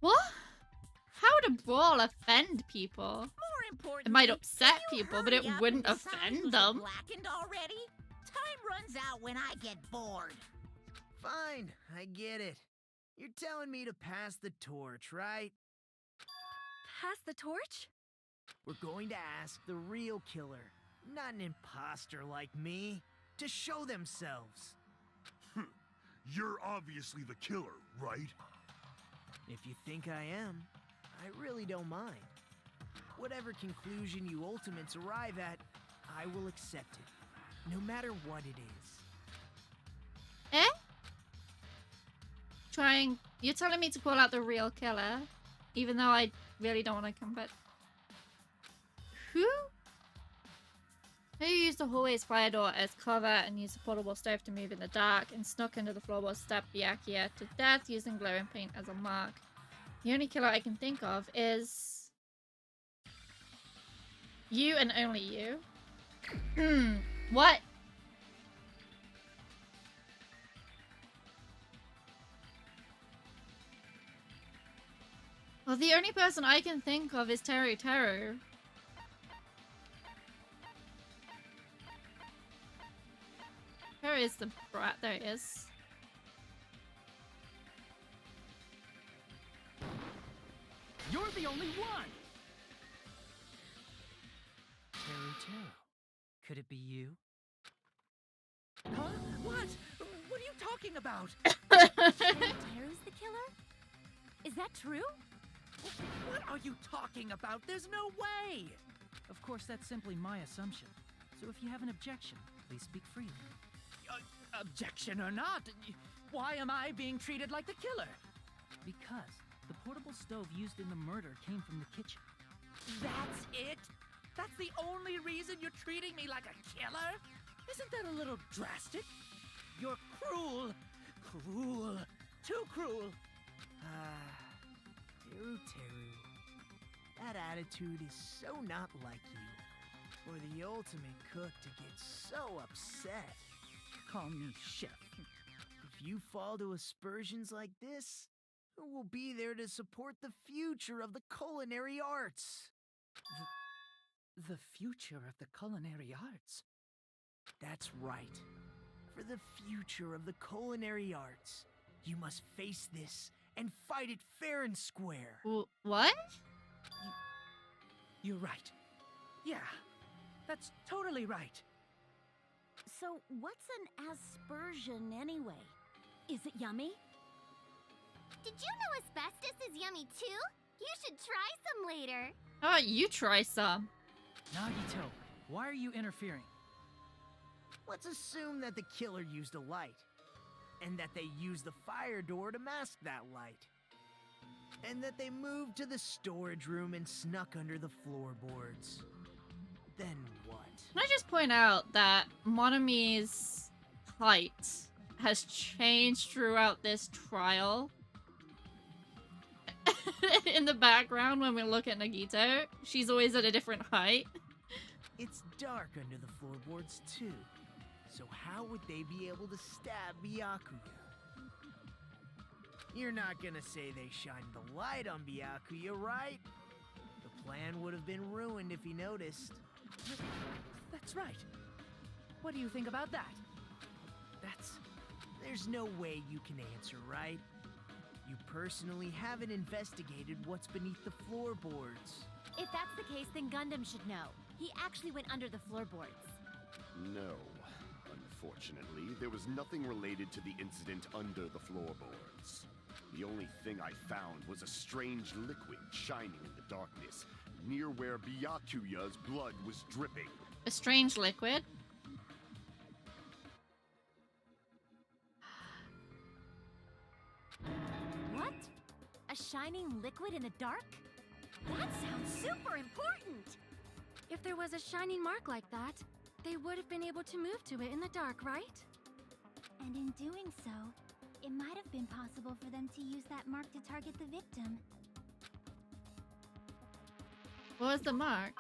What? How would a brawl offend people? More important, It might upset people, but it wouldn't offend them. Blackened already? Time runs out when I get bored. Fine, I get it. You're telling me to pass the torch, right? Pass the torch? We're going to ask the real killer, not an imposter like me, to show themselves. You're obviously the killer, right? If you think I am, I really don't mind. Whatever conclusion you ultimates arrive at, I will accept it, no matter what it is. Eh? You're telling me to call out the real killer, even though I really don't want to come back. Who used the hallway's fire door as cover and used a portable stove to move in the dark and snuck into the floorboards, stabbed Byakuya to death using glowing paint as a mark? The only killer I can think of is you and only you. What? Well, the only person I can think of is Teru Teru. Where is the brat? There it is. You're the only one! Teru. Could it be you? Huh? What? What are you talking about? Teru's the killer? Is that true? What are you talking about? There's no way! Of course, that's simply my assumption. So if you have an objection, please speak freely. Objection or not, why am I being treated like the killer? Because the portable stove used in the murder came from the kitchen. That's it? That's the only reason you're treating me like a killer? Isn't that a little drastic? You're cruel. Cruel. Too cruel. Teru. That attitude is so not like you. For the ultimate cook to get so upset. Call me chef. If you fall to aspersions like this, who will be there to support the future of the culinary arts? The future of the culinary arts? That's right. For the future of the culinary arts, you must face this and fight it fair and square. What? You're right. Yeah, that's totally right. So, what's an aspersion anyway? Is it yummy? Did you know asbestos is yummy too? You should try some later. How about you try some? Nagito, why are you interfering? Let's assume that the killer used a light, and that they used the fire door to mask that light, and that they moved to the storage room and snuck under the floorboards. Then what? Can I just point out that Monomi's height has changed throughout this trial? In the background, when we look at Nagito, she's always at a different height. It's dark under the floorboards too, so how would they be able to stab Byakuya? You're not gonna say they shined the light on Byakuya, right? The plan would have been ruined if he noticed. That's right. What do you think about that? There's no way you can answer, right? You personally haven't investigated what's beneath the floorboards. If that's the case, then Gundam should know. He actually went under the floorboards. No. Unfortunately, there was nothing related to the incident under the floorboards. The only thing I found was a strange liquid shining in the darkness, near where Byakuya's blood was dripping. A strange liquid? What? A shining liquid in the dark? That sounds super important! If there was a shining mark like that, they would have been able to move to it in the dark, right? And in doing so, it might have been possible for them to use that mark to target the victim. What was the mark?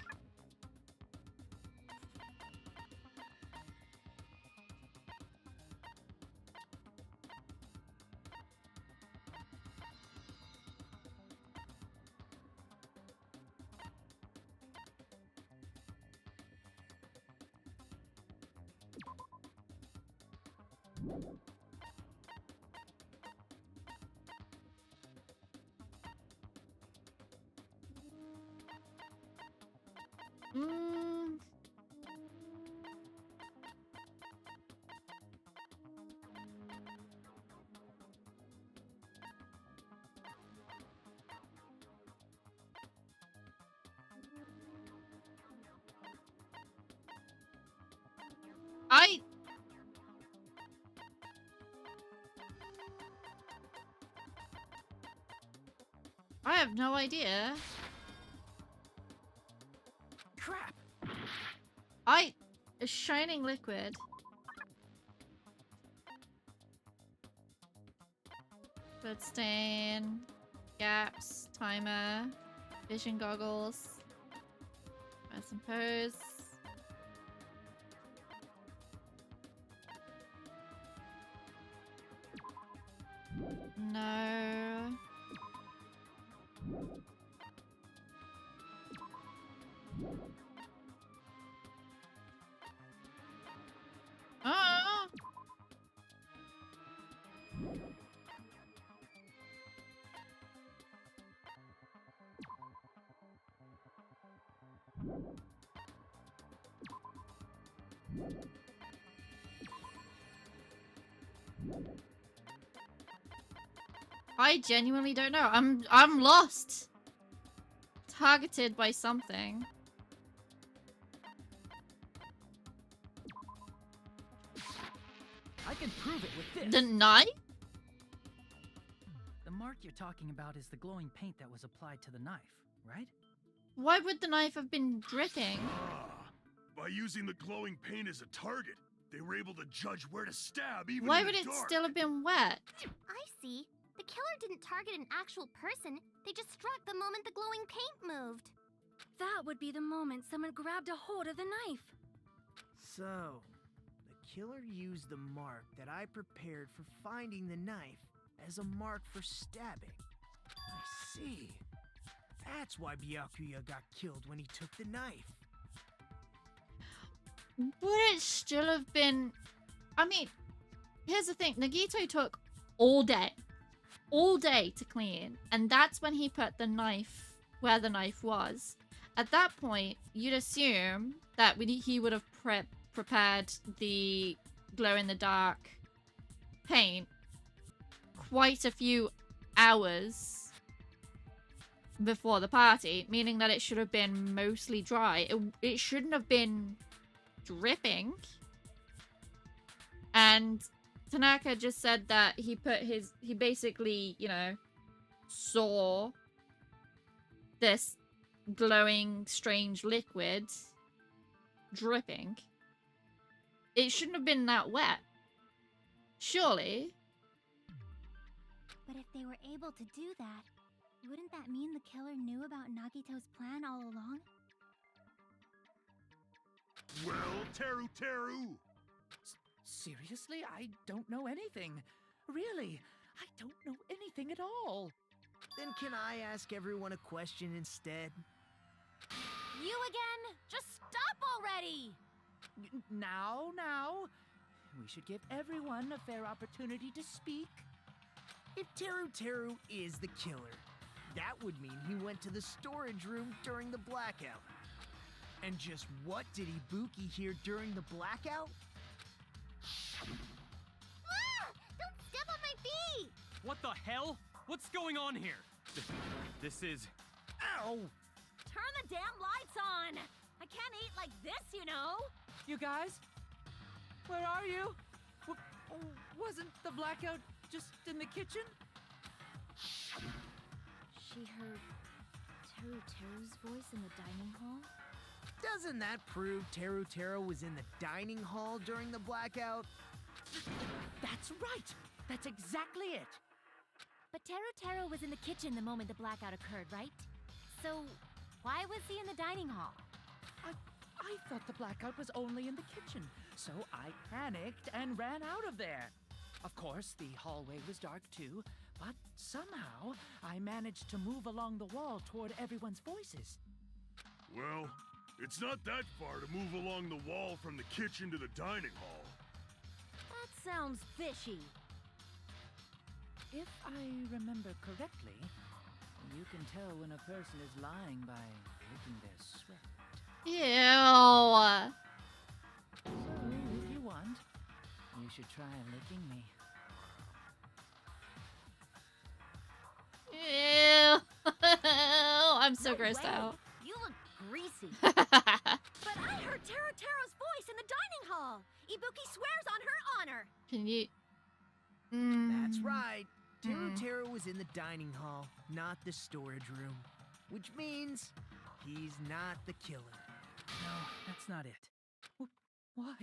I have no idea. Crap! A shining liquid. Blood stain, gaps, timer, vision goggles, medicine pose. No. Oh. I genuinely don't know. I'm lost. Targeted by something. I can prove it with this. The knife? The mark you're talking about is the glowing paint that was applied to the knife, right? Why would the knife have been dripping? By using the glowing paint as a target, they were able to judge where to stab even Why in the would it dark. still have been wet? I see. The killer didn't target an actual person. They just struck the moment the glowing paint moved. That would be the moment someone grabbed a hold of the knife. So, the killer used the mark that I prepared for finding the knife as a mark for stabbing. I see. That's why Byakuya got killed when he took the knife. Would it still have been... I mean, here's the thing. Nagito took all day to clean. And that's when he put the knife where the knife was. At that point, you'd assume that he would have prepared the glow-in-the-dark paint quite a few hours before the party, meaning that it should have been mostly dry. It shouldn't have been dripping. And Tanaka just said that he basically, you know, saw this glowing, strange liquid dripping. It shouldn't have been that wet. Surely. But if they were able to do that, wouldn't that mean the killer knew about Nagito's plan all along? Well, Teru! Seriously? I don't know anything. Really, I don't know anything at all. Then can I ask everyone a question instead? You again? Just stop already! Now. We should give everyone a fair opportunity to speak. If Teru is the killer, that would mean he went to the storage room during the blackout. And just what did Ibuki hear during the blackout? Ah! Don't step on my feet! What the hell? What's going on here? This is... Ow! Turn the damn lights on! I can't eat like this, you know! You guys? Where are you? Wasn't the blackout just in the kitchen? She heard Teru's voice in the dining hall? Doesn't that prove Teru was in the dining hall during the blackout? That's right! That's exactly it! But Teru was in the kitchen the moment the blackout occurred, right? So, why was he in the dining hall? I thought the blackout was only in the kitchen, so I panicked and ran out of there. Of course, the hallway was dark too, but somehow I managed to move along the wall toward everyone's voices. Well, it's not that far to move along the wall from the kitchen to the dining hall. That sounds fishy. If I remember correctly, you can tell when a person is lying by licking their sweat. Ew. So, if you want, you should try licking me. Ew. I'm so grossed way. out. You look greasy. But I heard Teru's voice in the dining hall. Ibuki swears on her honor. Can you... That's right. Teru was in the dining hall, not the storage room. Which means he's not the killer. No, that's not it. Why?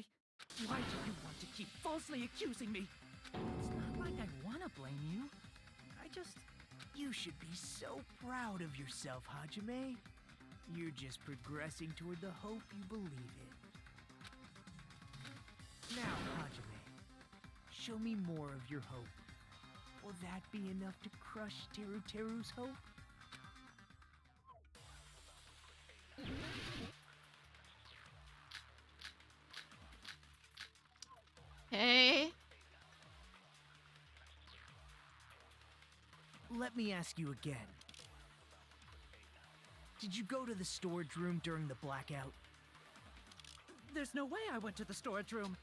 Why do you want to keep falsely accusing me? It's not like I want to blame you. You should be so proud of yourself, Hajime. You're just progressing toward the hope you believe in. Now, Hajime, show me more of your hope. Will that be enough to crush Teru's hope? Hey. Let me ask you again. Did you go to the storage room during the blackout? There's no way I went to the storage room.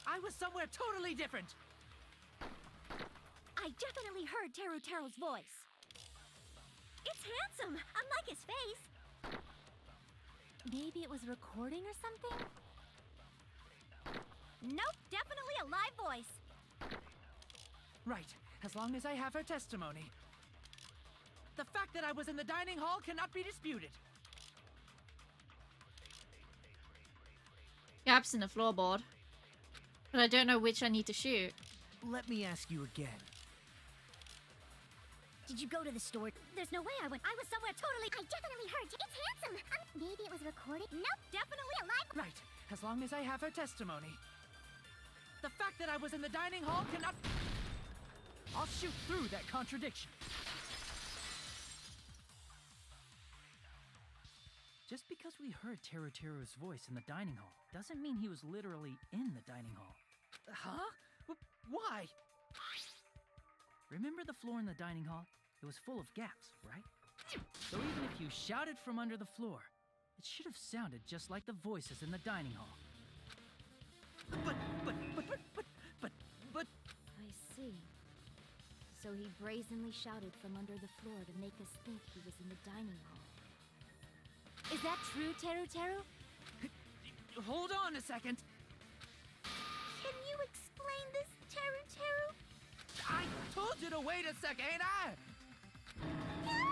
I was somewhere totally different. I definitely heard Teru's voice. It's handsome, unlike his face. Maybe it was a recording or something? Nope, definitely a live voice. Right, as long as I have her testimony. The fact that I was in the dining hall cannot be disputed. Gaps in the floorboard. But I don't know which I need to shoot. Let me ask you again. Did you go to the store? There's no way I went. I was somewhere totally... I definitely heard. It's handsome. Maybe it was recorded. Nope, definitely a live... Right, as long as I have her testimony. The fact that I was in the dining hall cannot... I'll shoot through that contradiction. Just because we heard Teruteru's voice in the dining hall doesn't mean he was literally in the dining hall. Huh? Why? Remember the floor in the dining hall? It was full of gaps, right? So even if you shouted from under the floor, it should have sounded just like the voices in the dining hall. But... I see. So he brazenly shouted from under the floor to make us think he was in the dining hall. Is that true, Teru? Hold on a second. Can you explain this, Teru? I told you to wait a second, ain't I?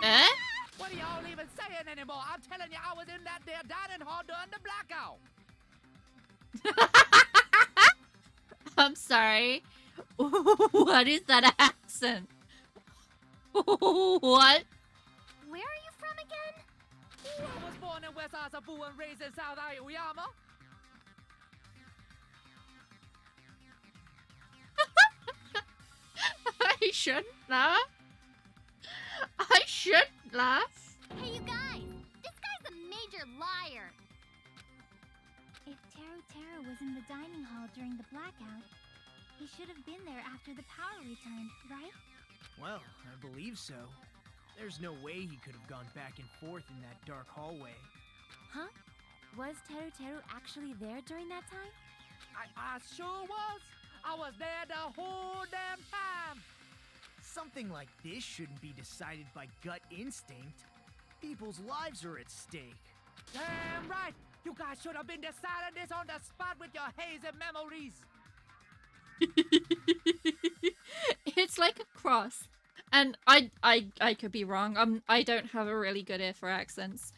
Eh? What are y'all even saying anymore? I'm telling you, I was in that there dining hall during the blackout. I'm sorry. What is that accent? What? Where are you from again? I was born in West Asabu and raised in South Aoyama. I shouldn't laugh. I shouldn't laugh. Hey, you guys! This guy's a major liar! If Teru was in the dining hall during the blackout, he should have been there after the power returned, right? Well, I believe so. There's no way he could have gone back and forth in that dark hallway. Huh? Was Teru actually there during that time? I sure was. I was there the whole damn time. Something like this shouldn't be decided by gut instinct. People's lives are at stake. Damn right. You guys should have been deciding this on the spot with your hazy memories. It's like a cross. And I could be wrong. I don't have a really good ear for accents,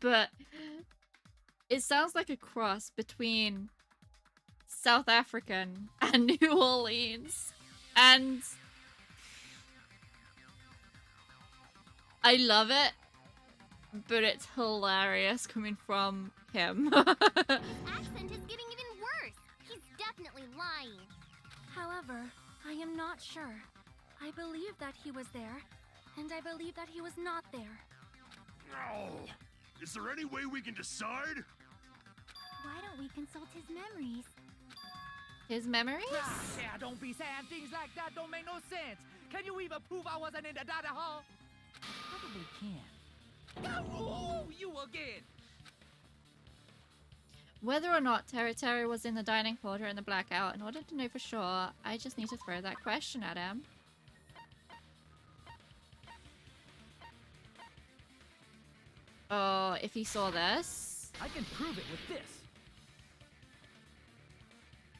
but it sounds like a cross between South African and New Orleans. And I love it, but it's hilarious coming from him. His accent is getting even worse. He's definitely lying. However, I am not sure. I believe that he was there, and I believe that he was not there. Oh, is there any way we can decide? Why don't we consult his memories? His memories? Yeah, don't be saying things like that. Don't make no sense. Can you even prove I wasn't in the dining hall? Probably can. Oh, you again. Whether or not Teru was in the dining hall during the blackout, in order to know for sure, I just need to throw that question at him. Oh, if he saw this. I can prove it with this.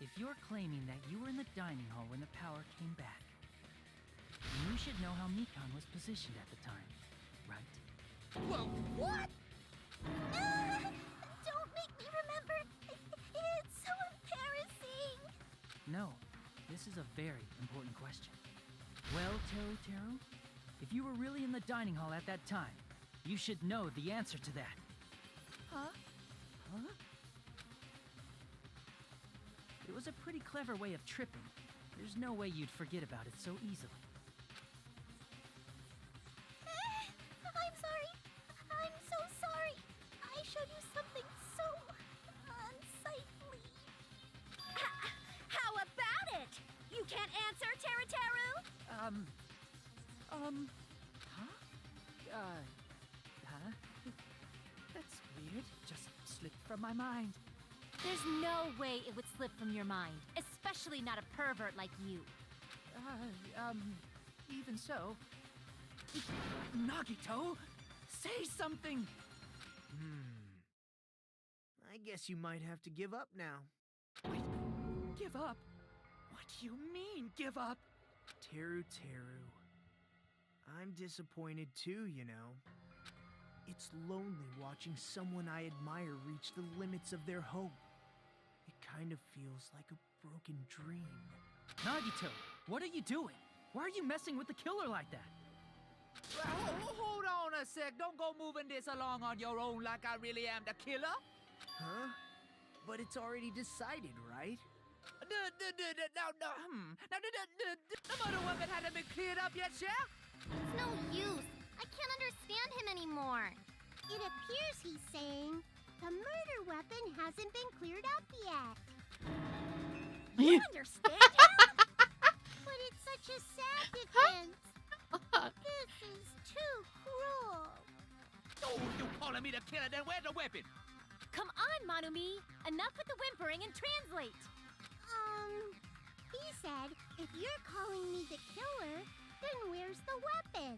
If you're claiming that you were in the dining hall when the power came back, then you should know how Mikan was positioned at the time, right? Whoa, what? Don't make me remember. It's so embarrassing. No, this is a very important question. Well, Teru, if you were really in the dining hall at that time, you should know the answer to that. Huh? Huh? It was a pretty clever way of tripping. There's no way you'd forget about it so easily. I'm sorry. I'm so sorry. I showed you something so unsightly. How about it? You can't answer, Teru? Huh? That's weird. Just slipped from my mind. There's no way it would slip from your mind, especially not a pervert like you. Even so. Nagito, say something! I guess you might have to give up now. Wait, give up? What do you mean, give up? Teru. I'm disappointed too, you know. It's lonely watching someone I admire reach the limits of their hope. It kind of feels like a broken dream. Nagito, what are you doing? Why are you messing with the killer like that? Hold on a sec. Don't go moving this along on your own like I really am the killer. Huh? But it's already decided, right? Now, the murder weapon hadn't been cleared up yet, Chef? It's no use. I can't understand him anymore. It appears he's saying the murder weapon hasn't been cleared up yet. You understand him? But it's such a sad defense. This is too cruel. Oh, you calling me the killer, then where's the weapon? Come on, Manumi! Enough with the whimpering and translate! He said, if you're calling me the killer, then where's the weapon?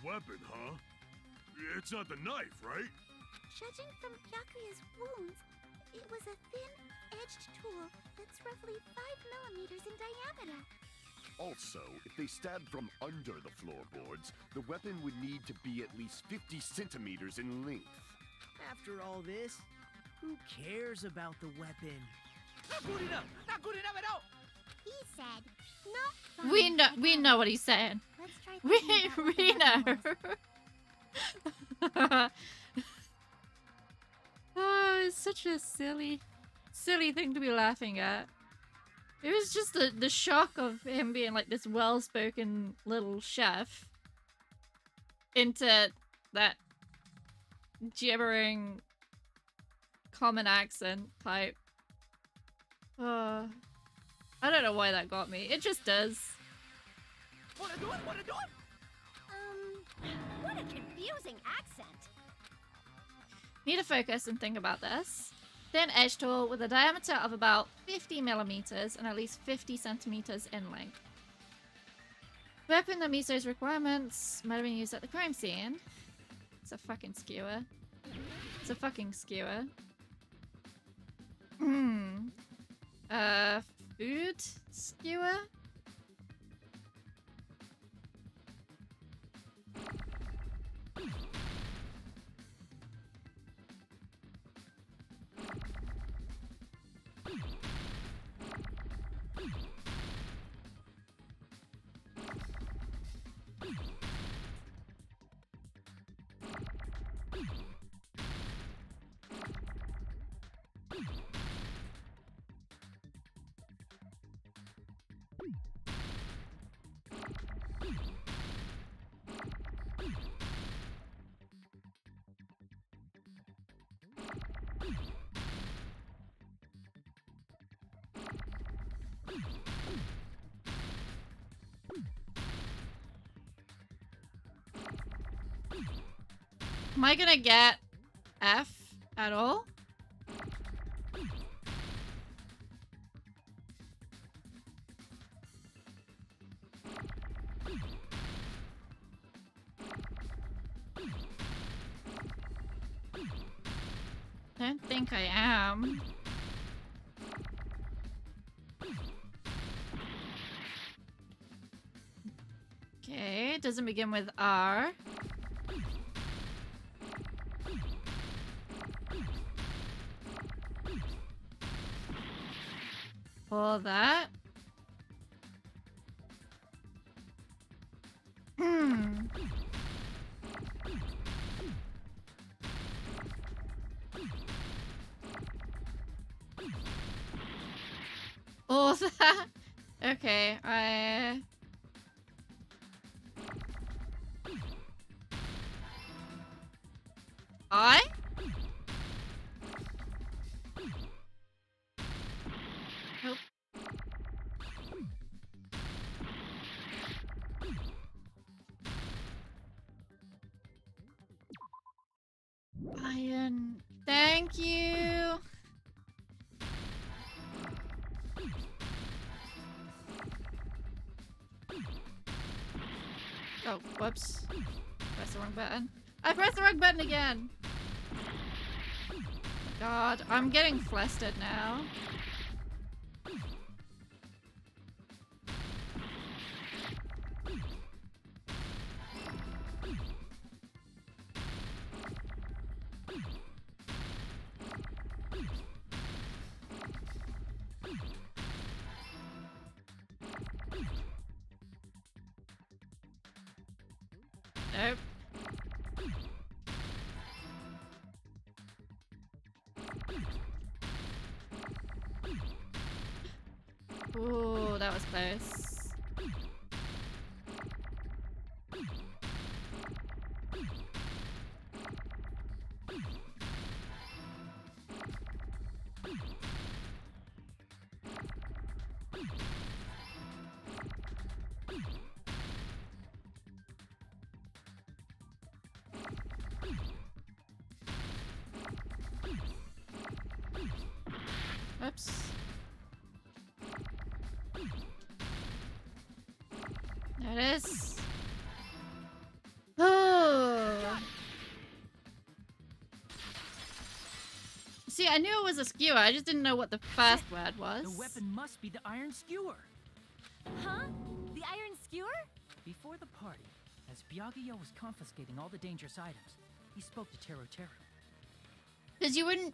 Weapon, huh? It's not the knife, right? Judging from Byakuya's wounds, it was a thin-edged tool that's roughly 5 millimeters in diameter. Also, if they stabbed from under the floorboards, the weapon would need to be at least 50 centimeters in length. After all this, who cares about the weapon? Not good enough! Not good enough at all! He said, not fun. We know what he's saying. Let's try We thinking about know. something else. Oh, it's such a silly thing to be laughing at. It was just the shock of him being like this well-spoken little chef into that gibbering common accent type. I don't know why that got me. It just does. Wanna do it? Wanna do it? What a confusing accent. Need to focus and think about this. Thin edge tool with a diameter of about 50 millimeters and at least 50 centimeters in length. Weapon that meets those requirements might have been used at the crime scene. It's a fucking skewer. It's a fucking skewer. Food skewer? Am I gonna get F at all? I don't think I am. Okay, it doesn't begin with R. All that. All that. Okay, I Nope. Iron. Thank you. Oh, whoops. Pressed the wrong button. I pressed the wrong button again. God, I'm getting flustered now. Nope. Ooh, that was close. Oops. There it is. Oh. See, I knew it was a skewer. I just didn't know what the first word was. The weapon must be the iron skewer. Huh? The iron skewer? Before the party, as Byakuya was confiscating all the dangerous items, he spoke to Teru Teru. Because you wouldn't...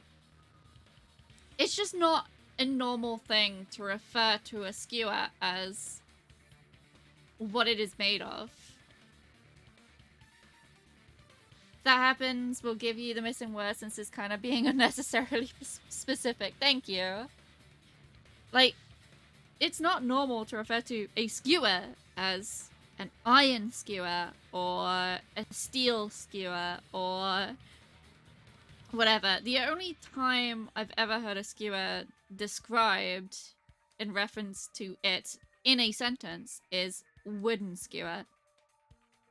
It's just not a normal thing to refer to a skewer as what it is made of. If that happens, we'll give you the missing word since it's kind of being unnecessarily specific. Thank you. Like, it's not normal to refer to a skewer as an iron skewer or a steel skewer or whatever. The only time I've ever heard a skewer described in reference to it in a sentence is wooden skewer.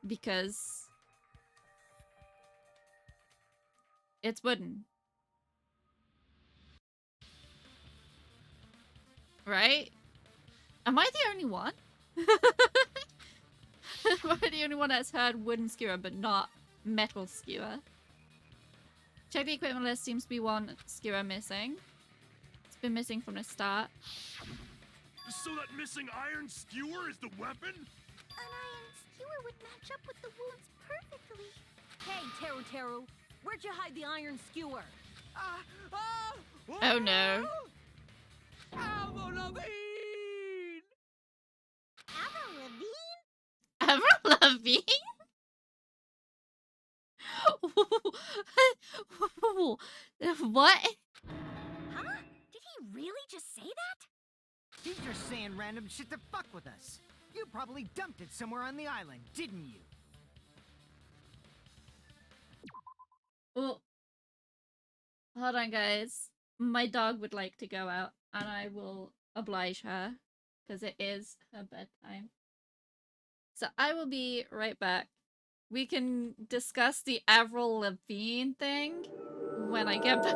Because it's wooden. Right? Am I the only one? Am I the only one that's heard wooden skewer but not metal skewer? Check the equipment list. Seems to be one skewer missing. It's been missing from the start. So that missing iron skewer is the weapon? An iron skewer would match up with the wounds perfectly. Hey, Teru Teru, where'd you hide the iron skewer? Oh no. Avril Lavigne! Avril Lavigne? Avril Lavigne? What? Huh? Did he really just say that? He's just saying random shit to fuck with us. You probably dumped it somewhere on the island, didn't you? Oh. Hold on, guys. My dog would like to go out, and I will oblige her, because it is her bedtime. So I will be right back. We can discuss the Avril Lavigne thing when I get back.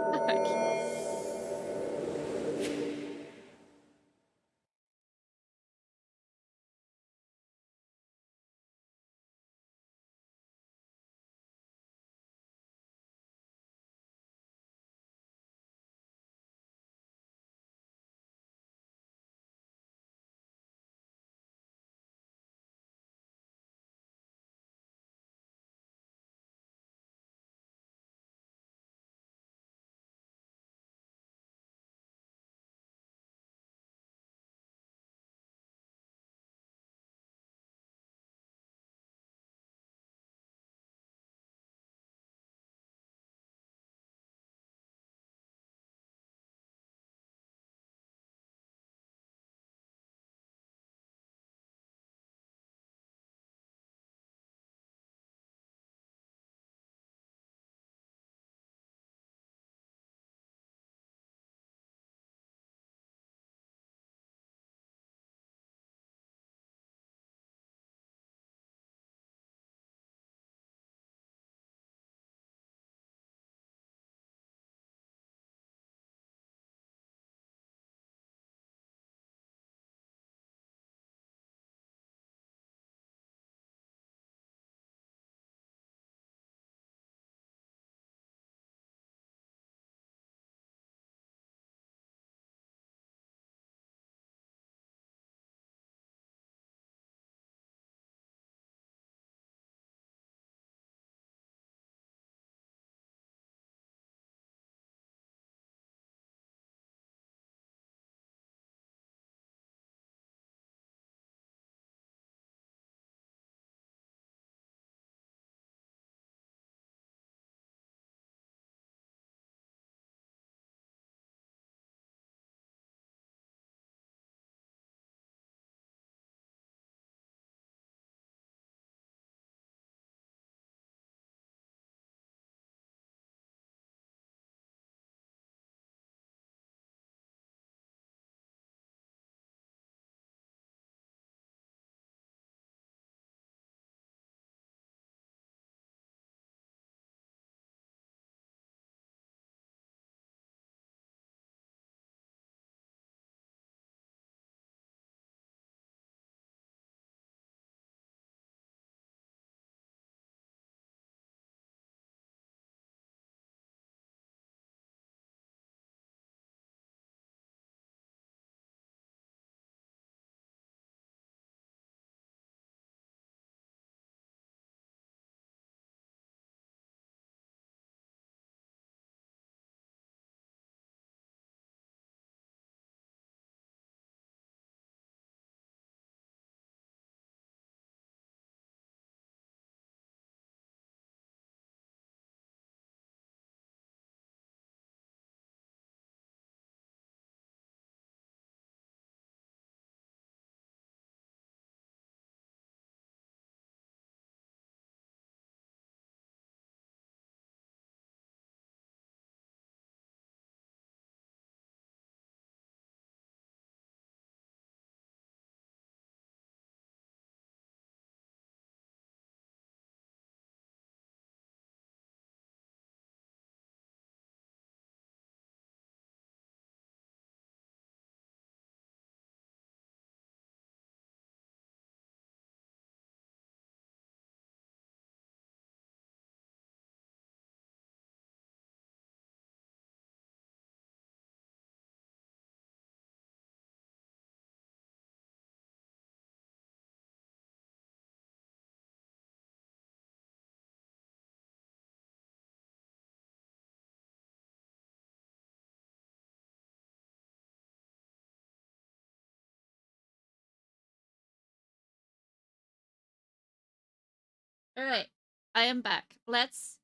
Alright, I am back. Let's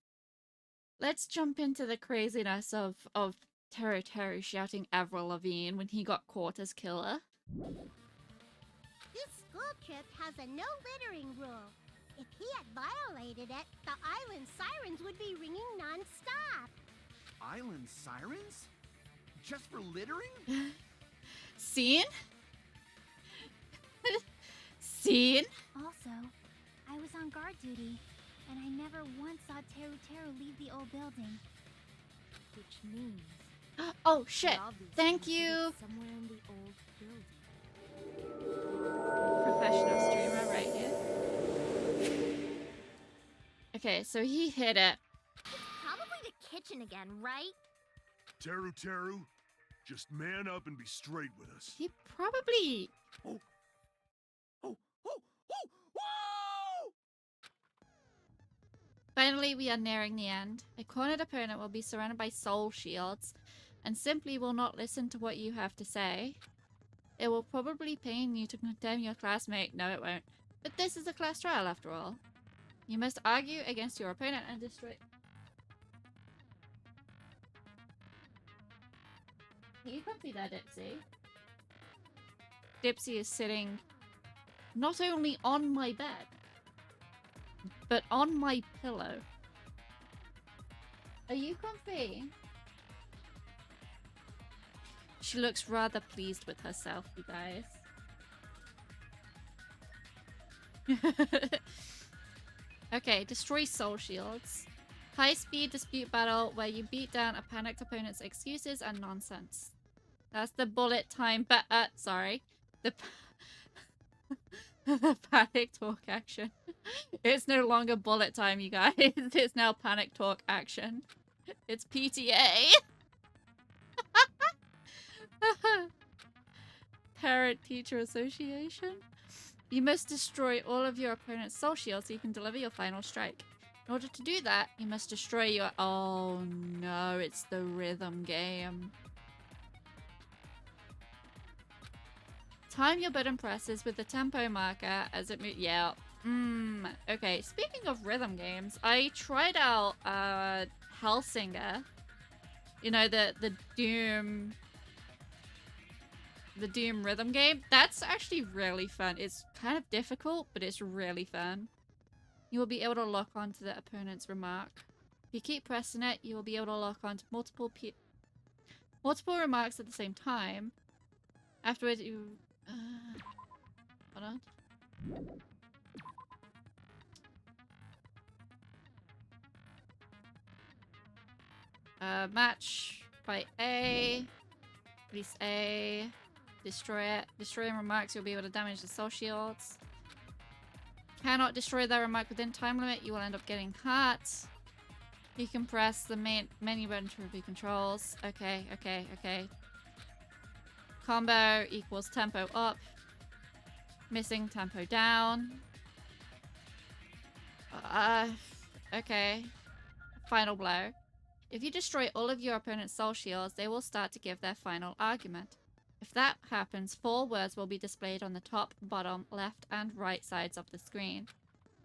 jump into the craziness of Teru Teru shouting Avril Lavigne when he got caught as killer. This school trip has a no littering rule. If he had violated it, the island sirens would be ringing non-stop. Island sirens? Just for littering? Scene? Scene? Also, I was on guard duty, and I never once saw Teru Teru leave the old building. Which means... Oh shit! he obviously Thank hid it you! somewhere in the old building. Professional streamer right here. Okay, so he hid it. It's probably the kitchen again, right? Teru Teru, just man up and be straight with us. He probably... Oh! Oh! Oh! Oh! Whoa! Finally, we are nearing the end. A cornered opponent will be surrounded by soul shields and simply will not listen to what you have to say. It will probably pain you to condemn your classmate. No, it won't. But this is a class trial after all. You must argue against your opponent and destroy... You copy that, Dipsy. Dipsy is sitting not only on my bed, but on my pillow. Are you comfy? She looks rather pleased with herself, you guys. Okay, destroy soul shields. High-speed dispute battle where you beat down a panicked opponent's excuses and nonsense. That's the bullet time, but sorry, the the panic talk action. It's no longer bullet time, you guys. It's now panic talk action. It's PTA. Parent-teacher association. You must destroy all of your opponent's soul shields so you can deliver your final strike. In order to do that, you must destroy your... Oh no, it's the rhythm game. Time your button presses with the tempo marker as it moves... Yeah. Okay, speaking of rhythm games, I tried out Hellsinger. You know, the Doom... The Doom rhythm game. That's actually really fun. It's kind of difficult, but it's really fun. You will be able to lock onto the opponent's remark. If you keep pressing it, you will be able to lock onto multiple remarks at the same time. Afterwards, you... hold on. Match. Fight A. Release A. Destroy it. Destroying remarks, you'll be able to damage the soul shields. Cannot destroy that remark within time limit, you will end up getting hearts. You can press the menu button to review controls. Okay. Combo equals tempo up. Missing tempo down. Okay. Final blow. If you destroy all of your opponent's soul shields, they will start to give their final argument. If that happens, 4 words will be displayed on the top, bottom, left, and right sides of the screen.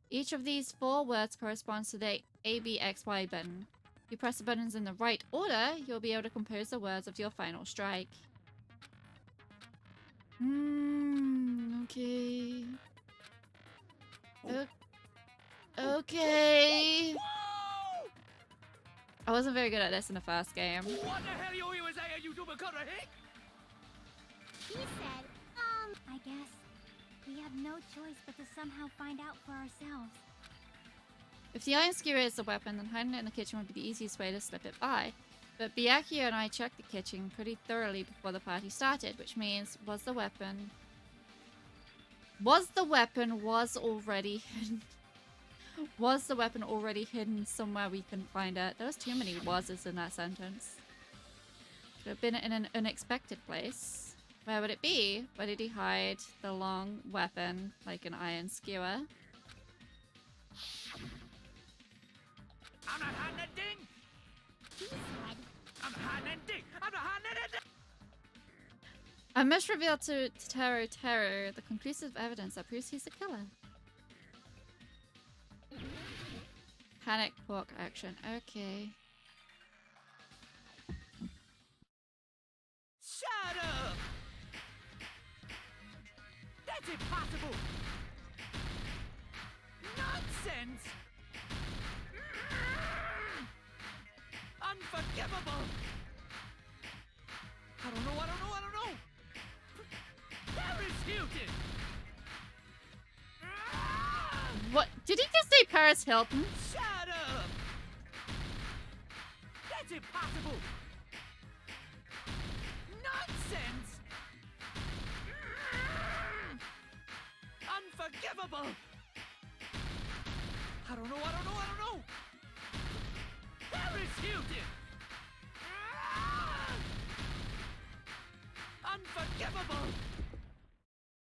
Each of these 4 words corresponds to the ABXY button. If you press the buttons in the right order, you'll be able to compose the words of your final strike. Okay. Okay. I wasn't very good at this in the first game. What the hell are you saying, you hick? He said, I guess we have no choice but to somehow find out for ourselves. If the iron skewer is the weapon, then hiding it in the kitchen would be the easiest way to slip it by. But Byakuya and I checked the kitchen pretty thoroughly before the party started, which means was the weapon already hidden? Was the weapon already hidden somewhere we couldn't find it? There was too many wases in that sentence. Could have been in an unexpected place. Where would it be? Where did he hide the long weapon, like an iron skewer? I'm not hiding that thing! he said, I'm not hiding that thing! I'm not hiding that thing! I must reveal to Teru the conclusive evidence that proves he's a killer. Panic pork action. Okay. Shut up! That's impossible! Nonsense! Unforgivable! I don't know! Paris Hilton! What? Did he just say Paris Hilton? Shut up! That's impossible! Nonsense! Unforgivable! I don't know! Paris Hilton! Unforgivable!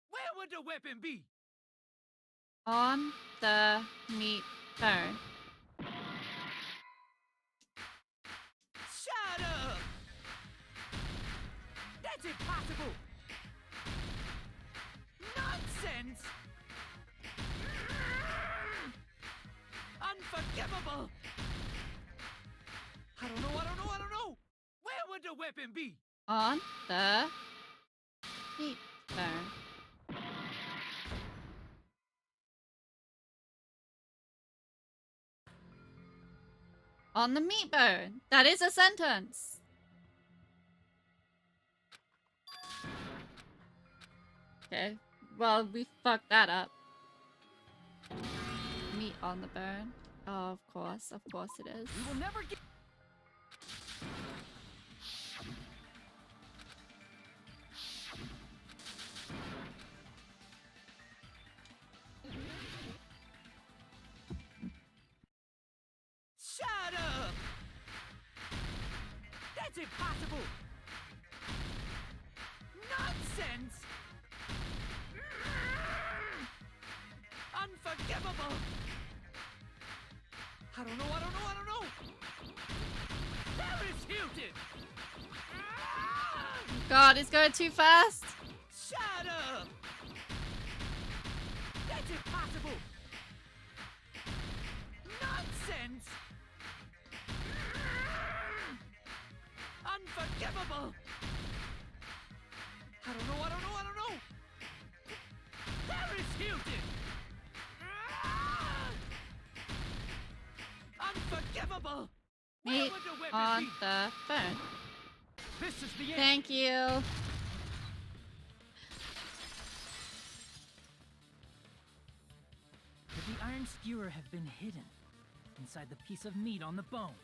Where would the weapon be? On the meat bone. Shut up! That's impossible! Nonsense! Unforgivable! I don't know! Where would the weapon be? On the meat bone. On the meat bone. That is a sentence. Okay. Well, we fucked that up. Meat on the bone. Oh, of course it is. We will never get. Shut up! That's impossible! Nonsense! Unforgivable! I don't know! Paris Hilton! God, it's going too fast. Shut up! That's impossible! Nonsense! Unforgivable! I don't know! Paris Hilton! Unforgivable! Where Meat would the weapon on be? the bone. This is the end. Thank you. Could the iron skewer have been hidden inside the piece of meat on the bone?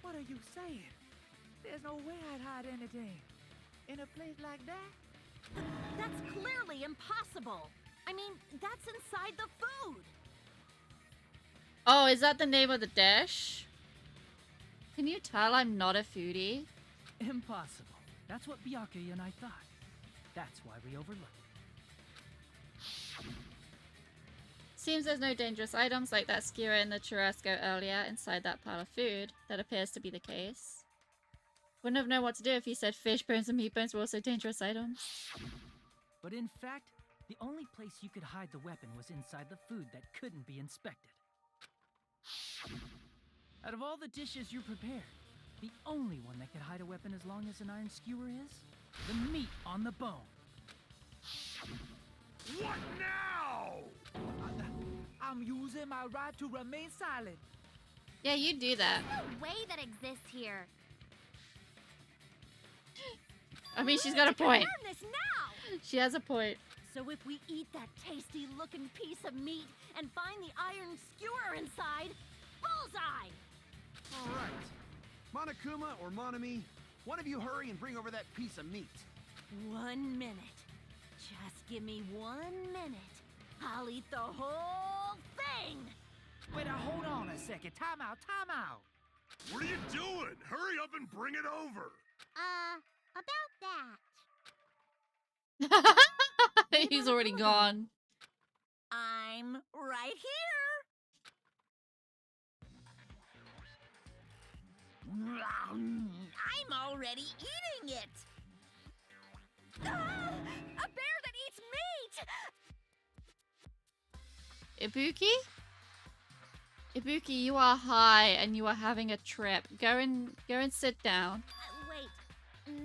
What are you saying? There's no way I'd hide anything in a place like that. That's clearly impossible. I mean, that's inside the food. Oh, is that the name of the dish? Can you tell I'm not a foodie? Impossible. That's what Byakuya and I thought. That's why we overlooked it. Seems there's no dangerous items like that skewer in the churrasco earlier inside that pile of food. That appears to be the case. Wouldn't have known what to do if he said fish bones and meat bones were also dangerous items. But in fact, the only place you could hide the weapon was inside the food that couldn't be inspected. Out of all the dishes you prepared, the only one that could hide a weapon as long as an iron skewer is the meat on the bone. What now? I'm using my right to remain silent. Yeah, you do that. There's no way that exists here. I mean, she's got a point. Learn this now. She has a point. So if we eat that tasty-looking piece of meat and find the iron skewer inside, bullseye! All right. Monokuma or Monami, one of you hurry and bring over that piece of meat. 1 minute. Just give me 1 minute. I'll eat the whole thing! Wait, now hold on a second. Time out. What are you doing? Hurry up and bring it over. About that. He's already gone. I'm right here. I'm already eating it. Ah, a bear that eats meat! Ibuki? Ibuki, you are high and you are having a trip. Go and sit down. Wait.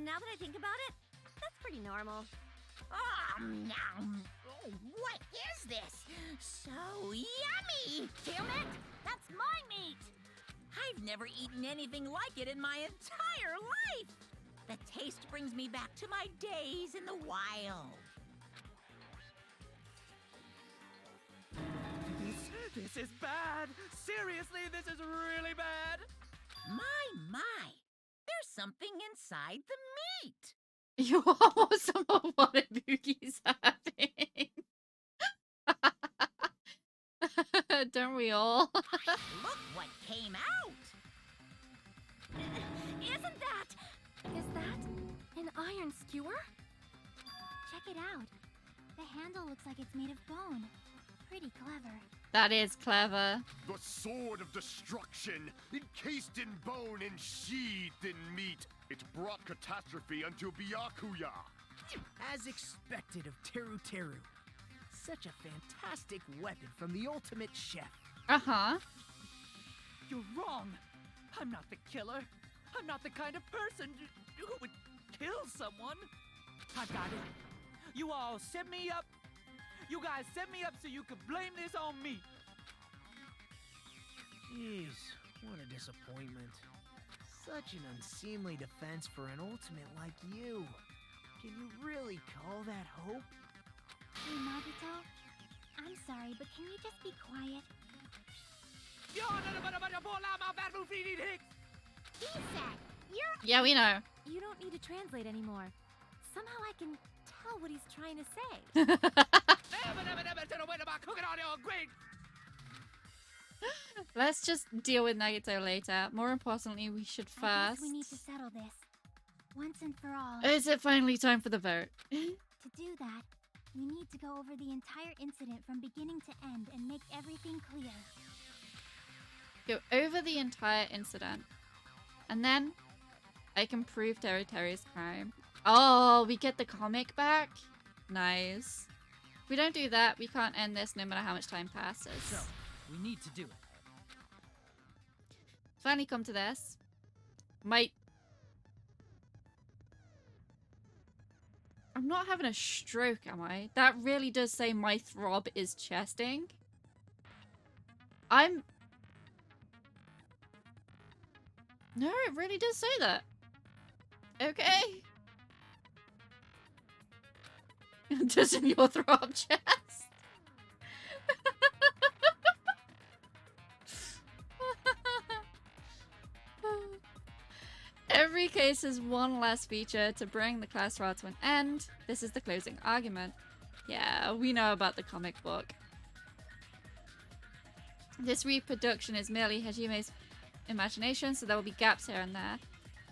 Now that I think about it, that's pretty normal. What is this? So yummy! Damn it! That's my meat! I've never eaten anything like it in my entire life! The taste brings me back to my days in the wild. This is bad! Seriously, this is really bad! My! There's something inside the meat! You almost some of what Ibuki's having. Don't we all? Look what came out! Isn't that? Is that an iron skewer? Check it out. The handle looks like it's made of bone. Pretty clever. That is clever. The sword of destruction, encased in bone and sheathed in meat. It brought catastrophe unto Byakuya. As expected of Teru Teru. Such a fantastic weapon from the ultimate chef. Uh-huh. You're wrong. I'm not the killer. I'm not the kind of person who would kill someone. I got it. You all set me up. You guys set me up so you could blame this on me. Jeez, what a disappointment. Such an unseemly defense for an ultimate like you. Can you really call that hope? Hey, Nagito. I'm sorry, but can you just be quiet? He said, Yeah, we know. You don't need to translate anymore. Somehow I can tell what he's trying to say. Let's just deal with Nagito later. More importantly, we should I guess first... we need to settle this. Once and for all. Is it finally time for the vote? To do that, we need to go over the entire incident from beginning to end and make everything clear. Go over the entire incident. And then I can prove Teru Teru's crime. Oh, we get the comic back? Nice. If we don't do that, we can't end this no matter how much time passes. So, we need to do it. Finally come to this. I'm not having a stroke, am I? That really does say my throb is chesting. No, it really does say that. Okay. Doesn't your throb chest? Every case is one less feature to bring the class trial to an end. This is the closing argument. Yeah, we know about the comic book. This reproduction is merely Hajime's imagination, so there will be gaps here and there.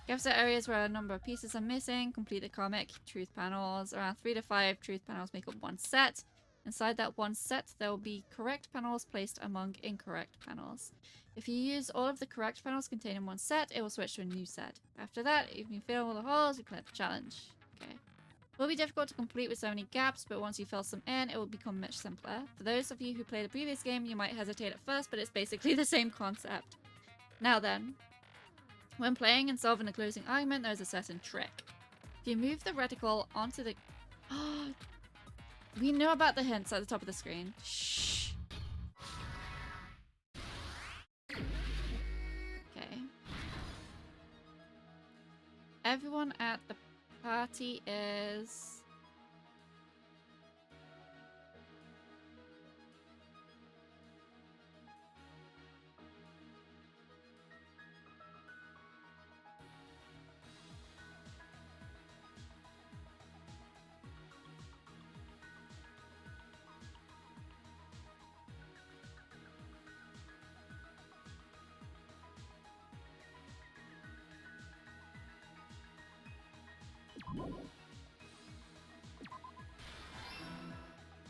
Gaps are areas where a number of pieces are missing. Complete the comic. Truth panels. Around 3 to 5 truth panels make up one set. Inside that one set, there will be correct panels placed among incorrect panels. If you use all of the correct panels contained in one set, it will switch to a new set. After that, if you fill all the holes, you clear the challenge. Okay. It will be difficult to complete with so many gaps, but once you fill some in, it will become much simpler. For those of you who played the previous game, you might hesitate at first, but it's basically the same concept. Now then, when playing and solving the closing argument, there is a certain trick. If you move the reticle onto the... We know about the hints at the top of the screen. Shh. Okay. Everyone at the party is...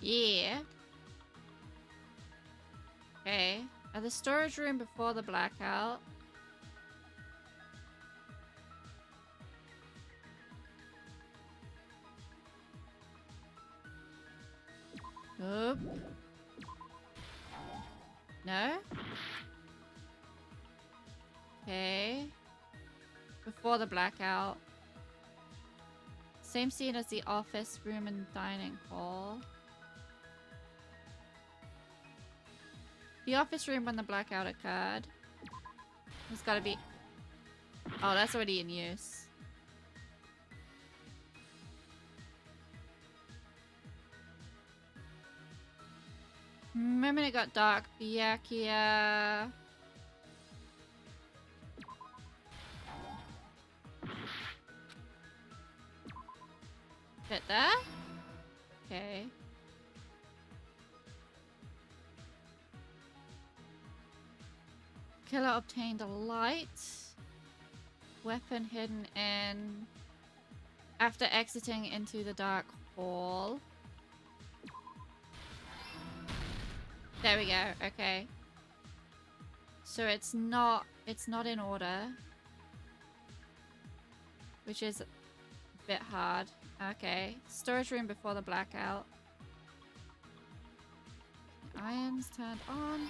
Yeah. Okay. At the storage room before the blackout. Oop. No? Okay. Before the blackout. Same scene as the office room and dining hall. The office room when the blackout occurred. It's gotta be... Oh, that's already in use. Moment it got dark. Byakuya. Fit there? Okay. Killer obtained a light. Weapon hidden in... After exiting into the dark hall. There we go. Okay. So it's not in order. Which is a bit hard. Okay. Storage room before the blackout. Irons turned on.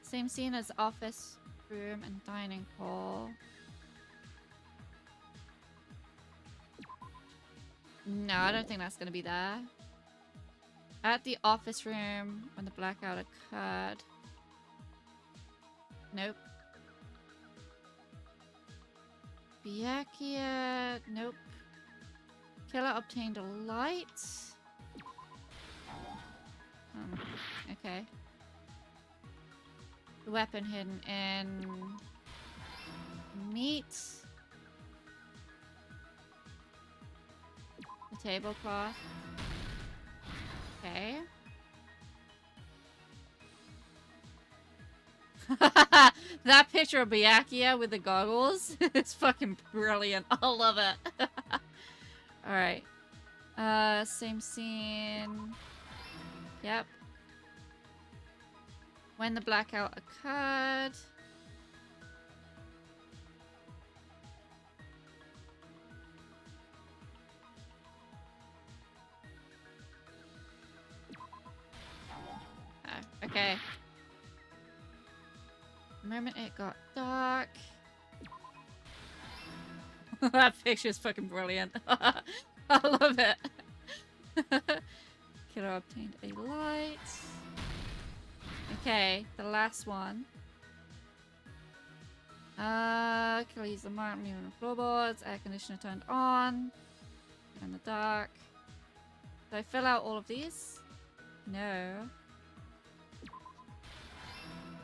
Same scene as office room and dining hall. No, I don't think that's gonna be there. At the office room when the blackout occurred. Nope. Byakuya. Nope. Killer obtained a light. Okay. The weapon hidden in meat. The tablecloth. Okay. That picture of Byakuya with the goggles is fucking brilliant. I love it. Alright. Same scene. Yep. When the blackout occurred. Oh, okay. The moment it got dark. That picture is fucking brilliant. I love it. Killer obtained a light. Okay, the last one. Killer used the mark on the floorboards. Air conditioner turned on. In the dark. Did I fill out all of these? No.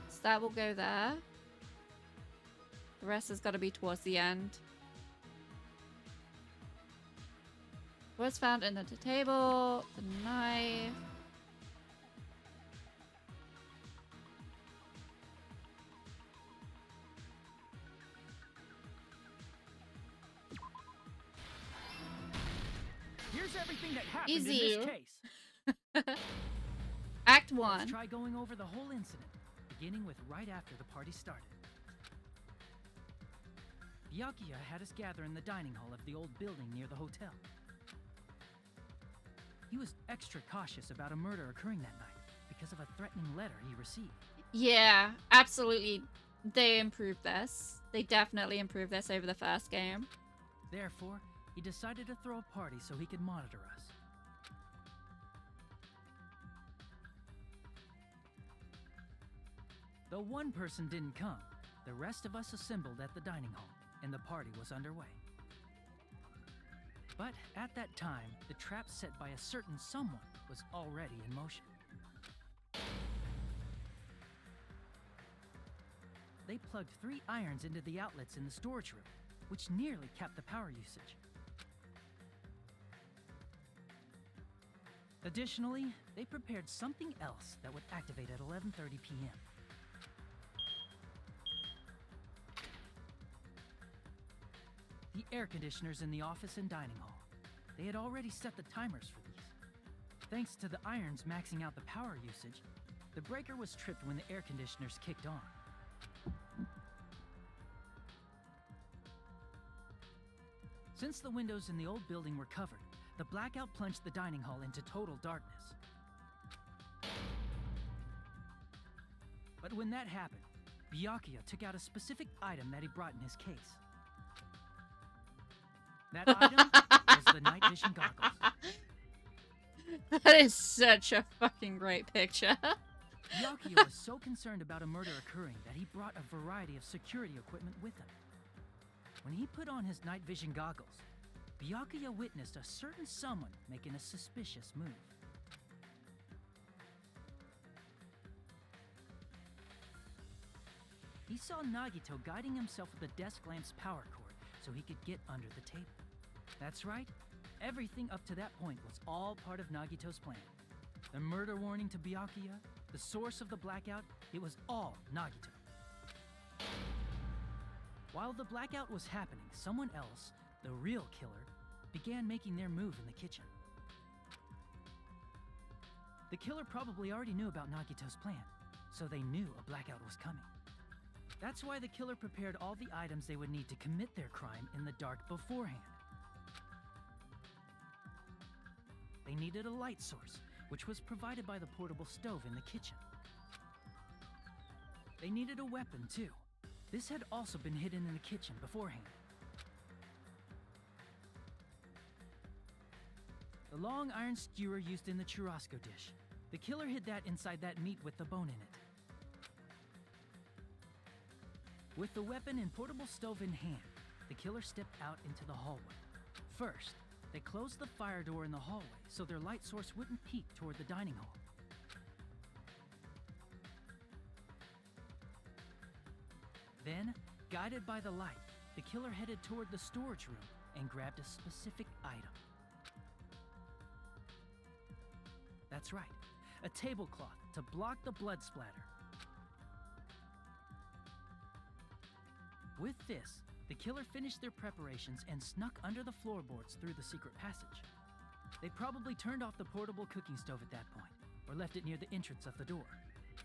So that will go there. The rest has got to be towards the end. What's found under the table? The knife. Here's everything that happened Easy. in this case. Act Let's 1. try going over the whole incident, beginning with right after the party started. Byakuya had us gather in the dining hall of the old building near the hotel. He was extra cautious about a murder occurring that night because of a threatening letter he received. Yeah, absolutely. They improved this. They definitely improved this over the first game. Therefore, he decided to throw a party so he could monitor us. Though one person didn't come, the rest of us assembled at the dining hall, and the party was underway. But at that time, the trap set by a certain someone was already in motion. They plugged 3 irons into the outlets in the storage room, which nearly capped the power usage. Additionally, they prepared something else that would activate at 11:30 p.m. The air conditioners in the office and dining hall. They had already set the timers for these. Thanks to the irons maxing out the power usage, the breaker was tripped when the air conditioners kicked on. Since the windows in the old building were covered, the blackout plunged the dining hall into total darkness. But when that happened, Byakuya took out a specific item that he brought in his case. That item was the night vision goggles. That is such a fucking great picture. Byakuya was so concerned about a murder occurring that he brought a variety of security equipment with him. When he put on his night vision goggles, Byakuya witnessed a certain someone making a suspicious move. He saw Nagito guiding himself with the desk lamp's power cord so he could get under the table. That's right, everything up to that point was all part of Nagito's plan. The murder warning to Byakuya, the source of the blackout, it was all Nagito. While the blackout was happening, someone else, the real killer, began making their move in the kitchen. The killer probably already knew about Nagito's plan, so they knew a blackout was coming. That's why the killer prepared all the items they would need to commit their crime in the dark beforehand. They needed a light source, which was provided by the portable stove in the kitchen. They needed a weapon, too. This had also been hidden in the kitchen beforehand. The long iron skewer used in the churrasco dish. The killer hid that inside that meat with the bone in it. With the weapon and portable stove in hand, the killer stepped out into the hallway. First, they closed the fire door in the hallway so their light source wouldn't peek toward the dining hall. Then, guided by the light, the killer headed toward the storage room and grabbed a specific item. That's right, a tablecloth to block the blood splatter. With this, the killer finished their preparations and snuck under the floorboards through the secret passage. They probably turned off the portable cooking stove at that point, or left it near the entrance of the door.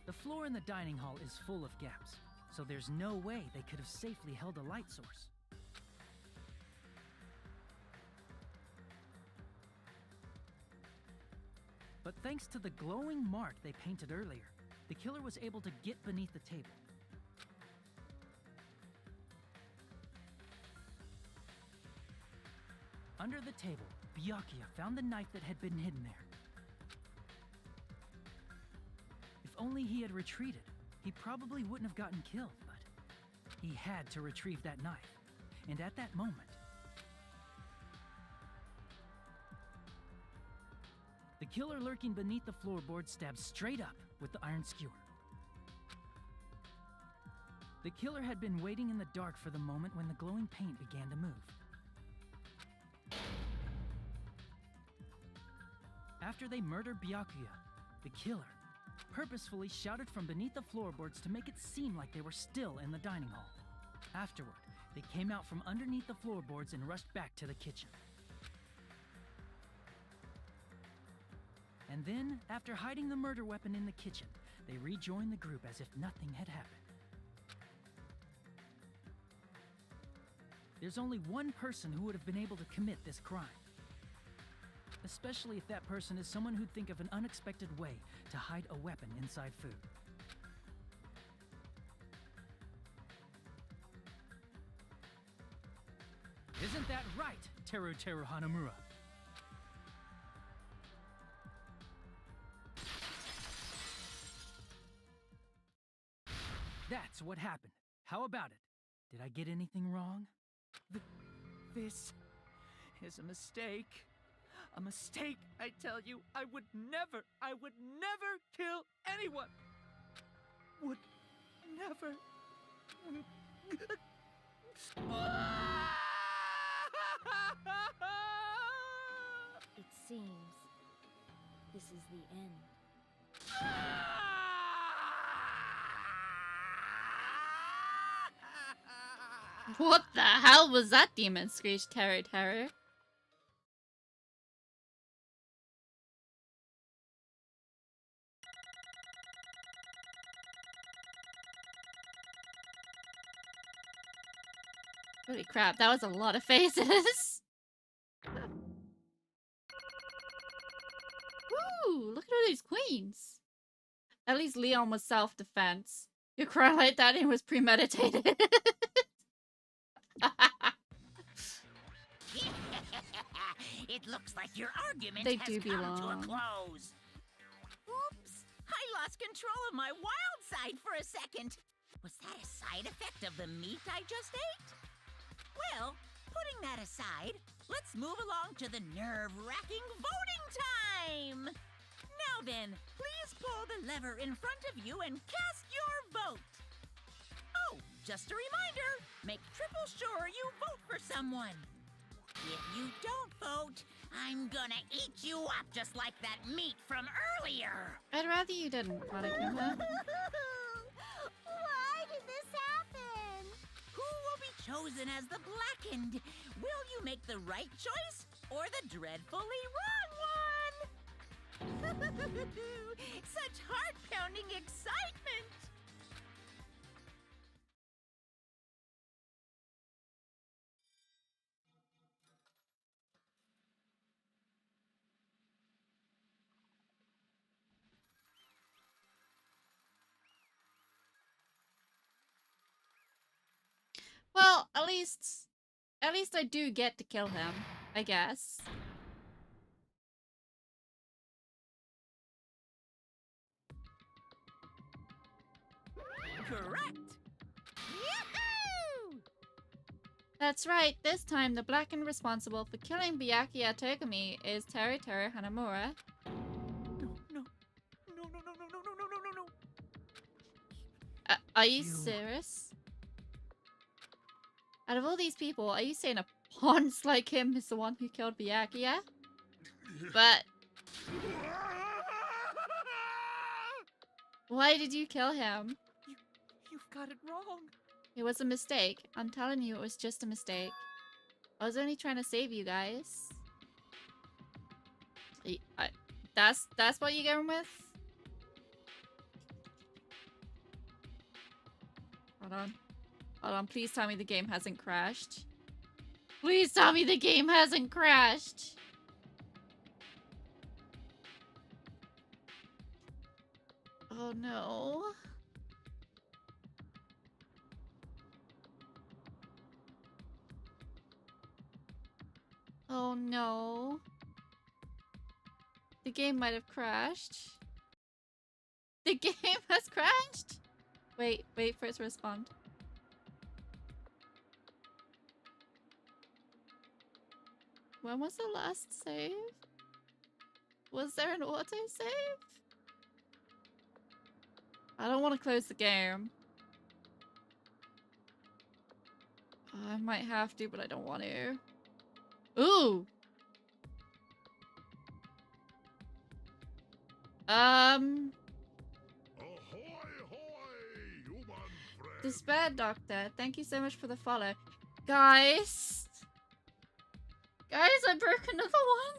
The floor in the dining hall is full of gaps, so there's no way they could have safely held a light source. But thanks to the glowing mark they painted earlier, the killer was able to get beneath the table. Under the table, Byakuya found the knife that had been hidden there. If only he had retreated, he probably wouldn't have gotten killed, but he had to retrieve that knife. And at that moment, the killer lurking beneath the floorboard stabbed straight up with the iron skewer. The killer had been waiting in the dark for the moment when the glowing paint began to move. After they murdered Byakuya, the killer purposefully shouted from beneath the floorboards to make it seem like they were still in the dining hall. Afterward, they came out from underneath the floorboards and rushed back to the kitchen. And then, after hiding the murder weapon in the kitchen, they rejoined the group as if nothing had happened. There's only one person who would have been able to commit this crime. Especially if that person is someone who'd think of an unexpected way to hide a weapon inside food. Isn't that right, Teru Hanamura? That's what happened. How about it? Did I get anything wrong? This is a mistake. A mistake, I tell you. I would never kill anyone. Would never. It seems this is the end. What the hell was that demon screech, Terry? Holy crap, that was a lot of faces. Woo, look at all these queens. At least Leon was self-defense. You cry like that and it was premeditated. It looks like your argument They has do come to a belong. close. Oops! I lost control of my wild side for a second. Was that a side effect of the meat I just ate? Well, putting that aside, let's move along to the nerve-wracking voting time! Now then, please pull the lever in front of you and cast your vote. Oh, just a reminder, make triple sure you vote for someone. If you don't vote, I'm gonna eat you up just like that meat from earlier. I'd rather you didn't, Monokuma. Why did this happen? Who will be chosen as the Blackened? Will you make the right choice or the dreadfully wrong one? Such heart-pounding excitement! Well, at least I do get to kill him, I guess. Correct! Yahoo! That's right, this time the Blackened responsible for killing Byakuya Togami is Teru Hanamura. No. Are you serious? Out of all these people, are you saying a ponce like him is the one who killed Byakuya? But why did you kill him? You've got it wrong. It was a mistake. I'm telling you, it was just a mistake. I was only trying to save you guys. That's what you're going with? Hold on. Hold on, please tell me the game hasn't crashed. Please tell me the game hasn't crashed. Oh no. Oh no. The game might have crashed. The game has crashed? Wait for it to respond. When was the last save? Was there an autosave? I don't want to close the game. I might have to, but I don't want to. Ooh! Despair Doctor, thank you so much for the follow. Guys! Guys, I broke another one!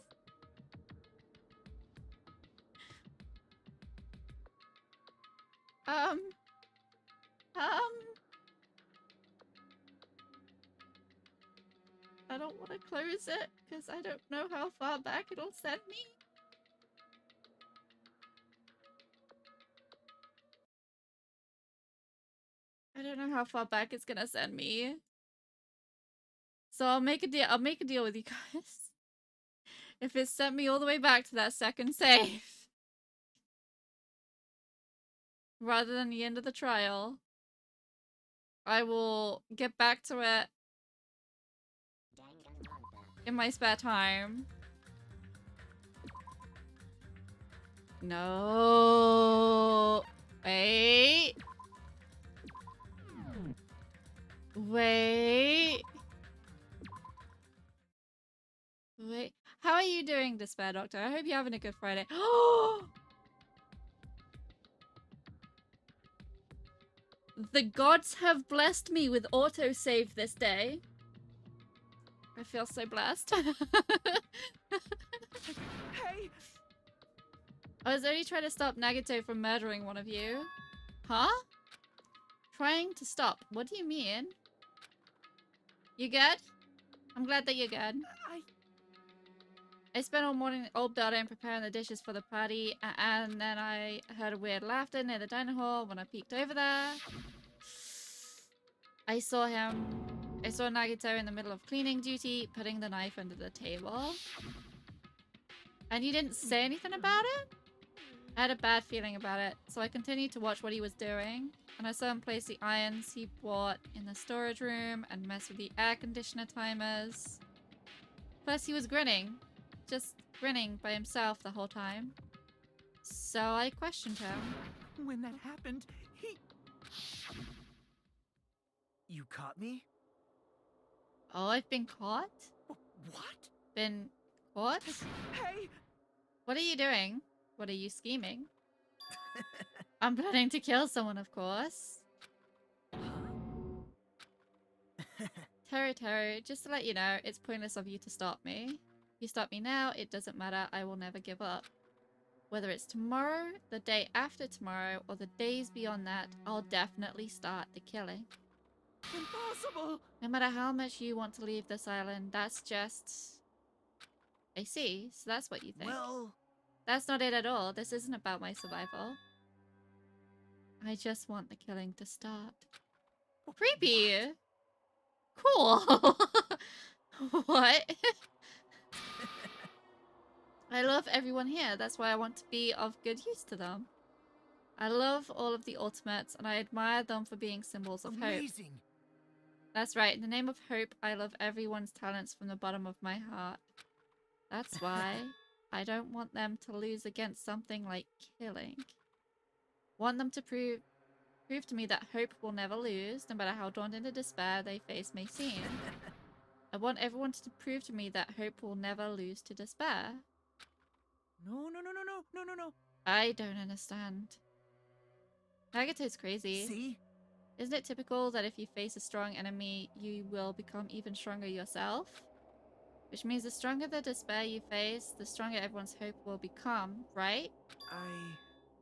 I don't want to close it, because I don't know how far back it'll send me. I don't know how far back it's gonna send me. So I'll make a deal with you guys. If it sent me all the way back to that second save, rather than the end of the trial, I will get back to it in my spare time. No. Wait. Wait. Wait. How are you doing, Despair Doctor? I hope you're having a good Friday. Oh! The gods have blessed me with autosave this day. I feel so blessed. Hey! I was only trying to stop Nagato from murdering one of you. Huh? Trying to stop? What do you mean? You good? I'm glad that you're good. I spent all morning all building preparing the dishes for the party, and then I heard a weird laughter near the dining hall. When I peeked over there, I saw Nagito in the middle of cleaning duty, putting the knife under the table. And you didn't say anything about it? I had a bad feeling about it, so I continued to watch what he was doing. And I saw him place the irons he bought in the storage room and mess with the air conditioner timers. Plus, he was grinning. Just grinning by himself the whole time. So I questioned him. When that happened, he... You caught me? Oh, I've been caught? What? Been caught? Hey! What are you doing? What are you scheming? I'm planning to kill someone, of course. Teru, just to let you know, it's pointless of you to stop me. If you stop me now, it doesn't matter. I will never give up. Whether it's tomorrow, the day after tomorrow, or the days beyond that, I'll definitely start the killing. Impossible! No matter how much you want to leave this island, that's just... I see, so that's what you think. Well... That's not it at all. This isn't about my survival. I just want the killing to start. Creepy! Cool! What? I love everyone here. That's why I want to be of good use to them. I love all of the ultimates, and I admire them for being symbols of hope. Amazing! That's right. In the name of hope, I love everyone's talents from the bottom of my heart. That's why I don't want them to lose against something like killing. Want them to prove to me that hope will never lose, no matter how daunting the despair they face may seem. I want everyone to prove to me that hope will never lose to despair. No. I don't understand. Nagato's crazy. See? Isn't it typical that if you face a strong enemy, you will become even stronger yourself? Which means the stronger the despair you face, the stronger everyone's hope will become, right?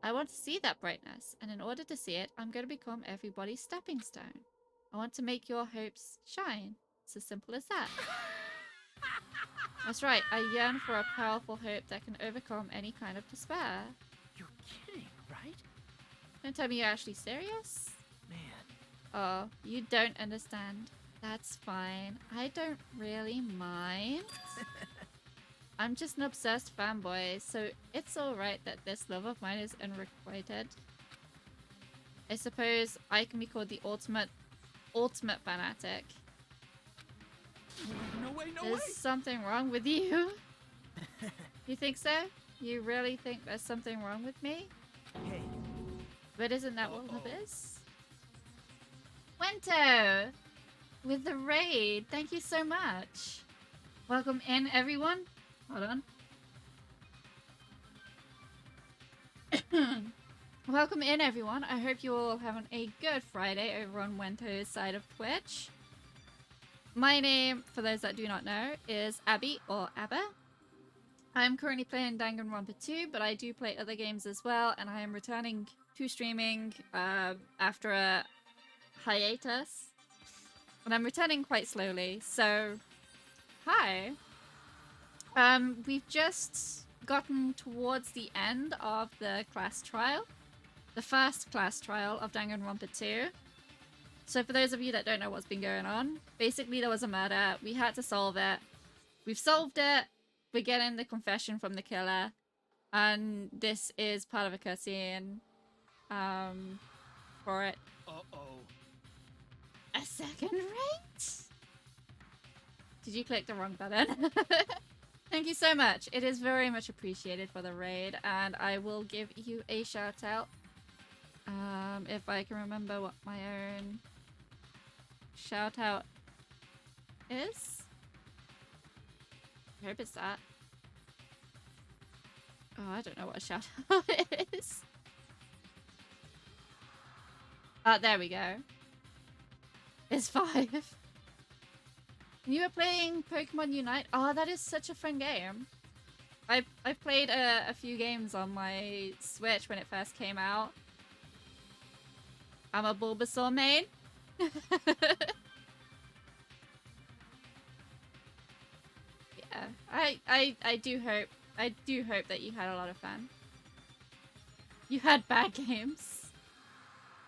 I want to see that brightness, and in order to see it, I'm going to become everybody's stepping stone. I want to make your hopes shine. It's as simple as that. That's right, I yearn for a powerful hope that can overcome any kind of despair. You're kidding, right? Don't tell me you're actually serious? Man. Oh, you don't understand. That's fine. I don't really mind. I'm just an obsessed fanboy, so it's alright that this love of mine is unrequited. I suppose I can be called the ultimate fanatic. No way! There's something wrong with you? You think so? You really think there's something wrong with me? Hey. But isn't that what love is? Wento! With the raid. Thank you so much. Welcome in, everyone. Hold on. Welcome in, everyone. I hope you all having a good Friday over on Wento's side of Twitch. My name, for those that do not know, is Abby or Abba. I'm currently playing Danganronpa 2, but I do play other games as well, and I am returning to streaming after a hiatus. And I'm returning quite slowly, so hi. We've just gotten towards the end of the class trial. The first class trial of Danganronpa 2. So for those of you that don't know what's been going on, basically there was a murder. We had to solve it. We've solved it. We're getting the confession from the killer. And this is part of a cutscene for it. Uh-oh. A second rate? Did you click the wrong button? Thank you so much. It is very much appreciated for the raid, and I will give you a shout out. If I can remember what my own shout out is. I hope it's that. Oh, I don't know what a shout out is. There we go. It's 5. You were playing Pokemon Unite? Oh, that is such a fun game. I played a few games on my Switch when it first came out. I'm a Bulbasaur main. yeah. I do hope that you had a lot of fun. You had bad games.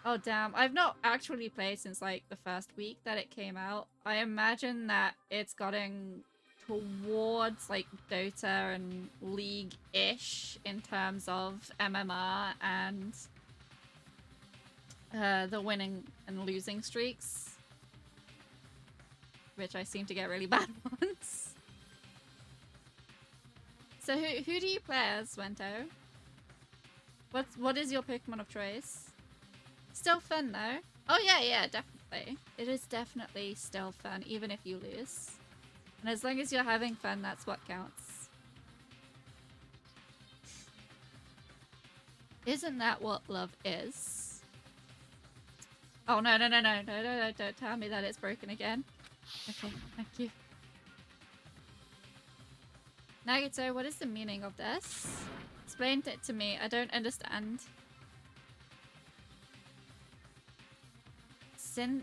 Oh damn, I've not actually played since like the first week that it came out. I imagine that it's gotten towards like Dota and League-ish in terms of MMR and the winning and losing streaks, which I seem to get really bad ones. So who do you play as, Wento? What is your Pokemon of choice? Still fun though. Oh yeah, definitely. It is definitely still fun, even if you lose. And as long as you're having fun, that's what counts. Isn't that what love is? Oh no, don't tell me that it's broken again. Okay, thank you. Nagito, what is the meaning of this? Explain it to me, I don't understand. Cinder?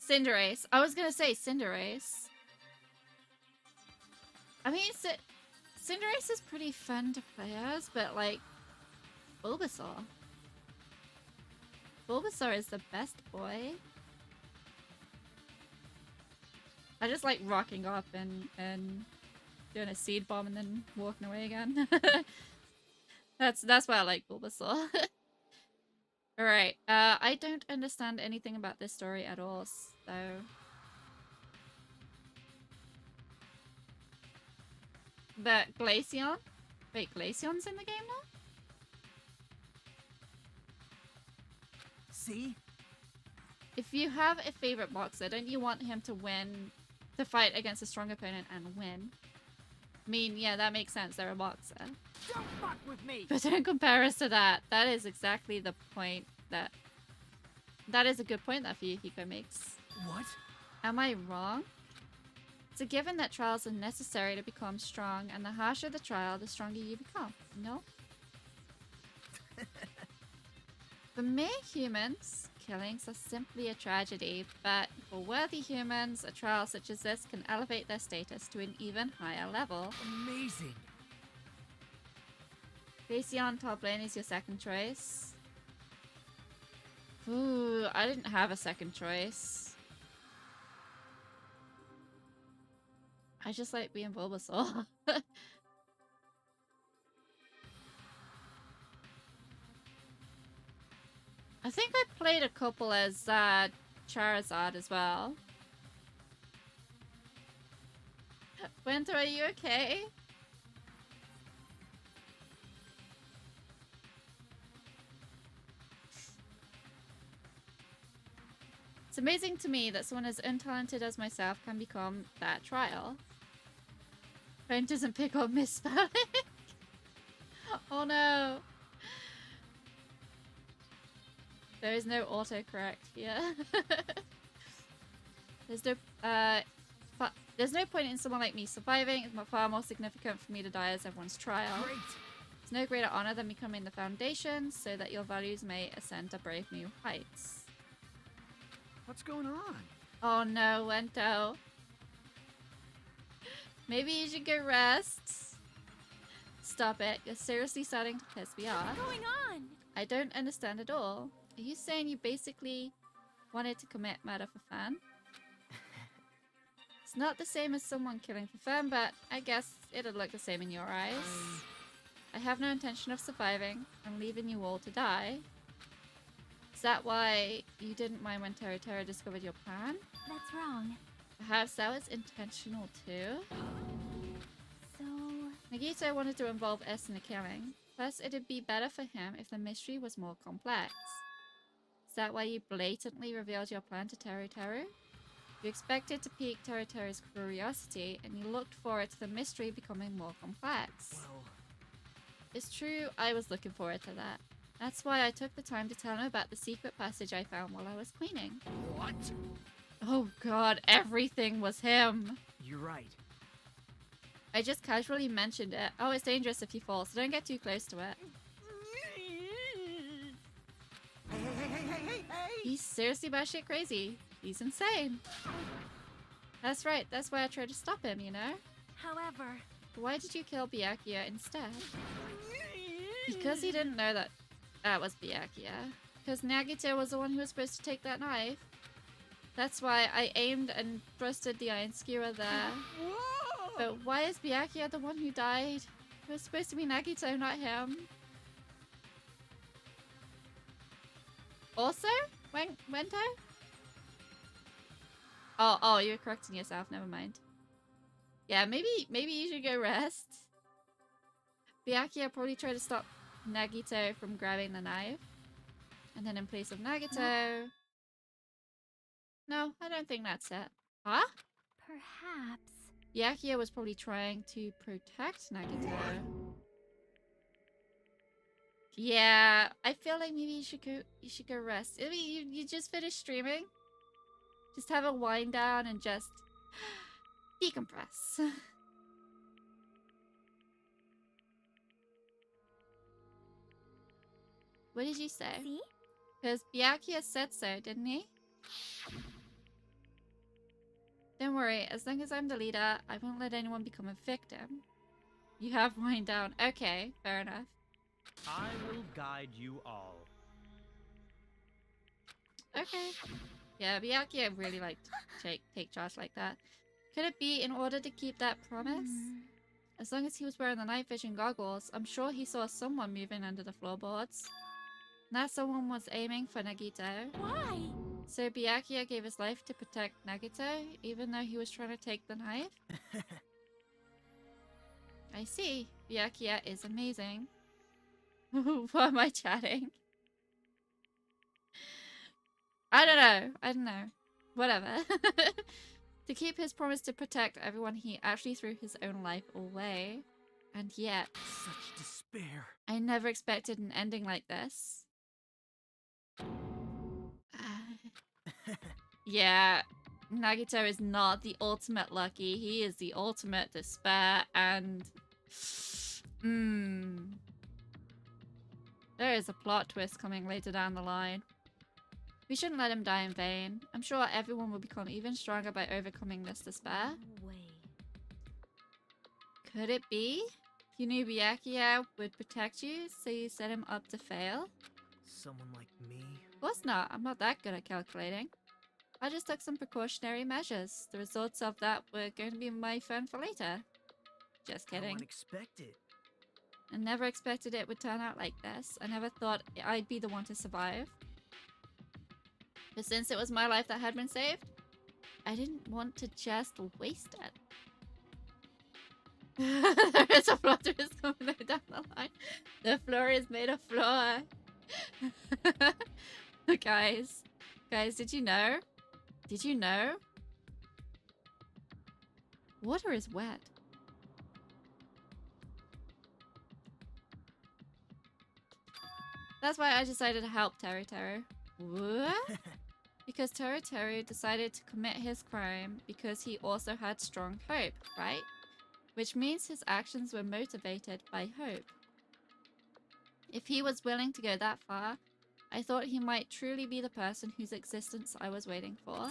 Cinderace. I was gonna say Cinderace. I mean, Cinderace is pretty fun to play as, but like, Bulbasaur. Bulbasaur is the best boy. I just like rocking up and doing a seed bomb and then walking away again. That's why I like Bulbasaur. Alright, I don't understand anything about this story at all, so... But Glaceon? Wait, Glaceon's in the game now? See? If you have a favorite boxer, don't you want him to win, to fight against a strong opponent and win? I mean, yeah, that makes sense, they're a boxer. Don't fuck with me! But don't compare us to that. That is exactly the point that... That is a good point that Fuyuhiko makes. What? Am I wrong? It's a given that trials are necessary to become strong, and the harsher the trial, the stronger you become. No? For mere humans, killings are simply a tragedy, but for worthy humans, a trial such as this can elevate their status to an even higher level. Amazing. Glaceon top lane is your second choice. Ooh, I didn't have a second choice. I just like being Bulbasaur. I think I played a couple as Charizard as well. Wento, are you okay? It's amazing to me that someone as untalented as myself can become that trial. Phone doesn't pick up misspelling. Oh no. There is no autocorrect here. There's no point in someone like me surviving. It's far more significant for me to die as everyone's trial. Great. There's no greater honor than becoming the foundation so that your values may ascend to brave new heights. What's going on? Oh no, Wento. Maybe you should go rest. Stop it. You're seriously starting to piss me off. What's going on? I don't understand at all. Are you saying you basically wanted to commit murder for fun? It's not the same as someone killing for fun, but I guess it'd look the same in your eyes. I have no intention of surviving. I'm leaving you all to die. Is that why you didn't mind when Terra discovered your plan? That's wrong. Perhaps that was intentional too? So... Nagito wanted to involve S in the killing. Plus, it'd be better for him if the mystery was more complex. Is that why you blatantly revealed your plan to Teru? You expected to pique Teru's curiosity, and you looked forward to the mystery becoming more complex. Well... It's true, I was looking forward to that. That's why I took the time to tell him about the secret passage I found while I was cleaning. What? Oh god, everything was him. You're right. I just casually mentioned it. Oh, it's dangerous if you fall, so don't get too close to it. Hey! He's seriously batshit crazy. He's insane. That's right, that's why I tried to stop him, you know? However... Why did you kill Byakuya instead? Because he didn't know that that was Byakuya. Because Nagito was the one who was supposed to take that knife. That's why I aimed and thrusted the iron skewer there. Whoa! But why is Byakuya the one who died? It was supposed to be Nagito, not him. Also? Wento? Oh, you're correcting yourself, never mind. Yeah, maybe you should go rest. Byakuya probably tried to stop Nagito from grabbing the knife. And then in place of Nagito... No, I don't think that's it. Huh? Perhaps... Byakuya was probably trying to protect Nagito. Yeah, I feel like maybe you should go rest. I mean, you just finished streaming. Just have a wind down and just decompress. What did you say? See? Because Byakuya said so, didn't he? Don't worry, as long as I'm the leader, I won't let anyone become a victim. You have wind down. Okay, fair enough. I will guide you all. Okay. Yeah, Byakuya really liked to take charge like that. Could it be in order to keep that promise? As long as he was wearing the night vision goggles, I'm sure he saw someone moving under the floorboards. And that someone was aiming for Nagito. Why? So Byakuya gave his life to protect Nagito, even though he was trying to take the knife? I see. Byakuya is amazing. Why am I chatting? I don't know. Whatever. To keep his promise to protect everyone, he actually threw his own life away. And yet... Such despair. I never expected an ending like this. Yeah, Nagito is not the ultimate lucky. He is the ultimate despair and... There is a plot twist coming later down the line. We shouldn't let him die in vain. I'm sure everyone will become even stronger by overcoming this despair. No way. Could it be? You knew Byakuya would protect you, so you set him up to fail? Someone like me? Of course not. I'm not that good at calculating. I just took some precautionary measures. The results of that were going to be my fun for later. Just How kidding. unexpected. I never expected it would turn out like this. I never thought I'd be the one to survive. But since it was my life that had been saved, I didn't want to just waste it. There is a plot twist coming down the line. The floor is made of floor. Guys, did you know? Did you know? Water is wet. That's why I decided to help Teru. What? Because Teru decided to commit his crime because he also had strong hope, right? Which means his actions were motivated by hope. If he was willing to go that far, I thought he might truly be the person whose existence I was waiting for.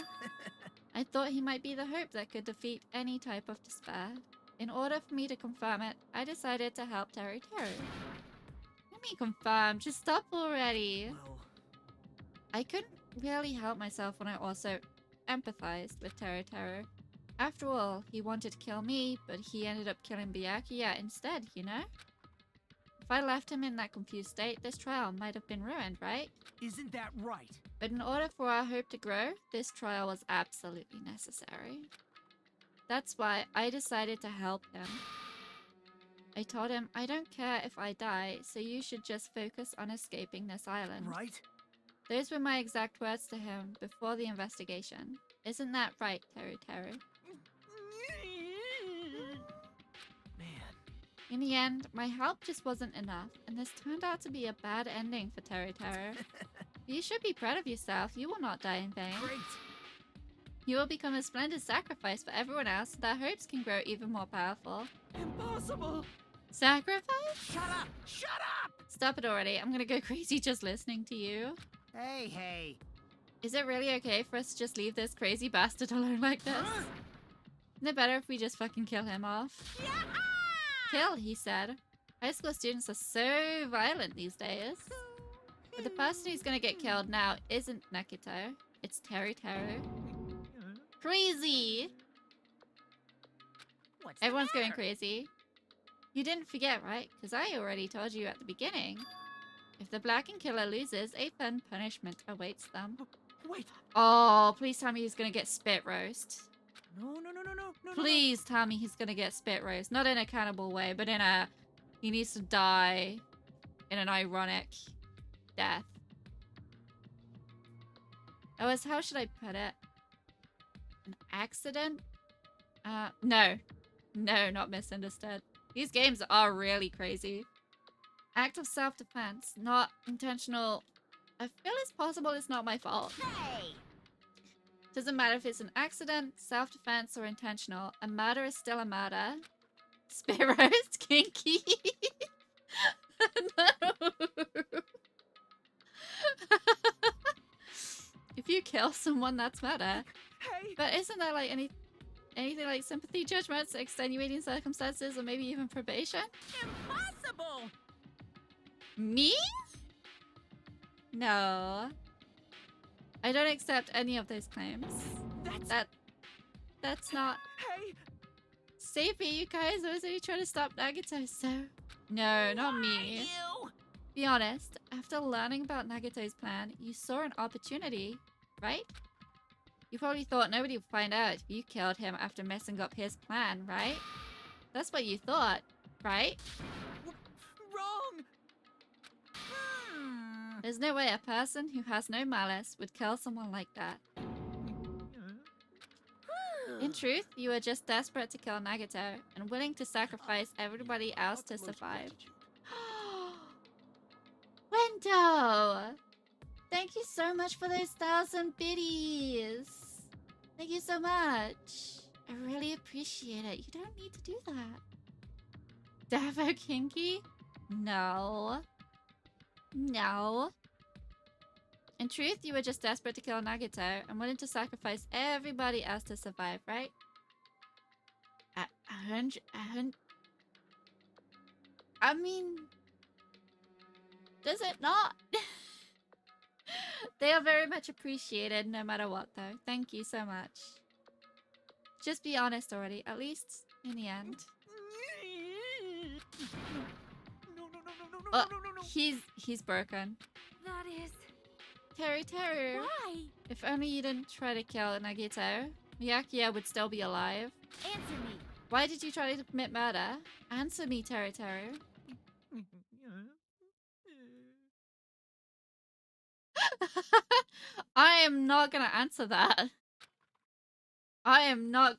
I thought he might be the hope that could defeat any type of despair. In order for me to confirm it, I decided to help Teru. Let me confirm, just stop already. Well, I couldn't really help myself when I also empathized with Teru. After all, he wanted to kill me, but he ended up killing Byakuya instead, you know? If I left him in that confused state, this trial might have been ruined, right? Isn't that right? But in order for our hope to grow, this trial was absolutely necessary. That's why I decided to help him. I told him, I don't care if I die, so you should just focus on escaping this island. Right? Those were my exact words to him before the investigation. Isn't that right, Teru? man. In the end, my help just wasn't enough, and this turned out to be a bad ending for Teru. You should be proud of yourself. You will not die in vain. Great. You will become a splendid sacrifice for everyone else so that hopes can grow even more powerful. Impossible! Sacrifice? Shut up! Shut up! Stop it already. I'm gonna go crazy just listening to you. Hey, hey. Is it really okay for us to just leave this crazy bastard alone like this? Isn't it better if we just fucking kill him off? Kill, he said. High school students are so violent these days. But the person who's gonna get killed now isn't Nakito. It's Teru. Crazy! What's the Everyone's going matter? crazy. You didn't forget, right? Because I already told you at the beginning. If the Blackened Killer loses, a fun punishment awaits them. Wait! Oh, please tell me he's gonna get spit roast. No. Please tell me he's gonna get spit roast. Not in a cannibal way, but in a... He needs to die in an ironic death. Oh, how should I put it? An accident? No. No, not misunderstood. These games are really crazy. Act of self-defense, not intentional. I feel it's possible it's not my fault. Hey! Doesn't matter if it's an accident, self-defense, or intentional. A murder is still a murder. Spit roast, kinky. No. If you kill someone, that's murder. Hey! But isn't there like anything like sympathy, judgments, extenuating circumstances, or maybe even probation? Impossible! Me? No. I don't accept any of those claims. That's not... Hey! Save me, you guys. I was only trying to stop Nagito, so... No, not me. You? Be honest. After learning about Nagito's plan, you saw an opportunity, right? You probably thought nobody would find out if you killed him after messing up his plan, right? That's what you thought, right? Wrong! There's no way a person who has no malice would kill someone like that. In truth, you were just desperate to kill Nagito and willing to sacrifice everybody else to survive. Wendo! Thank you so much for those 1,000 biddies! Thank you so much! I really appreciate it. You don't need to do that. Davo Kinky? No. No. In truth, you were just desperate to kill Nagito and willing to sacrifice everybody else to survive, right? I mean... Does it not? They are very much appreciated no matter what, though. Thank you so much. Just be honest already, at least in the end. No. He's broken. That is... Teru. Why? If only you didn't try to kill Nagito, Miyakya would still be alive. Answer me. Why did you try to commit murder? Answer me, Teru. I am not gonna answer that. I am not.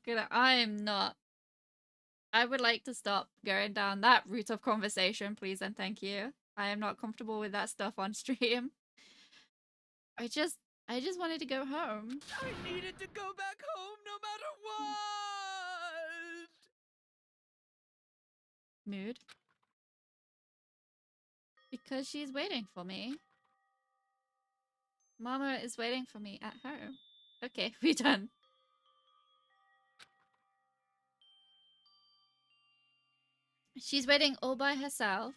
I would like to stop going down that route of conversation, please and thank you. I am not comfortable with that stuff on stream. I just wanted to go home. I needed to go back home no matter what! Mood. Because she's waiting for me. Mama is waiting for me at home. Okay, we're done. She's waiting all by herself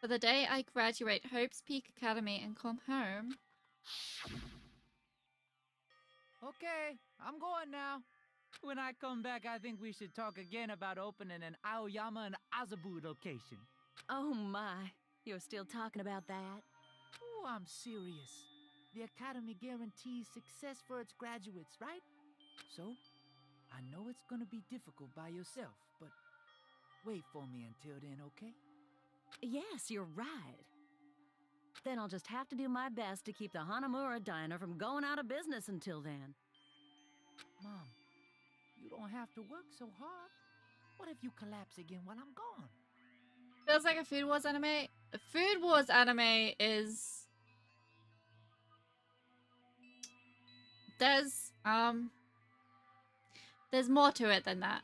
for the day I graduate Hope's Peak Academy and come home. Okay, I'm going now. When I come back, I think we should talk again about opening an Aoyama and Azabu location. Oh my, you're still talking about that? Oh, I'm serious. The Academy guarantees success for its graduates, right? So, I know it's gonna be difficult by yourself, but wait for me until then, okay? Yes, you're right. Then I'll just have to do my best to keep the Hanamura Diner from going out of business until then. Mom, you don't have to work so hard. What if you collapse again while I'm gone? Feels like a Food Wars anime. A Food Wars anime is... There's There's more to it than that.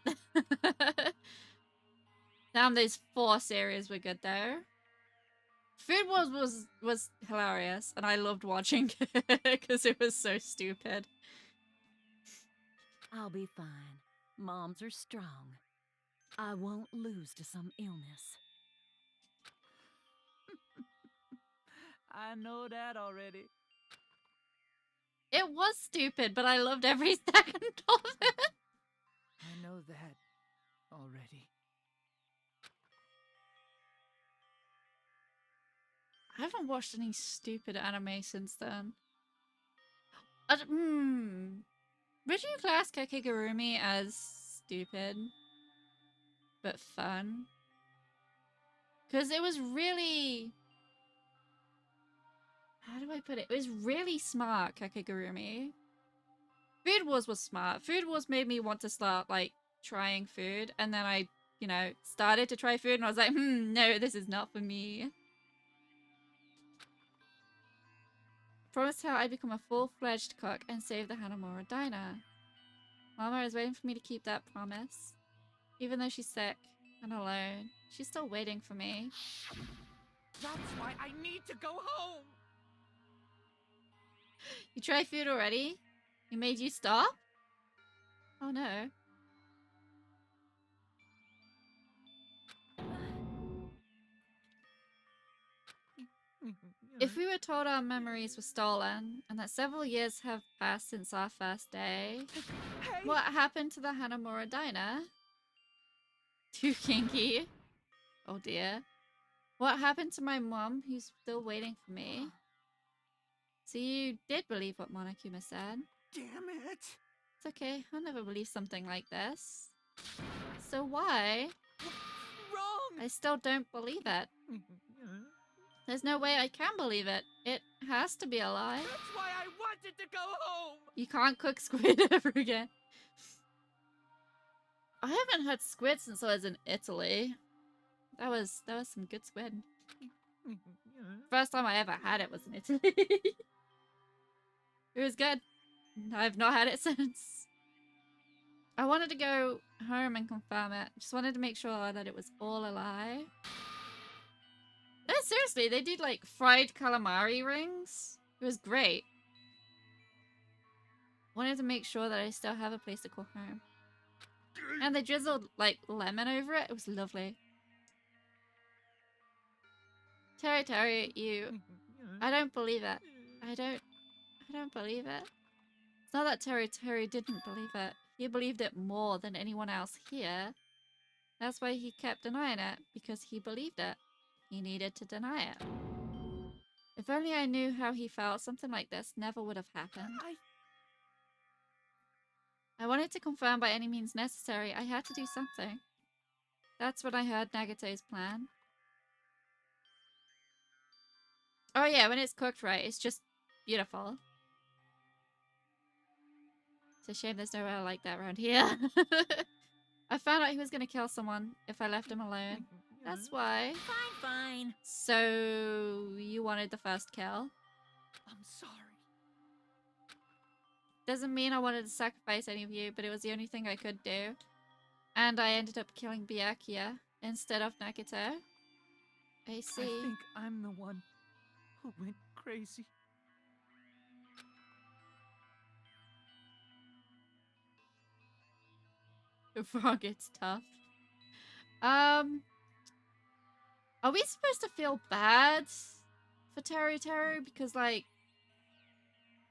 Damn, those 4 series were good though. Food Wars was hilarious, and I loved watching it because it was so stupid. I'll be fine. Moms are strong. I won't lose to some illness. I know that already. It was stupid, but I loved every second of it. I know that already. I haven't watched any stupid anime since then. Would you class Kakegurumi as stupid, but fun? Because it was really... How do I put it? It was really smart, Kakegurumi. Food Wars was smart. Food Wars made me want to start, like, trying food. And then I, you know, started to try food and I was like, no, this is not for me. Promised her I'd become a full-fledged cook and save the Hanamura diner. Mama is waiting for me to keep that promise. Even though she's sick and alone, she's still waiting for me. That's why I need to go home! You tried food already? It made you stop? Oh no. If we were told our memories were stolen, and that several years have passed since our first day, what happened to the Hanamura diner? Too kinky. Oh dear. What happened to my mom, who's still waiting for me? So you did believe what Monokuma said? Damn it! It's okay, I'll never believe something like this. So why? Wrong! I still don't believe it. There's no way I can believe it. It has to be a lie. That's why I wanted to go home! You can't cook squid ever again. I haven't had squid since I was in Italy. That was some good squid. First time I ever had it was in Italy. It was good. I've not had it since. I wanted to go home and confirm it. Just wanted to make sure that it was all a lie. No, seriously, they did like fried calamari rings. It was great. Wanted to make sure that I still have a place to call home. And they drizzled like lemon over it. It was lovely. Terry, you... I don't believe it. I don't believe it. It's not that Terry didn't believe it. He believed it more than anyone else here. That's why he kept denying it, because he believed it. He needed to deny it. If only I knew how he felt, something like this never would have happened. I wanted to confirm by any means necessary. I had to do something. That's when I heard Nagato's plan. Oh yeah, when it's cooked right, it's just beautiful. It's a shame there's nowhere like that around here. I found out he was going to kill someone if I left him alone. That's why. Fine. So, you wanted the first kill? I'm sorry. Doesn't mean I wanted to sacrifice any of you, but it was the only thing I could do. And I ended up killing Byakuya instead of Nagito. I see. I think I'm the one who went crazy. The frog gets tough. Are we supposed to feel bad for Teru? Because, like,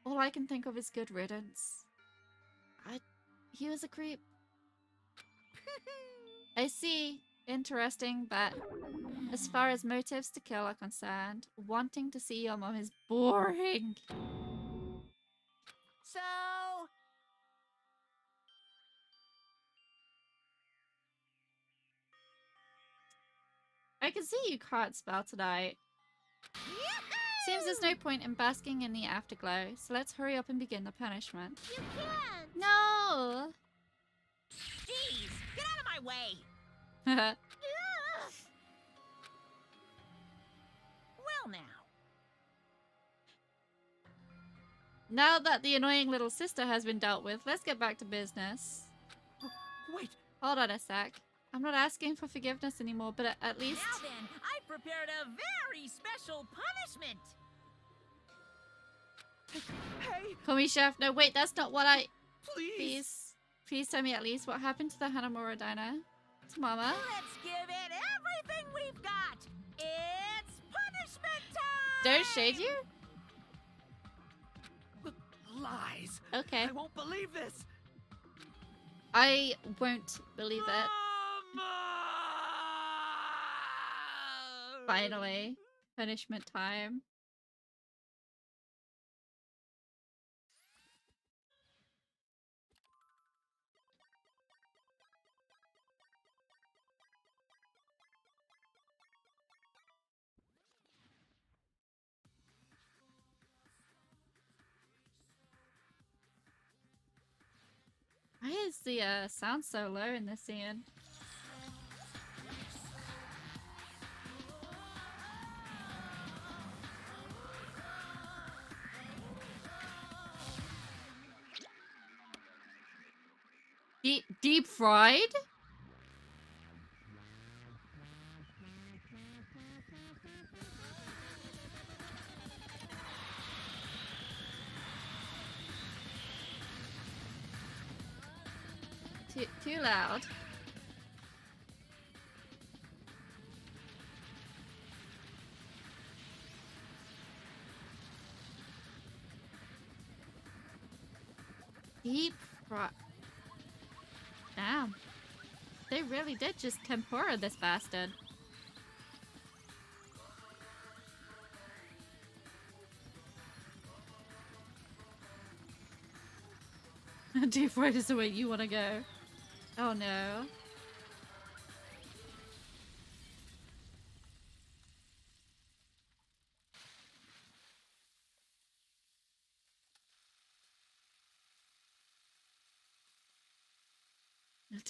all I can think of is good riddance. He was a creep. I see. Interesting, but as far as motives to kill are concerned, wanting to see your mom is boring. So... I can see you can't spell tonight. Seems there's no point in basking in the afterglow, so let's hurry up and begin the punishment. You can't! No! Jeez, get out of my way! Well now. Now that the annoying little sister has been dealt with, let's get back to business. Wait. Hold on a sec. I'm not asking for forgiveness anymore, but at least... Now then, I've prepared a very special punishment. Hey, Call me chef. No, wait, that's not what I... please. Please tell me at least what happened to the Hanamura diner. To Mama. Let's give it everything we've got. It's punishment time. Don't shade you? Lies. Okay. I won't believe this. I won't believe it. Finally. Punishment time. Why is the sound so low in this scene? Deep fried? Too loud. Deep fried. Damn. They really did just tempura this bastard. Deep fried is the way you want to go. Oh no.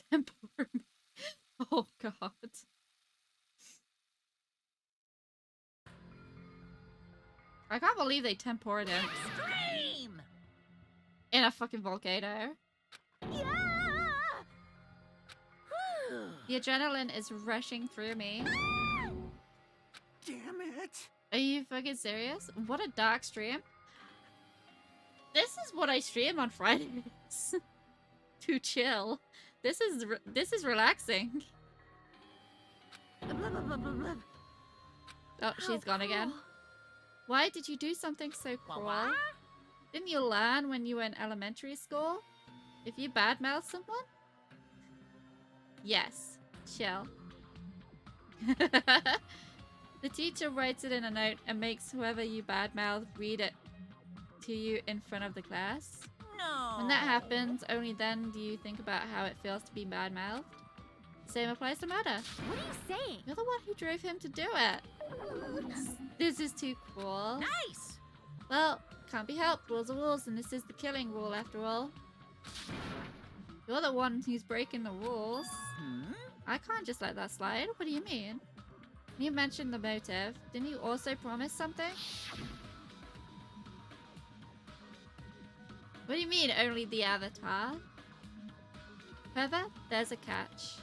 Tempura. Oh god. I can't believe they tempura him. Extreme! In a fucking volcano. Yeah! The adrenaline is rushing through me. Damn it. Are you fucking serious? What a dark stream. This is what I stream on Fridays. To chill. This is relaxing. Oh, she's gone again. Why did you do something so cruel? Didn't you learn when you were in elementary school? If you badmouth someone? Yes. Chill. The teacher writes it in a note and makes whoever you badmouth read it to you in front of the class. No. When that happens, only then do you think about how it feels to be badmouthed. Same applies to murder. What are you saying? You're the one who drove him to do it. This is too cruel. Nice. Well, can't be helped. Rules are rules, and this is the killing rule after all. You're the one who's breaking the rules. I can't just let that slide. What do you mean? You mentioned the motive. Didn't you also promise something? What do you mean, only the avatar? However, there's a catch.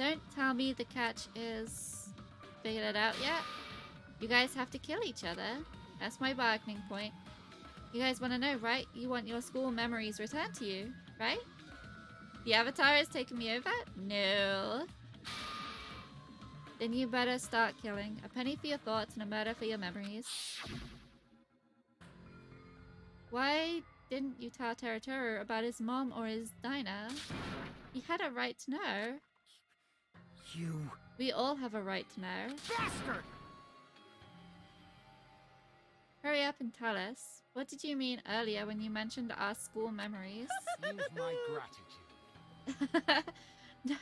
Don't tell me the catch is... figured it out yet? You guys have to kill each other. That's my bargaining point. You guys want to know, right? You want your school memories returned to you, right? The avatar is taking me over? No. Then you better start killing. A penny for your thoughts and a murder for your memories. Why didn't you tell Terutoru about his mom or his diner? He had a right to know. You... We all have a right to know. bastard! Hurry up and tell us. What did you mean earlier when you mentioned our school memories? Use my gratitude. No,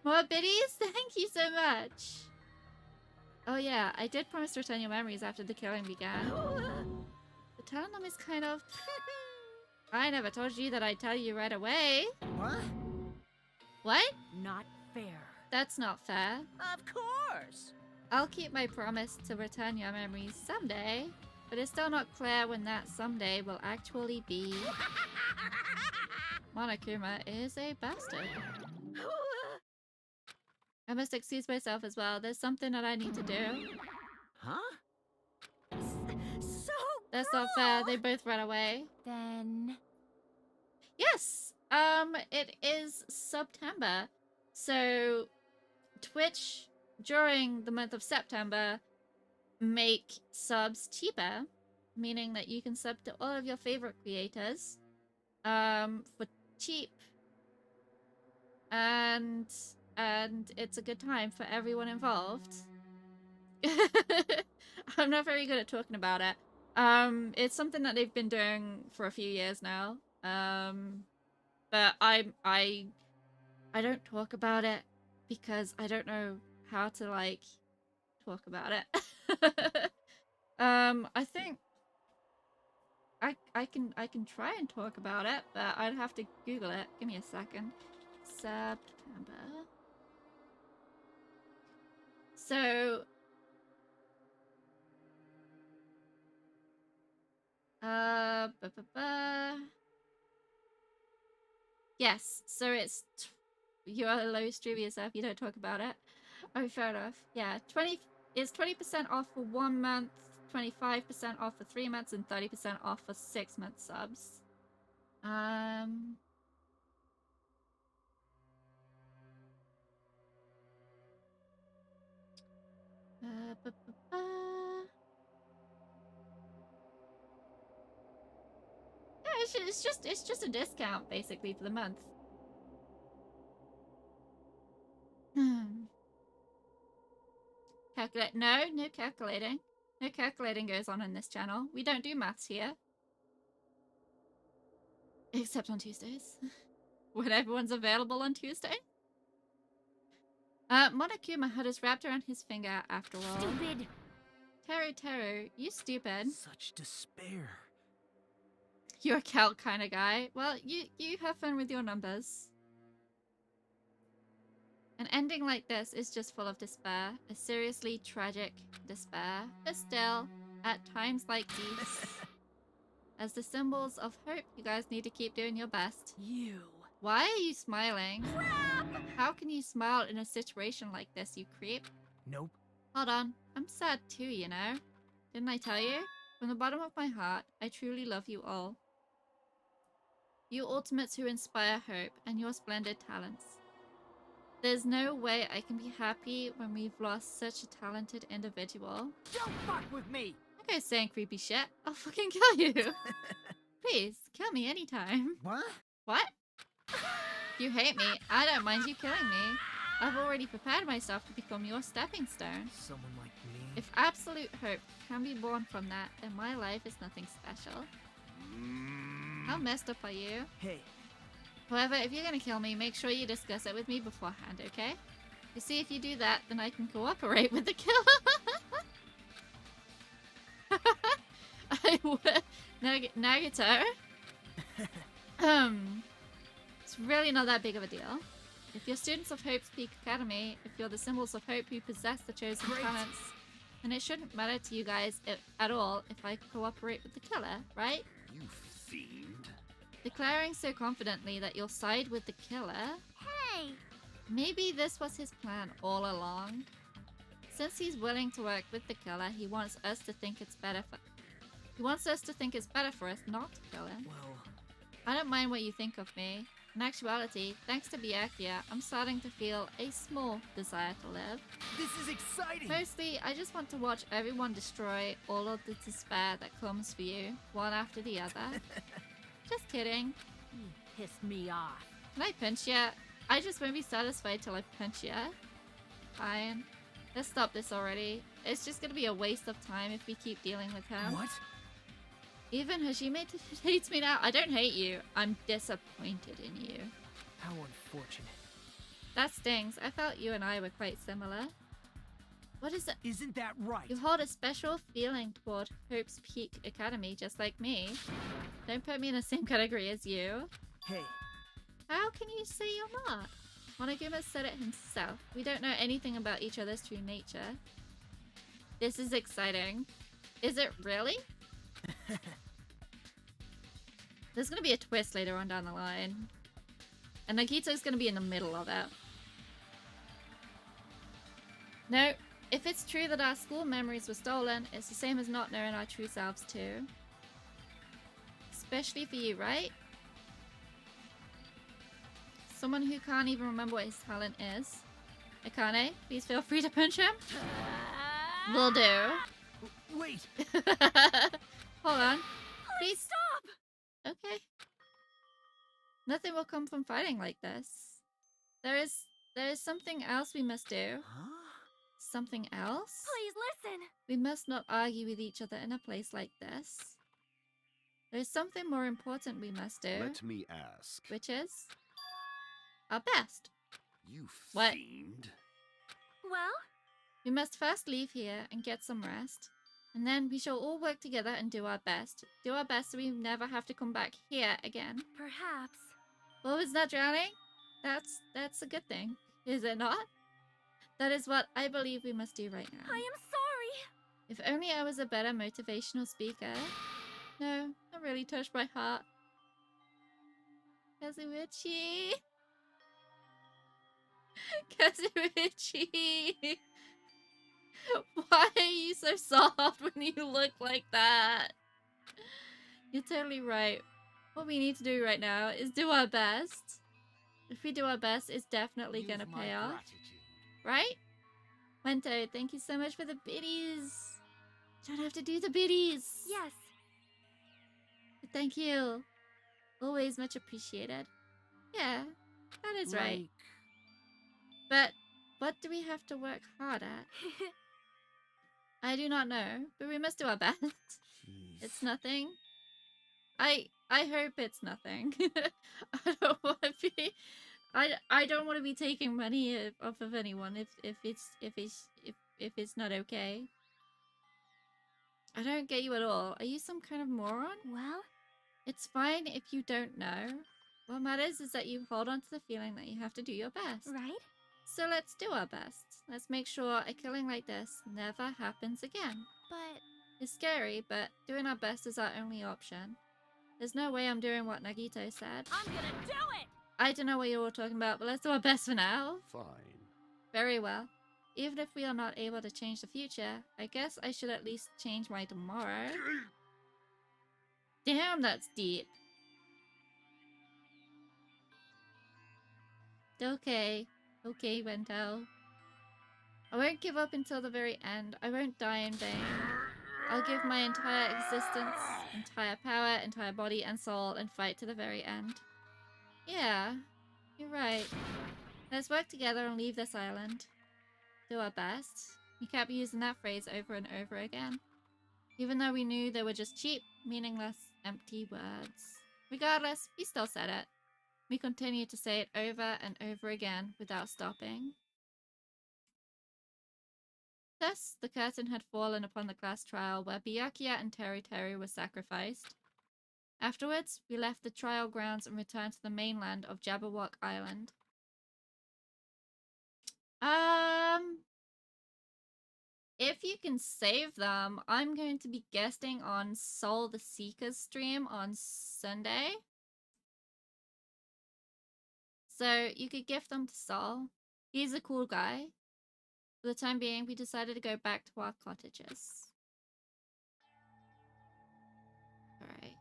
more biddies? Thank you so much. Oh yeah, I did promise to return your memories after the killing began. But telling them is kind of... I never told you that I'd tell you right away. What? What? Not fair. That's not fair. Of course. I'll keep my promise to return your memories someday. but it's still not clear when that someday will actually be. Monokuma is a bastard. I must excuse myself as well. There's something that I need to do. Huh? So That's not fair. They both ran away. Then... Yes. It is September. So Twitch during the month of September make subs cheaper, meaning that you can sub to all of your favorite creators for cheap. And it's a good time for everyone involved. I'm not very good at talking about it. It's something that they've been doing for a few years now. But I don't talk about it because I don't know how to like talk about it. I think I can try and talk about it, but I'd have to Google it. Give me a second. September. So yes, so it's you're a low streamer yourself, you don't talk about it. Oh, fair enough. Yeah, 20% off for 1 month, 25% off for 3 months, and 30% off for 6 month subs. Yeah, it's just a discount basically for the month. Calculate? No calculating. No calculating goes on in this channel. We don't do maths here. Except on Tuesdays. When everyone's available on Tuesday. Monokuma had his wrapped around his finger after all. Stupid! Teru, you stupid. Such despair. You're a calc kind of guy. Well, you have fun with your numbers. An ending like this is just full of despair. A seriously tragic despair. But still, at times like these, as the symbols of hope, you guys need to keep doing your best. You. Why are you smiling? Crap! How can you smile in a situation like this, you creep? Nope. Hold on. I'm sad too, you know. Didn't I tell you? From the bottom of my heart, I truly love you all. You ultimates who inspire hope and your splendid talents. There's no way I can be happy when we've lost such a talented individual. Don't fuck with me! Okay, saying creepy shit. I'll fucking kill you. Please, kill me anytime. What? What? You hate me. I don't mind you killing me. I've already prepared myself to become your stepping stone. Someone like me. If absolute hope can be born from that, then my life is nothing special. How messed up are you? Hey. However, if you're gonna kill me, make sure you discuss it with me beforehand, okay? You see, if you do that, then I can cooperate with the killer. Nagato. It's really not that big of a deal. If you're students of Hope's Peak Academy, if you're the symbols of hope who possess the chosen talents, then it shouldn't matter to you guys at all if I cooperate with the killer, right? You fiend. Declaring so confidently that you'll side with the killer? Hey! Maybe this was his plan all along. Since he's willing to work with the killer, he wants us to think it's better for us not to kill him. Well, I don't mind what you think of me. In actuality, thanks to Byakuya, I'm starting to feel a small desire to live. This is exciting! Mostly, I just want to watch everyone destroy all of the despair that comes for you, one after the other. Just kidding. You pissed me off. Can I punch ya? I just won't be satisfied till I punch ya. Fine. Let's stop this already. It's just gonna be a waste of time if we keep dealing with him. What? Even Hajime hates me now. I don't hate you. I'm disappointed in you. how unfortunate. That stings. I felt you and I were quite similar. What is it? Isn't that right? You hold a special feeling toward Hope's Peak Academy, just like me. Don't put me in the same category as you. Hey. How can you say you're not? Monoguma said it himself. We don't know anything about each other's true nature. This is exciting. Is it really? There's gonna be a twist later on down the line. And Nagito's gonna be in the middle of it. No, if it's true that our school memories were stolen, it's the same as not knowing our true selves too. Especially for you, right? Someone who can't even remember what his talent is. Akane, please feel free to punch him. Will do. Wait! Hold on. Please stop! Okay. Nothing will come from fighting like this. There is something else we must do. Huh? Something else? Please listen! We must not argue with each other in a place like this. There's something more important we must do. Let me ask. Which is? Our best. You What? fiend. Well? We must first leave here and get some rest. And then we shall all work together and do our best. Do our best so we never have to come back here again. Perhaps. Well, is that drowning? That's a good thing, is it not? That is what I believe we must do right now. I am sorry! If only I was a better motivational speaker. No, that really touched my heart. Kazuichi! Kazuichi! Why are you so soft when you look like that? You're totally right. What we need to do right now is do our best. If we do our best, it's definitely gonna pay off. Right? Wento, thank you so much for the biddies. Don't have to do the biddies. Yes. Thank you. Always much appreciated. Yeah, that is right. But what do we have to work hard at? I do not know, but we must do our best. Jeez. It's nothing. I hope it's nothing. I don't want to be. I don't want to be taking money off of anyone if it's not okay. I don't get you at all. Are you some kind of moron? Well? It's fine if you don't know. What matters is that you hold on to the feeling that you have to do your best. Right? So let's do our best. Let's make sure a killing like this never happens again. But... It's scary, but doing our best is our only option. There's no way I'm doing what Nagito said. I'm gonna do it! I don't know what you're all talking about, but let's do our best for now. Fine. Very well. Even if we are not able to change the future, I guess I should at least change my tomorrow. Damn, that's deep. Okay. Okay, Wento. I won't give up until the very end. I won't die in vain. I'll give my entire existence, entire power, entire body and soul and fight to the very end. Yeah, you're right. Let's work together and leave this island. Do our best. We kept using that phrase over and over again. Even though we knew they were just cheap, meaningless, empty words. Regardless, we still said it. We continued to say it over and over again without stopping. Thus, the curtain had fallen upon the class trial where Byakuya and Teru were sacrificed. Afterwards, we left the trial grounds and returned to the mainland of Jabberwock Island. If you can save them, I'm going to be guesting on Soul the Seeker's stream on Sunday. So you could gift them to Soul. He's a cool guy. For the time being, we decided to go back to our cottages. Alright.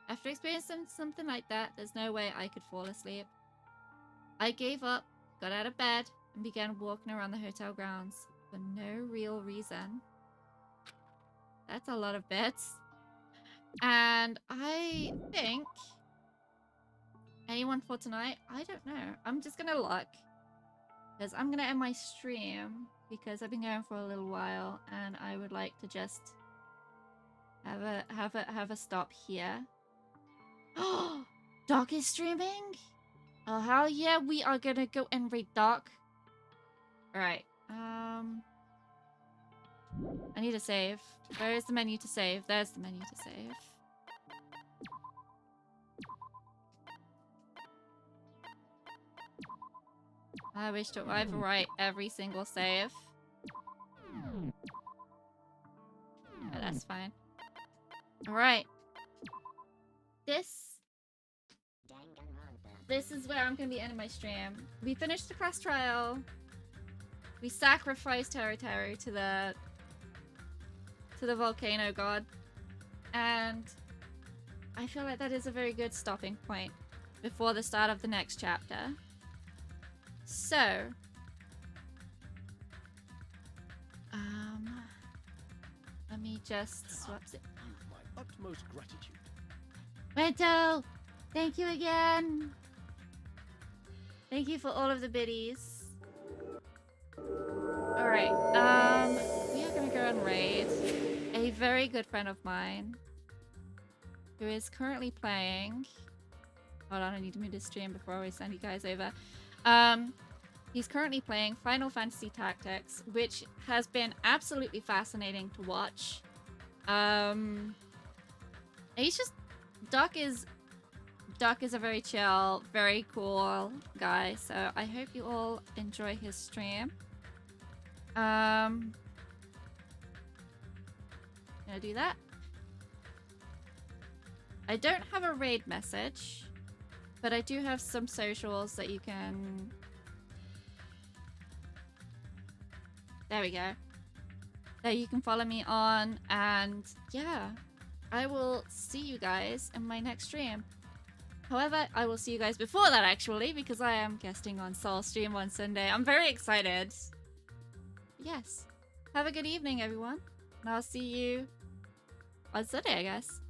After experiencing something like that, there's no way I could fall asleep. I gave up, got out of bed, and began walking around the hotel grounds for no real reason. That's a lot of bits. And I think... anyone for tonight? I don't know. I'm just gonna look. Because I'm gonna end my stream because I've been going for a little while and I would like to just have a stop here. Oh, Doc is streaming? Oh hell yeah, we are gonna go and raid Doc. Alright, I need to save. Where is the menu to save? There's the menu to save. I wish to overwrite every single save. Yeah, that's fine. Alright. This is where I'm gonna be ending my stream. We finished the class trial. We sacrificed Teru to the volcano god. And I feel like that is a very good stopping point before the start of the next chapter. So, let me just swap it. My utmost gratitude. Rento, thank you again. Thank you for all of the biddies. Alright, we are gonna go and raid a very good friend of mine who is currently playing. Hold on, I need to move this stream before I send you guys over. He's currently playing Final Fantasy Tactics, which has been absolutely fascinating to watch. He's just Duck is a very chill, very cool guy, so I hope you all enjoy his stream. Gonna do that. I don't have a raid message, but I do have some socials that you can... There we go. That you can follow me on, and yeah, I will see you guys in my next stream. However, I will see you guys before that actually, because I am guesting on Soul Stream on Sunday. I'm very excited. Yes. Have a good evening, everyone. And I'll see you on Sunday, I guess.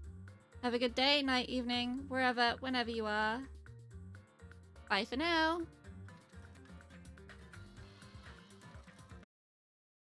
Have a good day, night, evening, wherever, whenever you are. Bye for now.